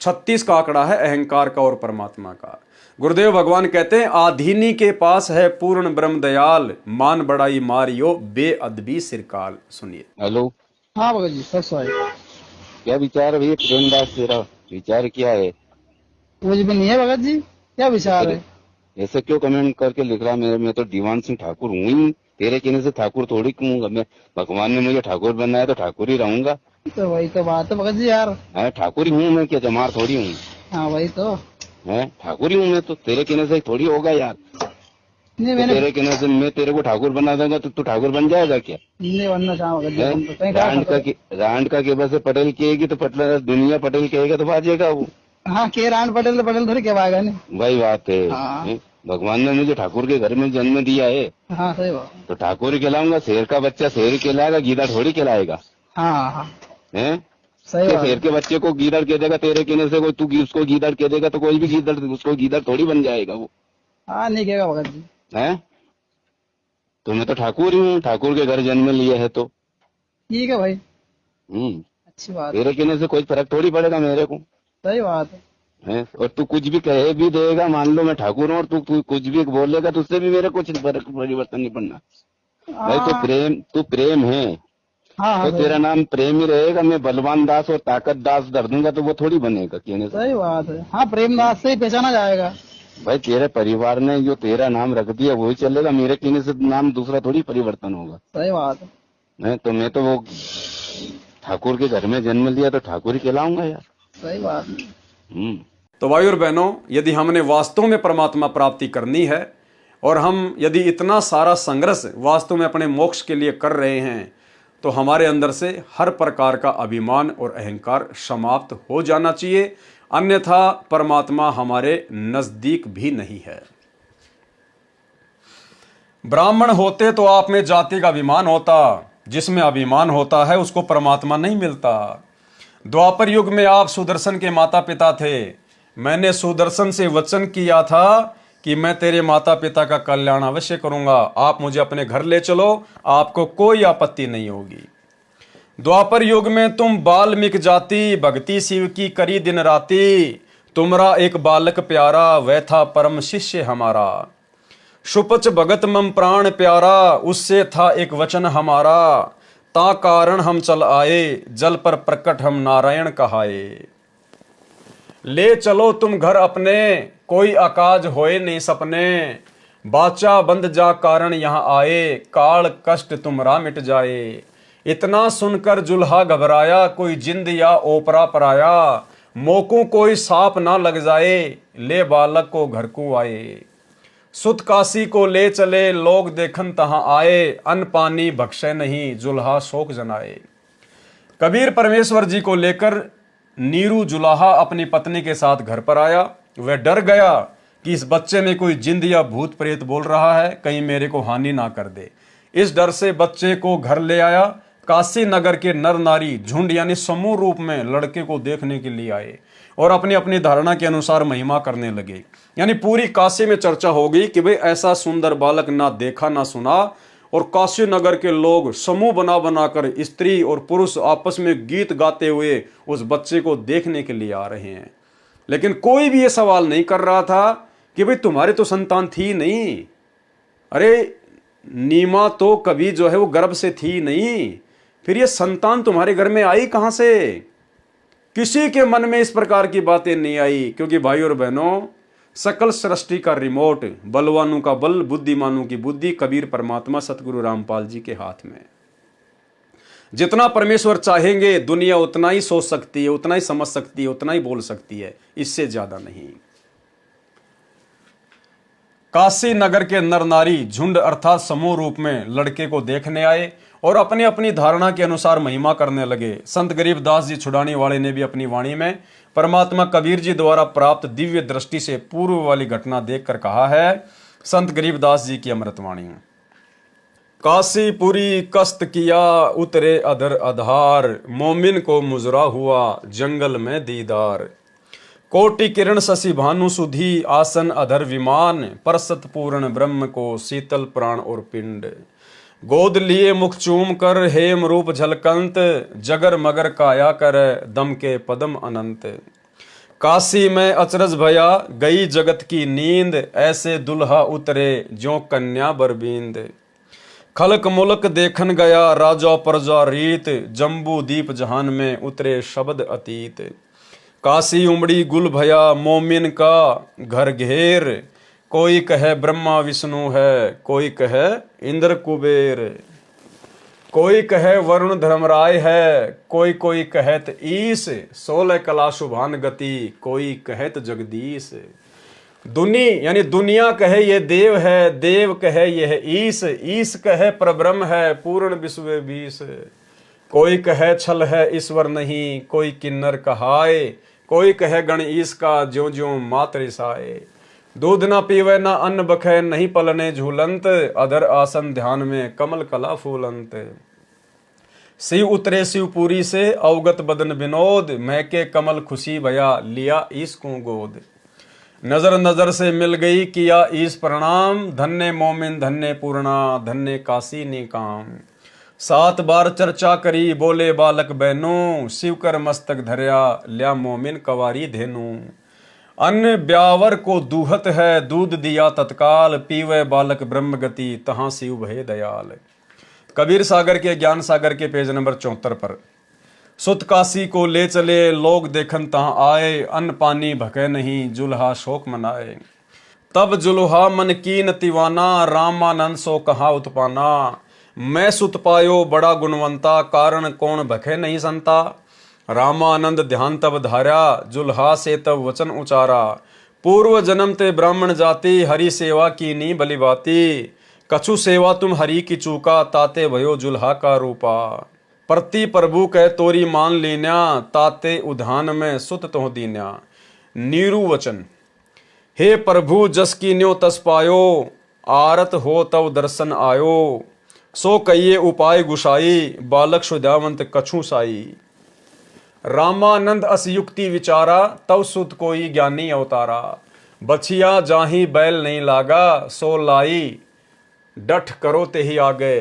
36 का आंकड़ा है अहंकार का और परमात्मा का। गुरुदेव भगवान कहते हैं आधीनी के पास है पूर्ण ब्रह्म दयाल, मान बड़ाई मारियो बेअदबी सिरकाल। सुनिए। हेलो। हाँ भगत जी, कैसा है? क्या विचार है भैया प्रेमदास, तेरा विचार क्या है? कुछ भी नहीं है भगत जी, क्या विचार है? ऐसे क्यों कमेंट करके लिख रहा? मैं तो दीवान सिंह ठाकुर हूँ ही, तेरे कहने से ठाकुर थोड़ी कहूँगा मैं। भगवान ने मुझे ठाकुर बनाया तो ठाकुर ही रहूंगा। तो वही तो बात है भगत जी यार। ठाकुर ही हूँ मैं, क्या जमार थोड़ी हूँ। हाँ वही तो है, ठाकुर ही हूँ मैं, तो तेरे कहने से थोड़ी होगा यार। नहीं तो तेरे कहने से मैं तेरे को ठाकुर बना दूंगा तो तू ठाकुर बन जाएगा क्या? नहीं बनना चाहूँ भगत जी। रांड का केबल से पटेल कहेगी तो पटेल दुनिया पटेल कहेगा तो बाजेगा वो। हाँ के रांड पटेल तो पटेल थोड़ी कहवाएगा। नहीं वही बात है। हाँ। भगवान ने मुझे ठाकुर के घर में जन्म दिया है। हाँ सही बात। तो ठाकुर ही कहलाऊंगा। शेर का बच्चा शेर ही कहलाएगा, गीदड़ थोड़ी कहलाएगा। हाँ हाँ है सही बात। शेर के बच्चे को गीदड़ कह देगा तेरे कहने से, कोई तू उसको गीदड़ कह देगा तो कोई भी गीदड़ उसको गीदड़ थोड़ी बन जाएगा वो। हाँ नहीं कहेगा भगत जी। है तो मैं तो ठाकुर ही हूँ, ठाकुर के घर जन्म लिया है तो ठीक है भाई। अच्छी बात। तेरे कहने से कोई फर्क थोड़ी पड़ेगा मेरे को। सही बात है। और तू कुछ भी कहे भी देगा, मान लो मैं ठाकुर हूँ और तू कुछ भी बोलेगा तो उससे भी मेरे कुछ परिवर्तन नहीं पड़ना। भाई तू प्रेम है। हाँ तो तेरा नाम प्रेम ही रहेगा। मैं बलवान दास और ताकत दास धर दूंगा तो वो थोड़ी बनेगा कहने से। सही बात है। हाँ प्रेमदास से ही पहचाना जाएगा। भाई तेरे परिवार ने जो तेरा नाम रख दिया वही चलेगा, मेरे कहने से नाम दूसरा थोड़ी परिवर्तन होगा। सही बात है। तो मैं तो वो ठाकुर के घर में जन्म लिया तो ठाकुर ही कहलाऊंगा यार। सही बात है। तो भाई और बहनों, यदि हमने वास्तव में परमात्मा प्राप्ति करनी है और हम यदि इतना सारा संघर्ष वास्तव में अपने मोक्ष के लिए कर रहे हैं तो हमारे अंदर से हर प्रकार का अभिमान और अहंकार समाप्त हो जाना चाहिए, अन्यथा परमात्मा हमारे नजदीक भी नहीं है। ब्राह्मण होते तो आप में जाति का अभिमान होता, जिसमें अभिमान होता है उसको परमात्मा नहीं मिलता। द्वापर युग में आप सुदर्शन के माता पिता थे। मैंने सुदर्शन से वचन किया था कि मैं तेरे माता पिता का कल्याण अवश्य करूंगा, आप मुझे अपने घर ले चलो, आपको कोई आपत्ति नहीं होगी। द्वापर युग में तुम बाल्मीकि जाति, भक्ति शिव की करी दिन राती, तुमरा एक बालक प्यारा, वह था परम शिष्य हमारा। शुपच भगत मम प्राण प्यारा, उससे था एक वचन हमारा, ता कारण हम चल आए, जल पर प्रकट हम नारायण कहाए। ले चलो तुम घर अपने, कोई अकाज होए नहीं सपने, बाचा बंद जा कारण यहाँ आए, काल कष्ट तुमरा मिट जाए। इतना सुनकर जुल्हा घबराया, कोई जिंद या ओपरा पराया, मोकू कोई साप ना लग जाए, ले बालक को घर को आए। सुत काशी को ले चले, लोग देखन तहां आए, अन्न पानी बख्शे नहीं, जुल्हा शोक जनाए। कबीर परमेश्वर जी को लेकर नीरू जुलाहा अपनी पत्नी के साथ घर पर आया। वह डर गया कि इस बच्चे में कोई जिंद या भूत प्रेत बोल रहा है, कहीं मेरे को हानि ना कर दे। इस डर से बच्चे को घर ले आया। काशी नगर के नर नारी झुंड यानी समूह रूप में लड़के को देखने के लिए आए और अपनी अपनी धारणा के अनुसार महिमा करने लगे। यानी पूरी काशी में चर्चा हो गई कि भाई ऐसा सुंदर बालक ना देखा ना सुना, और काशी नगर के लोग समूह बना बनाकर स्त्री और पुरुष आपस में गीत गाते हुए उस बच्चे को देखने के लिए आ रहे हैं। लेकिन कोई भी ये सवाल नहीं कर रहा था कि भाई तुम्हारी तो संतान थी नहीं, अरे नीमा तो कभी जो है वो गर्भ से थी नहीं, फिर ये संतान तुम्हारे घर में आई कहां से? किसी के मन में इस प्रकार की बातें नहीं आई, क्योंकि भाई और बहनों, सकल सृष्टि का रिमोट, बलवानों का बल, बुद्धिमानों की बुद्धि, कबीर परमात्मा सतगुरु रामपाल जी के हाथ में। जितना परमेश्वर चाहेंगे दुनिया उतना ही सोच सकती है, उतना ही समझ सकती है, उतना ही बोल सकती है, इससे ज्यादा नहीं। काशी नगर के नर नारी झुंड अर्थात समूह रूप में लड़के को देखने आए और अपनी अपनी धारणा के अनुसार महिमा करने लगे। संत गरीबदास जी छुड़ाने वाले ने भी अपनी वाणी में परमात्मा कबीर जी द्वारा प्राप्त दिव्य दृष्टि से पूर्व वाली घटना देखकर कहा है। संत गरीबदास जी की अमृतवाणी। काशीपुरी कस्त किया उतरे अधर आधार, मोमिन को मुजरा हुआ जंगल में दीदार। कोटि किरण शशि भानु सुधी आसन अधर विमान, परसत पूर्ण ब्रह्म को शीतल प्राण और पिंड। गोद लिए मुख चूम कर हेम रूप झलकंत, जगर मगर काया कर दम के पदम अनंत। काशी में अचरज भया गई जगत की नींद, ऐसे दुल्हा उतरे ज्यों कन्या बरबींद। खलक मुलक देखन गया राजा प्रजा रीत, जम्बू दीप जहान में उतरे शब्द अतीत। काशी उमड़ी गुल भया मोमिन का घर घेर, कोई कहे ब्रह्मा विष्णु है, कोई कहे इंद्र कुबेर। कोई कहे वरुण धर्मराय है, कोई कोई कहत ईश। 16 कला शुभान गति, कोई कहत जगदीश। दुनी यानी दुनिया कहे ये देव है, देव कहे यह ईश, ईश कहे परब्रह्म है, पूर्ण विश्व बीस। कोई कहे छल है ईश्वर नहीं, कोई किन्नर कहाए, कोई कहे गण ईश का ज्यों ज्यों मात रिसाए। दूध ना पीवे ना अन्न बखे, नहीं पलने झूलंत, अधर आसन ध्यान में कमल कला फूलंत। शिव उतरे शिवपुरी से अवगत बदन विनोद, महके कमल खुशी भया लिया ईश को गोद। नजर नजर से मिल गई किया ईश प्रणाम, धन्य मोमिन धन्य पूर्णा, धन्य काशी निकाम। 7 बार चर्चा करी बोले बालक बहनों, शिव कर मस्तक धरया लिया मोमिन कवारी धेनु। अन्न ब्यावर को दूहत है दूध दिया तत्काल, पीवे बालक ब्रह्म गति तहां शिव भय दयाल। कबीर सागर के ज्ञान सागर के पेज नंबर 74 पर। सुत काशी को ले चले लोग देखन तहां आए, अन्न पानी भके नहीं जुल्हा शोक मनाए। तब जुल्हा मन कीन तिवाना, रामानंद सो कहा उत्पाना। मैं सुत पायो बड़ा गुणवंता, कारण कौन भखे नहीं संता। रामानंद ध्यान तब धारा, जुल्हा से तब वचन उचारा। पूर्व जन्म ते ब्राह्मण जाति, हरि सेवा की नी बलि बाती। कछु सेवा तुम हरि की चूका, ताते भयो जुल्हा का रूपा। प्रति प्रभु कह तोरी मान लीन्या, ताते उधान में सुत तो दीन्या। नीरू वचन हे प्रभु जस की न्यो तस पायो, आरत हो तब दर्शन आयो। सो कहिए उपाय गुसाई, बालक सुधावंत कछु साई। रामानंद अस युक्ति विचारा, तव सुत कोई ज्ञानी अवतारा। बछिया जाही बैल नहीं लागा, सो लाई डठ करो ते ही आगे।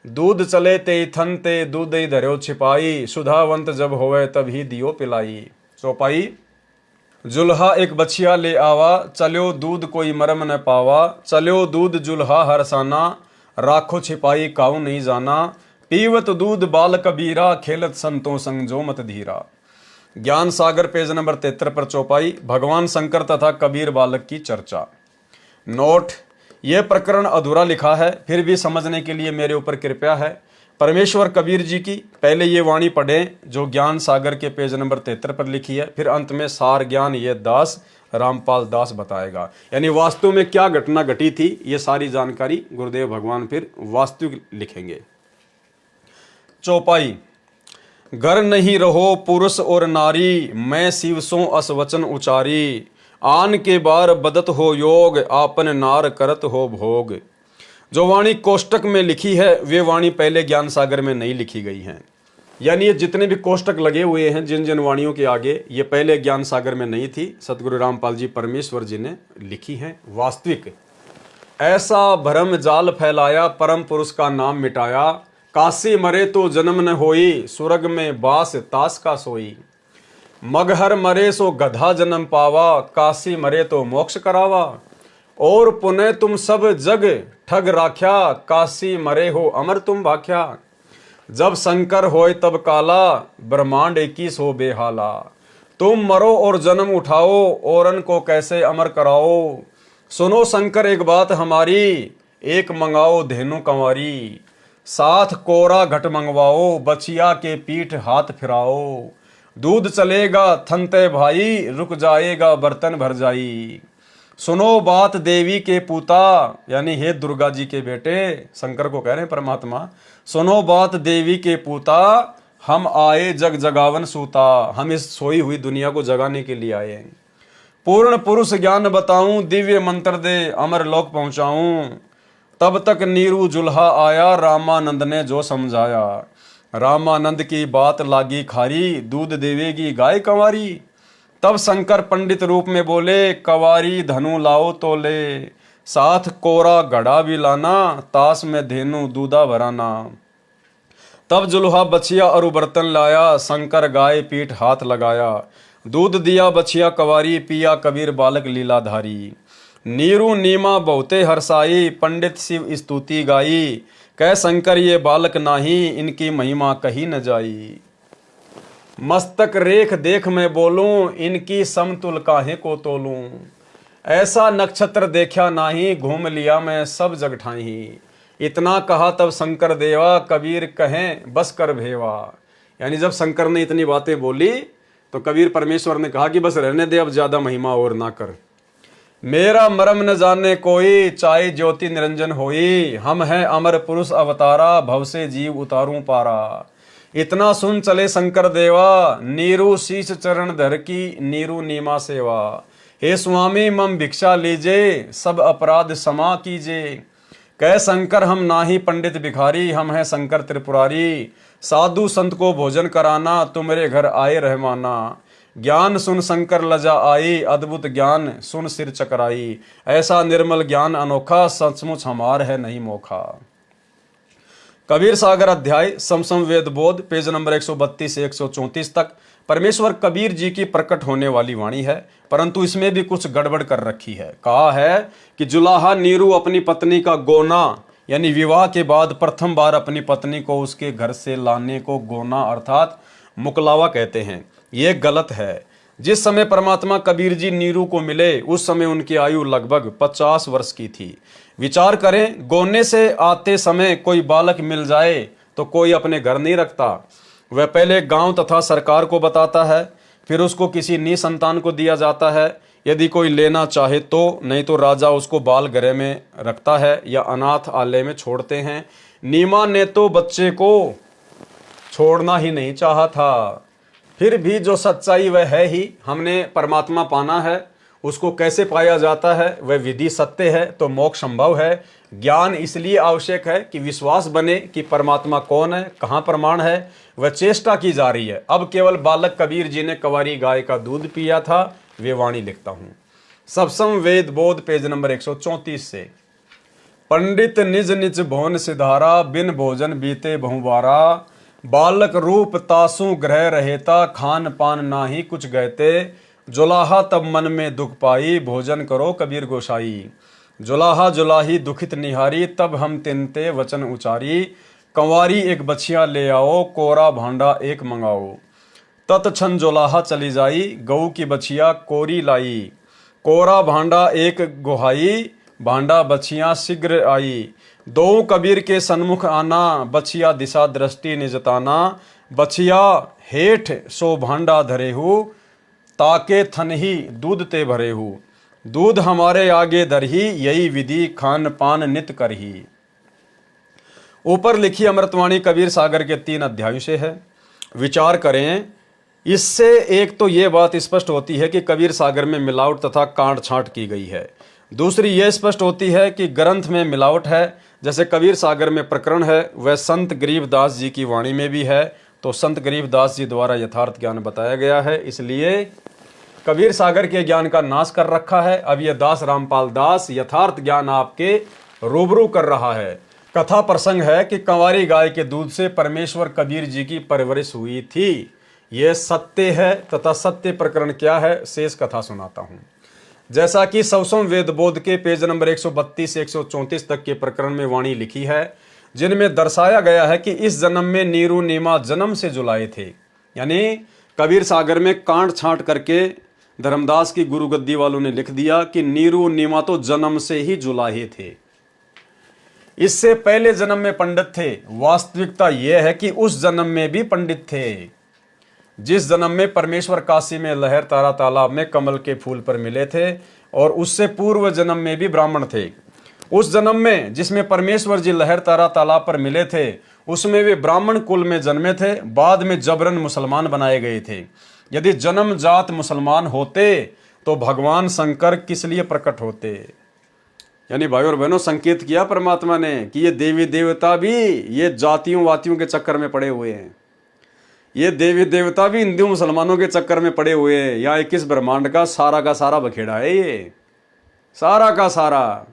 दूध चले ते थन ते दूध ही धर्यो छिपाई, सुधावंत जब होवे तब ही दियो पिलाई। चौपाई। जुल्हा एक बछिया ले आवा, चलो दूध कोई मरम न पावा। चलो दूध जुल्हा हरसाना, राखो छिपाई काऊ नहीं जाना। पीवत दूध बाल कबीरा, खेलत संतों संग जो मत धीरा। ज्ञान सागर पेज नंबर 73 पर चौपाई। भगवान शंकर तथा कबीर बालक की चर्चा। नोट, यह प्रकरण अधूरा लिखा है, फिर भी समझने के लिए मेरे ऊपर कृपया है। परमेश्वर कबीर जी की पहले ये वाणी पढ़ें जो ज्ञान सागर के पेज नंबर 73 पर लिखी है, फिर अंत में सार ज्ञान ये दास रामपाल दास बताएगा। यानी वास्तव में क्या घटना घटी थी, ये सारी जानकारी गुरुदेव भगवान फिर वास्तविक लिखेंगे। चौपाई। घर नहीं रहो पुरुष और नारी, मैं शिव सो अस वचन उचारी। आन के बार बदत हो योग, आपन नार करत हो भोग। जो वाणी कोष्टक में लिखी है वे वाणी पहले ज्ञान सागर में नहीं लिखी गई हैं। यानी ये जितने भी कोष्टक लगे हुए हैं जिन जिन वाणियों के आगे, ये पहले ज्ञान सागर में नहीं थी, सतगुरु रामपाल जी परमेश्वर जी ने लिखी हैं वास्तविक। ऐसा भरम जाल फैलाया, परम पुरुष का नाम मिटाया। काशी मरे तो जन्म न होई, स्वर्ग में बास तास का सोई। मगहर मरे सो गधा जन्म पावा, काशी मरे तो मोक्ष करावा। और पुनः तुम सब जग ठग राख्या, काशी मरे हो अमर तुम भाख्या। जब शंकर होए तब काला, ब्रह्मांड 21 हो बेहाला। तुम मरो और जन्म उठाओ, औरन को कैसे अमर कराओ। सुनो शंकर एक बात हमारी, एक मंगाओ धेनु कंवारी। साथ कोरा घट मंगवाओ, बछिया के पीठ हाथ फिराओ। दूध चलेगा थनते भाई, रुक जाएगा बर्तन भर जाई। सुनो बात देवी के पूता, यानी हे दुर्गा जी के बेटे, शंकर को कह रहे हैं परमात्मा, सुनो बात देवी के पूता, हम आए जग जगावन सूता, हम इस सोई हुई दुनिया को जगाने के लिए आए हैं। पूर्ण पुरुष ज्ञान बताऊं, दिव्य मंत्र दे अमर लोक पहुंचाऊं, तब तक नीरू जुल्हा आया, रामानंद ने जो समझाया। रामानंद की बात लागी खारी, दूध देवेगी गाय कंवारी। तब शंकर पंडित रूप में बोले, कंवारी धनु लाओ तोले, साथ कोरा घड़ा भी लाना, ताश में धेनु दूधा भराना। तब जुल्हा बछिया और बर्तन लाया, शंकर गाय पीठ हाथ लगाया। दूध दिया बछिया कंवारी, पिया कबीर बालक लीलाधारी। नीरू नीमा बहुते हरसाई, पंडित शिव स्तुति गाई। कह शंकर ये बालक नाही, इनकी महिमा कही न जाई। मस्तक रेख देख मैं बोलूं, इनकी समतुल काहे को तोलूं। ऐसा नक्षत्र देखा नाही, घूम लिया मैं सब जग ठाही। इतना कहा तब शंकर देवा, कबीर कहें बस कर भेवा। यानी जब शंकर ने इतनी बातें बोली तो कबीर परमेश्वर ने कहा कि बस रहने दे, अब ज्यादा महिमा और ना कर। मेरा मरम न जाने कोई, चाहे ज्योति निरंजन होई। हम हैं अमर पुरुष अवतारा, भव से जीव उतारूं पारा। इतना सुन चले शंकर देवा, नीरू शीश चरण धर की नीरू नीमा सेवा। हे स्वामी मम भिक्षा लीजे, सब अपराध क्षमा कीजे। कह शंकर हम नाही पंडित भिखारी, हम हैं शंकर त्रिपुरारी। साधु संत को भोजन कराना, तुम्हारे घर आए रहमाना। ज्ञान सुन शंकर लजा आई, अद्भुत ज्ञान सुन सिर चकराई। ऐसा निर्मल ज्ञान अनोखा, सचमुच हमार है नहीं मोखा। कबीर सागर अध्याय समसम वेद बोध, पेज नंबर 132 से 134 तक परमेश्वर कबीर जी की प्रकट होने वाली वाणी है, परंतु इसमें भी कुछ गड़बड़ कर रखी है। कहा है कि जुलाहा नीरू अपनी पत्नी का गोना, यानी विवाह के बाद प्रथम बार अपनी पत्नी को उसके घर से लाने को गोना अर्थात मुकलावा कहते हैं। ये गलत है। जिस समय परमात्मा कबीर जी नीरू को मिले उस समय उनकी आयु लगभग 50 वर्ष की थी। विचार करें, गोने से आते समय कोई बालक मिल जाए तो कोई अपने घर नहीं रखता। वह पहले गांव तथा सरकार को बताता है, फिर उसको किसी निसंतान को दिया जाता है, यदि कोई लेना चाहे तो, नहीं तो राजा उसको बाल गृह में रखता है या अनाथ आलय में छोड़ते हैं। नीमा ने तो बच्चे को छोड़ना ही नहीं चाहा था। फिर भी जो सच्चाई वह है ही, हमने परमात्मा पाना है। उसको कैसे पाया जाता है, वह विधि सत्य है तो मोक्ष संभव है। ज्ञान इसलिए आवश्यक है कि विश्वास बने कि परमात्मा कौन है, कहाँ प्रमाण है, वह चेष्टा की जा रही है। अब केवल बालक कबीर जी ने कंवारी गाय का दूध पिया था, वे वाणी लिखता हूँ। सबसम वेद बोध, पेज नंबर 134 से। पंडित निज निज भवन सिधारा, बिन भोजन बीते बहुबारा। बालक रूप तासु ग्रह रहेता, खान पान नाही कुछ गहते। जुलाहा तब मन में दुख पाई, भोजन करो कबीर गोसाई। जुलाहा जुलाही दुखित निहारी, तब हम तिनते वचन उचारी। कंवारी एक बछिया ले आओ, कोरा भांडा एक मंगाओ। तत्क्षण जुलाहा चली जाई, गऊ की बछिया कोरी लाई। कोरा भांडा एक गुहाई, भांडा बछिया शीघ्र आई। दो कबीर के सन्मुख आना, बछिया दिशा दृष्टि निजताना। बछिया हेठ सो भांडा धरेहू, ताके थन ही दूध ते भरेहू। दूध हमारे आगे धरही, यही विधि खान पान नित करही। ऊपर लिखी अमृतवाणी कबीर सागर के 3 अध्यायों से है। विचार करें, इससे एक तो ये बात स्पष्ट होती है कि कबीर सागर में मिलावट तथा काट छांट की गई है। दूसरी यह स्पष्ट होती है कि ग्रंथ में मिलावट है। जैसे कबीर सागर में प्रकरण है वह संत गरीबदास जी की वाणी में भी है, तो संत गरीबदास जी द्वारा यथार्थ ज्ञान बताया गया है, इसलिए कबीर सागर के ज्ञान का नाश कर रखा है। अब यह दास रामपाल दास यथार्थ ज्ञान आपके रूबरू कर रहा है। कथा प्रसंग है कि कंवारी गाय के दूध से परमेश्वर कबीर जी की परवरिश हुई थी। यह सत्य है तथा सत्य प्रकरण क्या है, शेष कथा सुनाता हूं। जैसा कि सवसम वेद बोध के पेज नंबर 132 से 134 तक के प्रकरण में वाणी लिखी है, जिनमें दर्शाया गया है कि इस जन्म में नीरू नीमा जन्म से जुलाए थे। यानी कबीर सागर में कांट छांट करके धर्मदास की गुरु गद्दी वालों ने लिख दिया कि नीरू नीमा तो जन्म से ही जुलाहे थे, इससे पहले जन्म में पंडित थे। वास्तविकता यह है कि उस जन्म में भी पंडित थे। जिस जन्म में परमेश्वर काशी में लहर तारा तालाब में कमल के फूल पर मिले थे, और उससे पूर्व जन्म में भी ब्राह्मण थे। उस जन्म में जिसमें परमेश्वर जी लहर तारा तालाब पर मिले थे, उसमें वे ब्राह्मण कुल में जन्मे थे, बाद में जबरन मुसलमान बनाए गए थे। यदि जन्म जात मुसलमान होते तो भगवान शंकर किस लिए प्रकट होते? यानी भाई और बहनों, संकेत किया परमात्मा ने कि ये देवी देवता भी ये जातियों वातियों के चक्कर में पड़े हुए हैं, ये देवी देवता भी हिंदू मुसलमानों के चक्कर में पड़े हुए हैं। यहाँ 21 ब्रह्मांड का सारा बखेड़ा है, ये सारा का सारा।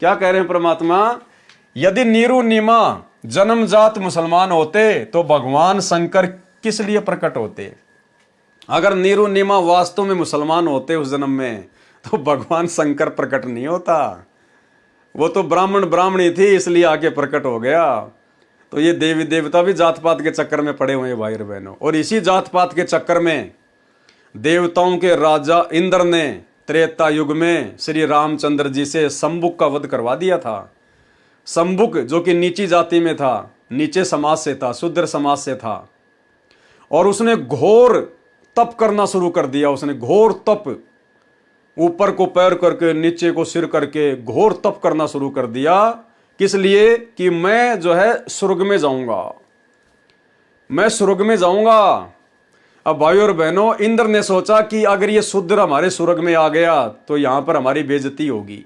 क्या कह रहे हैं परमात्मा? यदि नीरू नीमा जन्मजात मुसलमान होते तो भगवान शंकर किस लिए प्रकट होते? अगर नीरू नीमा वास्तव में मुसलमान होते उस जन्म में, तो भगवान शंकर प्रकट नहीं होता। वो तो ब्राह्मण ब्राह्मणी थी, इसलिए आके प्रकट हो गया। तो ये देवी देवता भी जात पात के चक्कर में पड़े हुए हैं भाई और बहनों। और इसी जात पात के चक्कर में देवताओं के राजा इंद्र ने त्रेता युग में श्री रामचंद्र जी से शंभुक का वध करवा दिया था। शंभुक जो कि नीची जाति में था, नीचे समाज से था, शूद्र समाज से था, और उसने घोर तप करना शुरू कर दिया। उसने घोर तप, ऊपर को पैर करके नीचे को सिर करके घोर तप करना शुरू कर दिया। किस लिए? कि मैं जो है स्वर्ग में जाऊंगा, मैं स्वर्ग में जाऊंगा। अब भाई और बहनों, इंद्र ने सोचा कि अगर ये शूद्र हमारे स्वर्ग में आ गया तो यहां पर हमारी बेइज्जती होगी,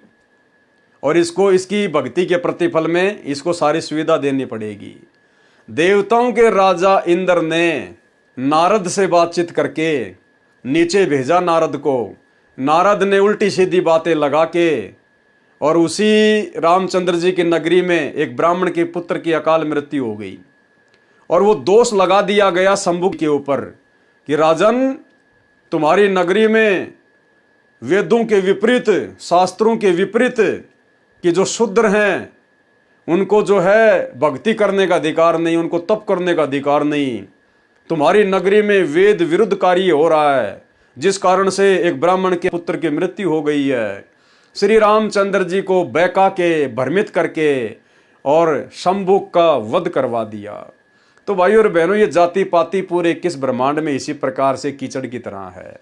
और इसको इसकी भक्ति के प्रतिफल में इसको सारी सुविधा देनी पड़ेगी। देवताओं के राजा इंद्र ने नारद से बातचीत करके नीचे भेजा नारद को। नारद ने उल्टी सीधी बातें लगा के और उसी रामचंद्र जी की नगरी में एक ब्राह्मण के पुत्र की अकाल मृत्यु हो गई। और वो दोष लगा दिया गया शंभु के ऊपर कि राजन, तुम्हारी नगरी में वेदों के विपरीत, शास्त्रों के विपरीत कि जो शूद्र हैं उनको जो है भक्ति करने का अधिकार नहीं, उनको तप करने का अधिकार नहीं। तुम्हारी नगरी में वेद विरुद्ध कार्य हो रहा है, जिस कारण से एक ब्राह्मण के पुत्र की मृत्यु हो गई है। श्री रामचंद्र जी को बहका के, भ्रमित करके और शंभु का वध करवा दिया। तो भाई और बहनों, ये जाति पाति पूरे 21 ब्रह्मांड में इसी प्रकार से कीचड़ की तरह है।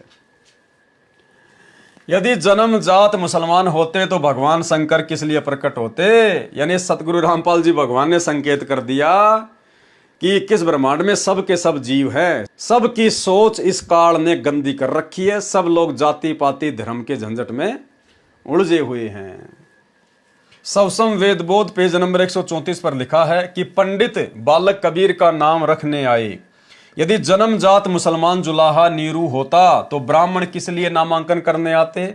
यदि जन्म जात मुसलमान होते तो भगवान शंकर किस लिए प्रकट होते? यानी सतगुरु रामपाल जी भगवान ने संकेत कर दिया कि 21 ब्रह्मांड में सब के सब जीव हैं। सबकी सोच इस काल ने गंदी कर रखी है। सब लोग जाति पाति धर्म के झंझट में उलझे हुए हैं। सवसम वेदबोध पेज नंबर 134 पर लिखा है कि पंडित बालक कबीर का नाम रखने आए। यदि जन्म जात मुसलमान जुलाहा नीरू होता तो ब्राह्मण किस लिए नामांकन करने आते?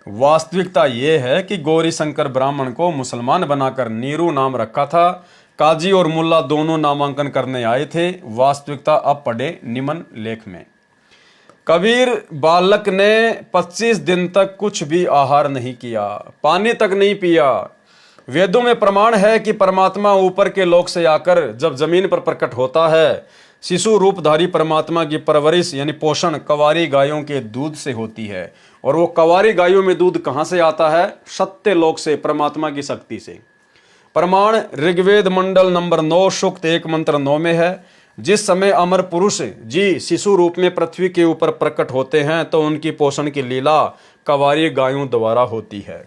वास्तविकता यह है कि गौरी शंकर ब्राह्मण को मुसलमान बनाकर नीरू नाम रखा था। काजी और मुल्ला दोनों नामांकन करने आए थे। वास्तविकता अब पढ़े निम्न लेख में। कबीर बालक ने 25 दिन तक कुछ भी आहार नहीं किया, पानी तक नहीं पिया। वेदों में प्रमाण है कि परमात्मा ऊपर के लोक से आकर जब जमीन पर प्रकट होता है, शिशु रूपधारी परमात्मा की परवरिश यानी पोषण कवारी गायों के दूध से होती है। और वो कवारी गायों में दूध कहाँ से आता है? सत्य लोक से, परमात्मा की शक्ति से। प्रमाण ऋग्वेद मंडल नंबर 9 सूक्त 1 मंत्र 9 में है। जिस समय अमर पुरुष जी शिशु रूप में पृथ्वी के ऊपर प्रकट होते हैं तो उनकी पोषण की लीला कवारी गायों द्वारा होती है।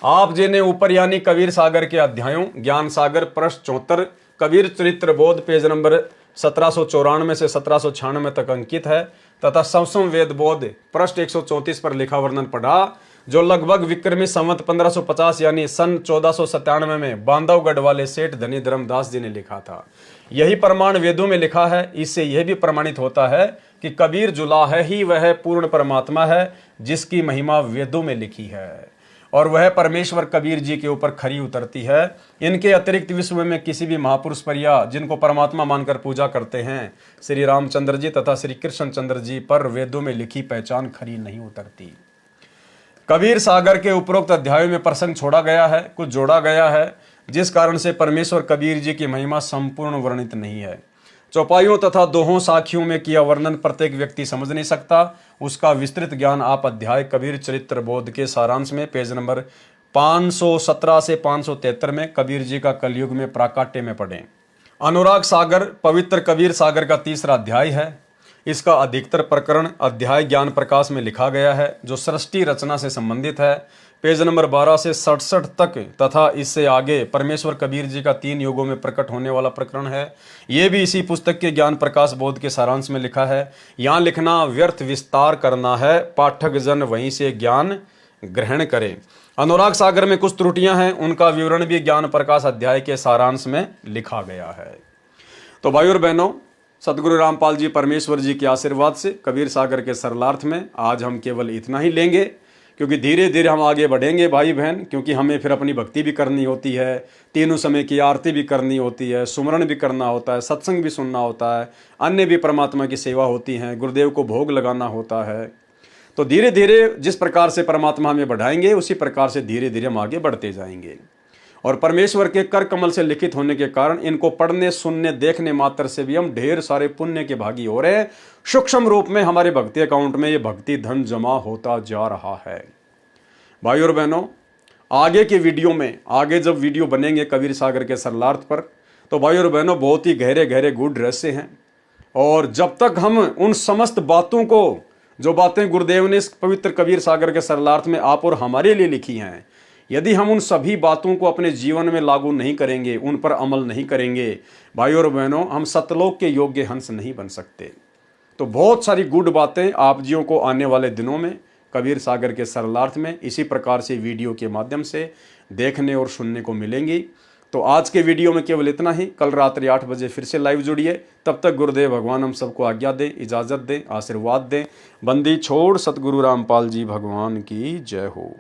आप जिन्हें ऊपर यानी कबीर सागर के अध्यायों ज्ञान सागर पृष्ठ 74, कबीर चरित्र बोध पेज नंबर 1794 से 1796 तक अंकित है, तथा सवसम वेद बोध पृष्ठ 134 पर लिखा वर्णन पढ़ा, जो लगभग विक्रमी संवत 1550 यानी सन 1497 में बांधवगढ़ वाले सेठ धनी धर्मदास जी ने लिखा था। यही प्रमाण वेदों में लिखा है। इससे यह भी प्रमाणित होता है कि कबीर जुलाहा ही वह पूर्ण परमात्मा है जिसकी महिमा वेदों में लिखी है, और वह परमेश्वर कबीर जी के ऊपर खरी उतरती है। इनके अतिरिक्त विश्व में किसी भी महापुरुष पर या जिनको परमात्मा मानकर पूजा करते हैं श्री रामचंद्र जी तथा श्री कृष्ण चंद्र जी पर वेदों में लिखी पहचान खरी नहीं उतरती। कबीर सागर के उपरोक्त अध्यायों में प्रसंग छोड़ा गया है, कुछ जोड़ा गया है, जिस कारण से परमेश्वर कबीर जी की महिमा संपूर्ण वर्णित नहीं है। चौपाइयों तथा दोहों साखियों में किया वर्णन प्रत्येक व्यक्ति समझ नहीं सकता। उसका विस्तृत ज्ञान आप अध्याय कबीर चरित्र बोध के सारांश में पेज नंबर 517 से 573 में कबीर जी का कलयुग में प्राकाट्य में पढ़ें। अनुराग सागर पवित्र कबीर सागर का तीसरा अध्याय है। इसका अधिकतर प्रकरण अध्याय ज्ञान प्रकाश में लिखा गया है, जो सृष्टि रचना से संबंधित है। पेज नंबर 12 से 67 तक तथा इससे आगे परमेश्वर कबीर जी का 3 युगों में प्रकट होने वाला प्रकरण है। ये भी इसी पुस्तक के ज्ञान प्रकाश बोध के सारांश में लिखा है। यहाँ लिखना व्यर्थ विस्तार करना है, पाठक जन वहीं से ज्ञान ग्रहण करें। अनुराग सागर में कुछ त्रुटियां हैं, उनका विवरण भी ज्ञान प्रकाश अध्याय के सारांश में लिखा गया है। तो भाई और बहनों, सतगुरु रामपाल जी परमेश्वर जी के आशीर्वाद से कबीर सागर के सरलार्थ में आज हम केवल इतना ही लेंगे, क्योंकि धीरे धीरे हम आगे बढ़ेंगे भाई बहन, क्योंकि हमें फिर अपनी भक्ति भी करनी होती है, तीनों समय की आरती भी करनी होती है, सुमरण भी करना होता है, सत्संग भी सुनना होता है, अन्य भी परमात्मा की सेवा होती है, गुरुदेव को भोग लगाना होता है। तो धीरे धीरे जिस प्रकार से परमात्मा हमें बढ़ाएंगे उसी प्रकार से धीरे धीरे हम आगे बढ़ते जाएंगे। और परमेश्वर के कर कमल से लिखित होने के कारण इनको पढ़ने सुनने देखने मात्र से भी हम ढेर सारे पुण्य के भागी हो रहे हैं। सूक्ष्म रूप में हमारे भक्ति अकाउंट में ये भक्ति धन जमा होता जा रहा है। भाई और बहनों, आगे के वीडियो में, आगे जब वीडियो बनेंगे कबीर सागर के सरलार्थ पर, तो भाई और बहनों बहुत ही गहरे गहरे गूढ़ रहस्य हैं। और जब तक हम उन समस्त बातों को, जो बातें गुरुदेव ने इस पवित्र कबीर सागर के सरलार्थ में आप और हमारे लिए लिखी हैं, यदि हम उन सभी बातों को अपने जीवन में लागू नहीं करेंगे, उन पर अमल नहीं करेंगे, भाई और बहनों, हम सतलोक के योग्य हंस नहीं बन सकते। तो बहुत सारी गुड बातें आप जियों को आने वाले दिनों में कबीर सागर के सरलार्थ में इसी प्रकार से वीडियो के माध्यम से देखने और सुनने को मिलेंगी। तो आज के वीडियो में केवल इतना ही। कल रात्रि 8 बजे फिर से लाइव जुड़िए। तब तक गुरुदेव भगवान हम सबको आज्ञा दें, इजाज़त दें, आशीर्वाद दें। बंदी छोड़ सतगुरु रामपाल जी भगवान की जय हो।